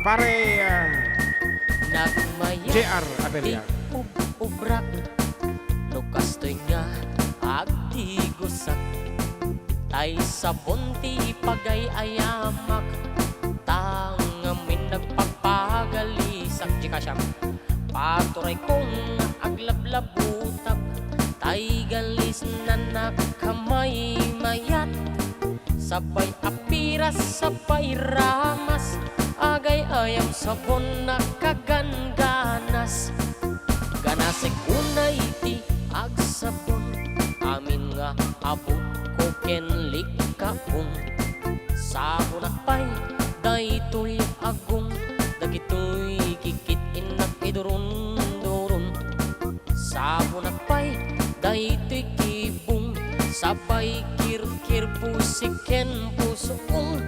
pare Nagmaya. JR Abelia. Ubrak. Lukastoy nga. Agtigusak. Tay sa bunti pagay ayamak. Tangamin nagpapagalisak. Jikasyam. Paturay kong aglablabutab. Tay galis na nakamay mayat. Sabay apiras, sabay ramas. Agay ayam sabon nakaganganas. Ganasig unay ti agsabon. Amin nga abot ko kenlik kaong. Sabon akpay, daytoy agong. Dagitoy kikit inak idurun-durun. Sabon akpay, daytoy kibong. Sabay kirkir pusiken pusukong.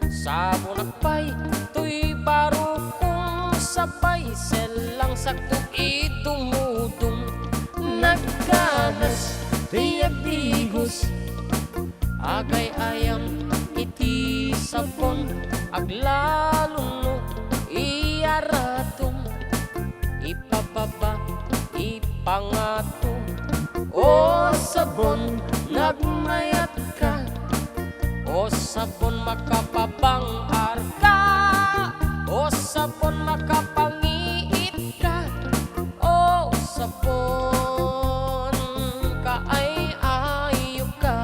Sabon akpay, tuy baro kong. Sabay selang sakto idumudong. Nagkanas, tiyak digos. Agay ayam iti sabon. Aglalong iyaratong. Ipababa, ipangato. O sabon, nagmayat ka. O sabon, makapabang arka. O sabon, makapangiit ka. O sabon, kaay-ayo ka.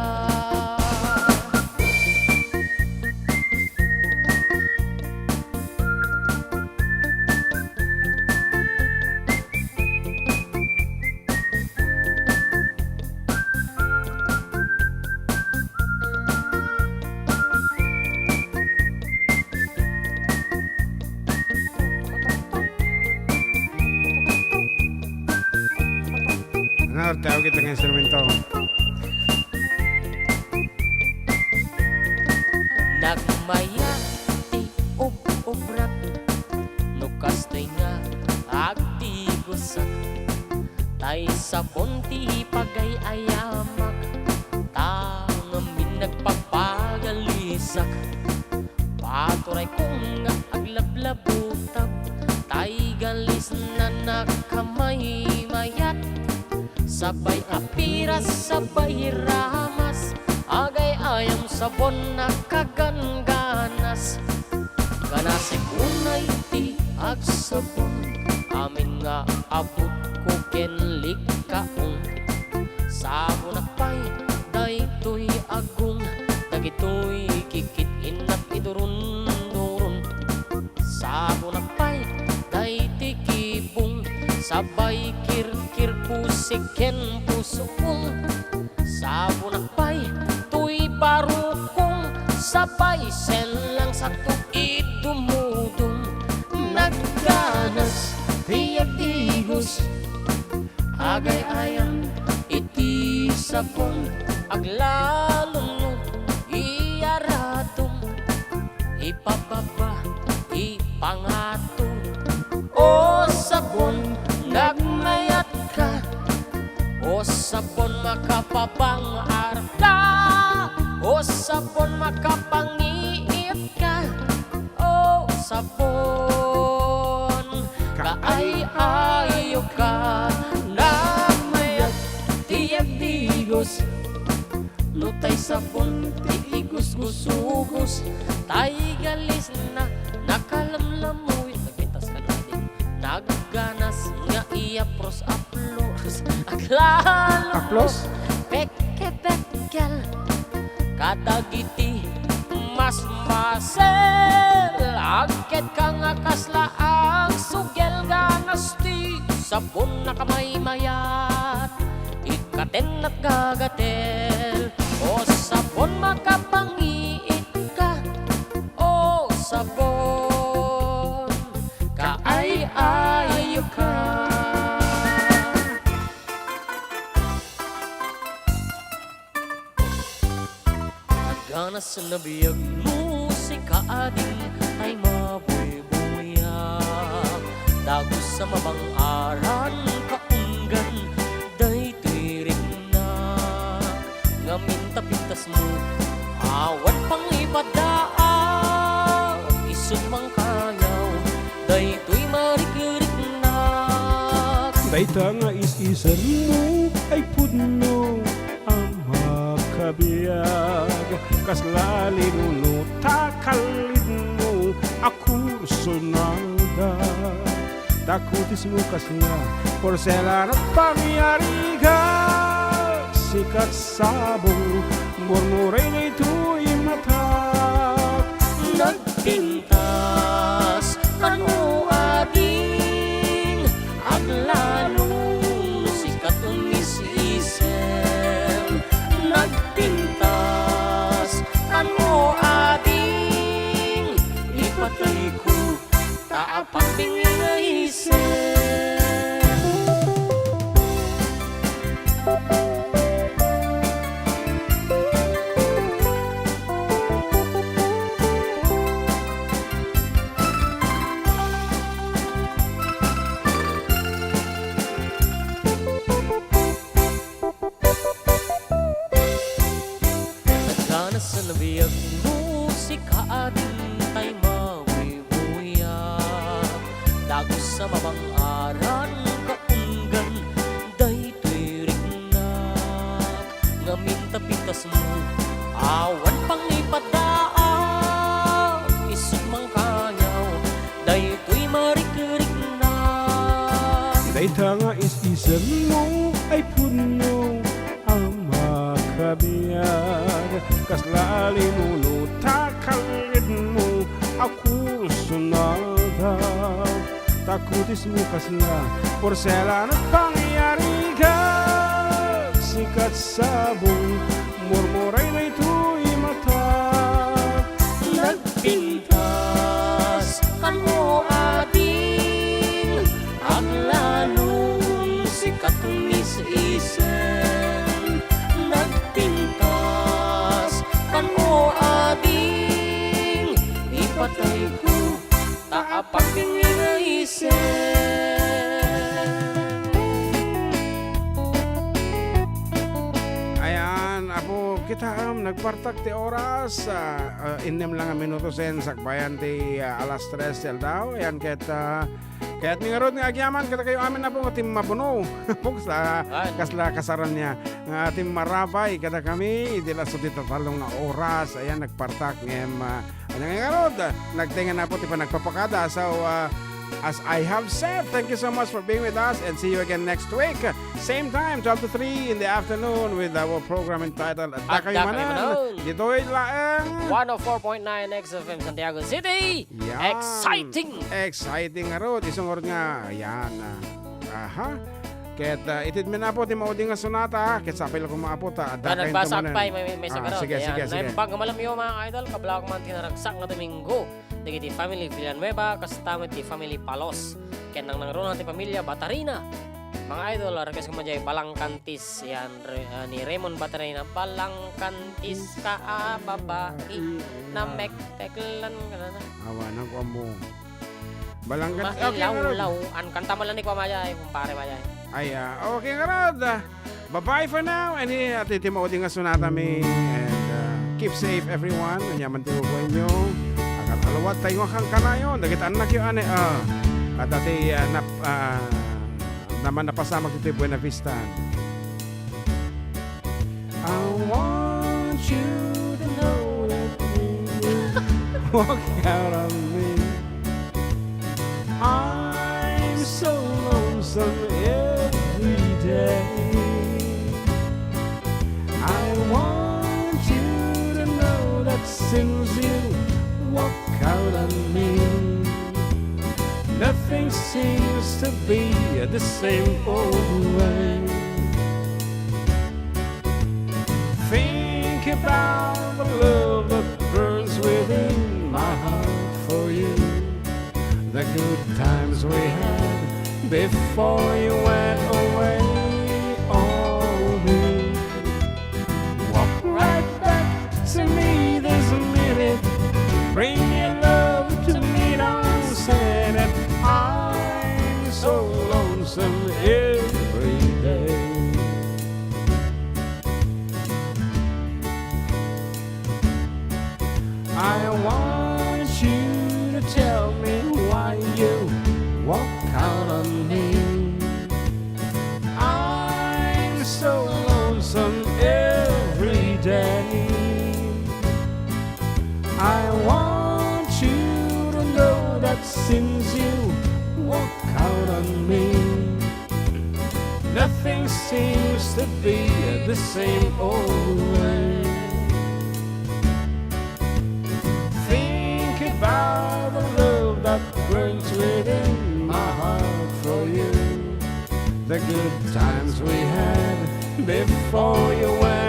Ano, tawag itong instrumento. Nagmaya ti ubrak. Nukastoy nga agtigusak. Tay sabon ti pagay ayamak. Tangamin nagpapagalisak. Paturay kong aglablabutap. Tay galis na nakamay mayat, sabay apiras, sabay ramas, agay ayam sabon nakagangganas. Ganasik unay ti agsabon, amin nga abot ko kenlik kaong. Sabon akpay, daytoy agong, dagitoy kikit inat idurun-durun. Sabon akpay, dayti kibong, sabay kirkir pusiken pusukong. Sabon akpay, tuy barukong, sabay senlang sa tuid dumudong. Nagganas, tiyak igos, agay ayang iti sabon, aglalunod, iyaratong, ipababa, ipangatong. O sabon, nagmayat ka, o sabon makapabang arka, o sabon makapangiit ka, o sabon, kaay-ayo ka. Nagmayat, tiyak digos, nutay sabon, ti igus-gusugos, tay galis na, nakalamlamoy, nagpitas ka na din, nagganas nga iya pros aplos, aglalo Aplos? peke-pekel, kadagiti mas masel, agket ka nga kaslaang sugel ganas ti sabon na kamay mayat, ikaten at gagatel. O sabon makapangiit ka, o sabon, kaay-ayo ka. Nagganas sa nabiyag musika ading ay mabuy-buya, dagos sa mabang-aran kaunggan, daytoy na ngamin tapintas mo, awan pang ipadaan, isod mang kayaw, daytoy marikirik na. Dayta nga is-isan mo ay pudno ang makabiyag, kaslalin mo takalid mo ako sunada, takutis mo kasla porselan at pangyari ka. Sikat sabong murmuray na ito'y matak. Nagpintas kanu ading, aglalong sikat umis-isem. Nagpintas kanu ading, ipatay ko taapang bingisem. Sa nabiyag musika ading tay mawibuya, dagos sa mabang-aran kaunggan, daytoy rignak, ngamin tapitas mo, awan pang ipadaan, isip mang kanyaw, daytoy marikriknak. Dayta nga is-isan mo ay puno ang makabiyag, kaslalin mo takalid mo ako sunada, takutis mo kasla porselan at pangyari ka. Sikat sabong murmuray na ito'y matak. Nagpintas kanu ading, aglalong sikat umis-isem. Nagpintas kanu ading, ipatay ko taapang bingisem. Ayan, apo kita nagpartak ti oras, inem lang ang minuto sen sakbayan ti alas 3 tel daw. Ayan, ket Kaya't nga rod nga agyaman, kada kayo amin na po ating mapuno. Sa kasla kasaran niya. Nga ating marabay, kada kami, dila sa titatalong nga oras. Ayan, nagpartak ngem. Ano nga rod, nagtingan na po, tipa nagpapakada. So, as I have said, thank you so much for being with us and see you again next week. Same time, 12 to 3 in the afternoon with our program entitled Adda Kayo Manen. Dito'y laang 104.9 XFM Santiago City. Yan. Exciting! Exciting nga rod. Isang orod nga. Ayan. Aha. Ket itid mi na po ti mauding nga sonata. Ket sapil ko maapot. Adda Kayo Nagbasak Manen. pa, may sagarot. Sige. Pag malamyo mga idol, kablak man tinaragsak na Domingo. Dagiti family Villanueva, kastamit ti family Palos. Ken nang nangroon ti pamilya Batarina. Mga idol, request ko man dyan, Balangkantis. Yan, ni Raymond Batarina. Balangkantis ka, babae, na mekteklan ka na. Awanan ko mo. Balangkantis. Okay nga rod. Mailaw-law. An kanta mo lang ni kwa maya, kumpare maya. Ay, okay nga rod. Bye-bye for now. And iti mauding nga sonata mi. And keep safe everyone. Nanyaman ti ko inyo. Alawat tayo kang kanayon, dagit anak yung ane, at ati naman napasama ko ito Buena Vista. I want you to know that when you walk out on me, I'm so lonesome every day. I want you to know that since you walk out on me, nothing seems to be the same old way. Think about the love that burns within my heart for you, the good times we had before you went away. Oh, me, walk right back to me this minute. Bring your love to me, don't say that I'm so lonesome every day. I want you to tell me why you walk out on me. I'm so lonesome every day. I want you to know that since you walk out on me, nothing seems to be the same old way. Think about the love that burns within my heart for you, the good times we had before you went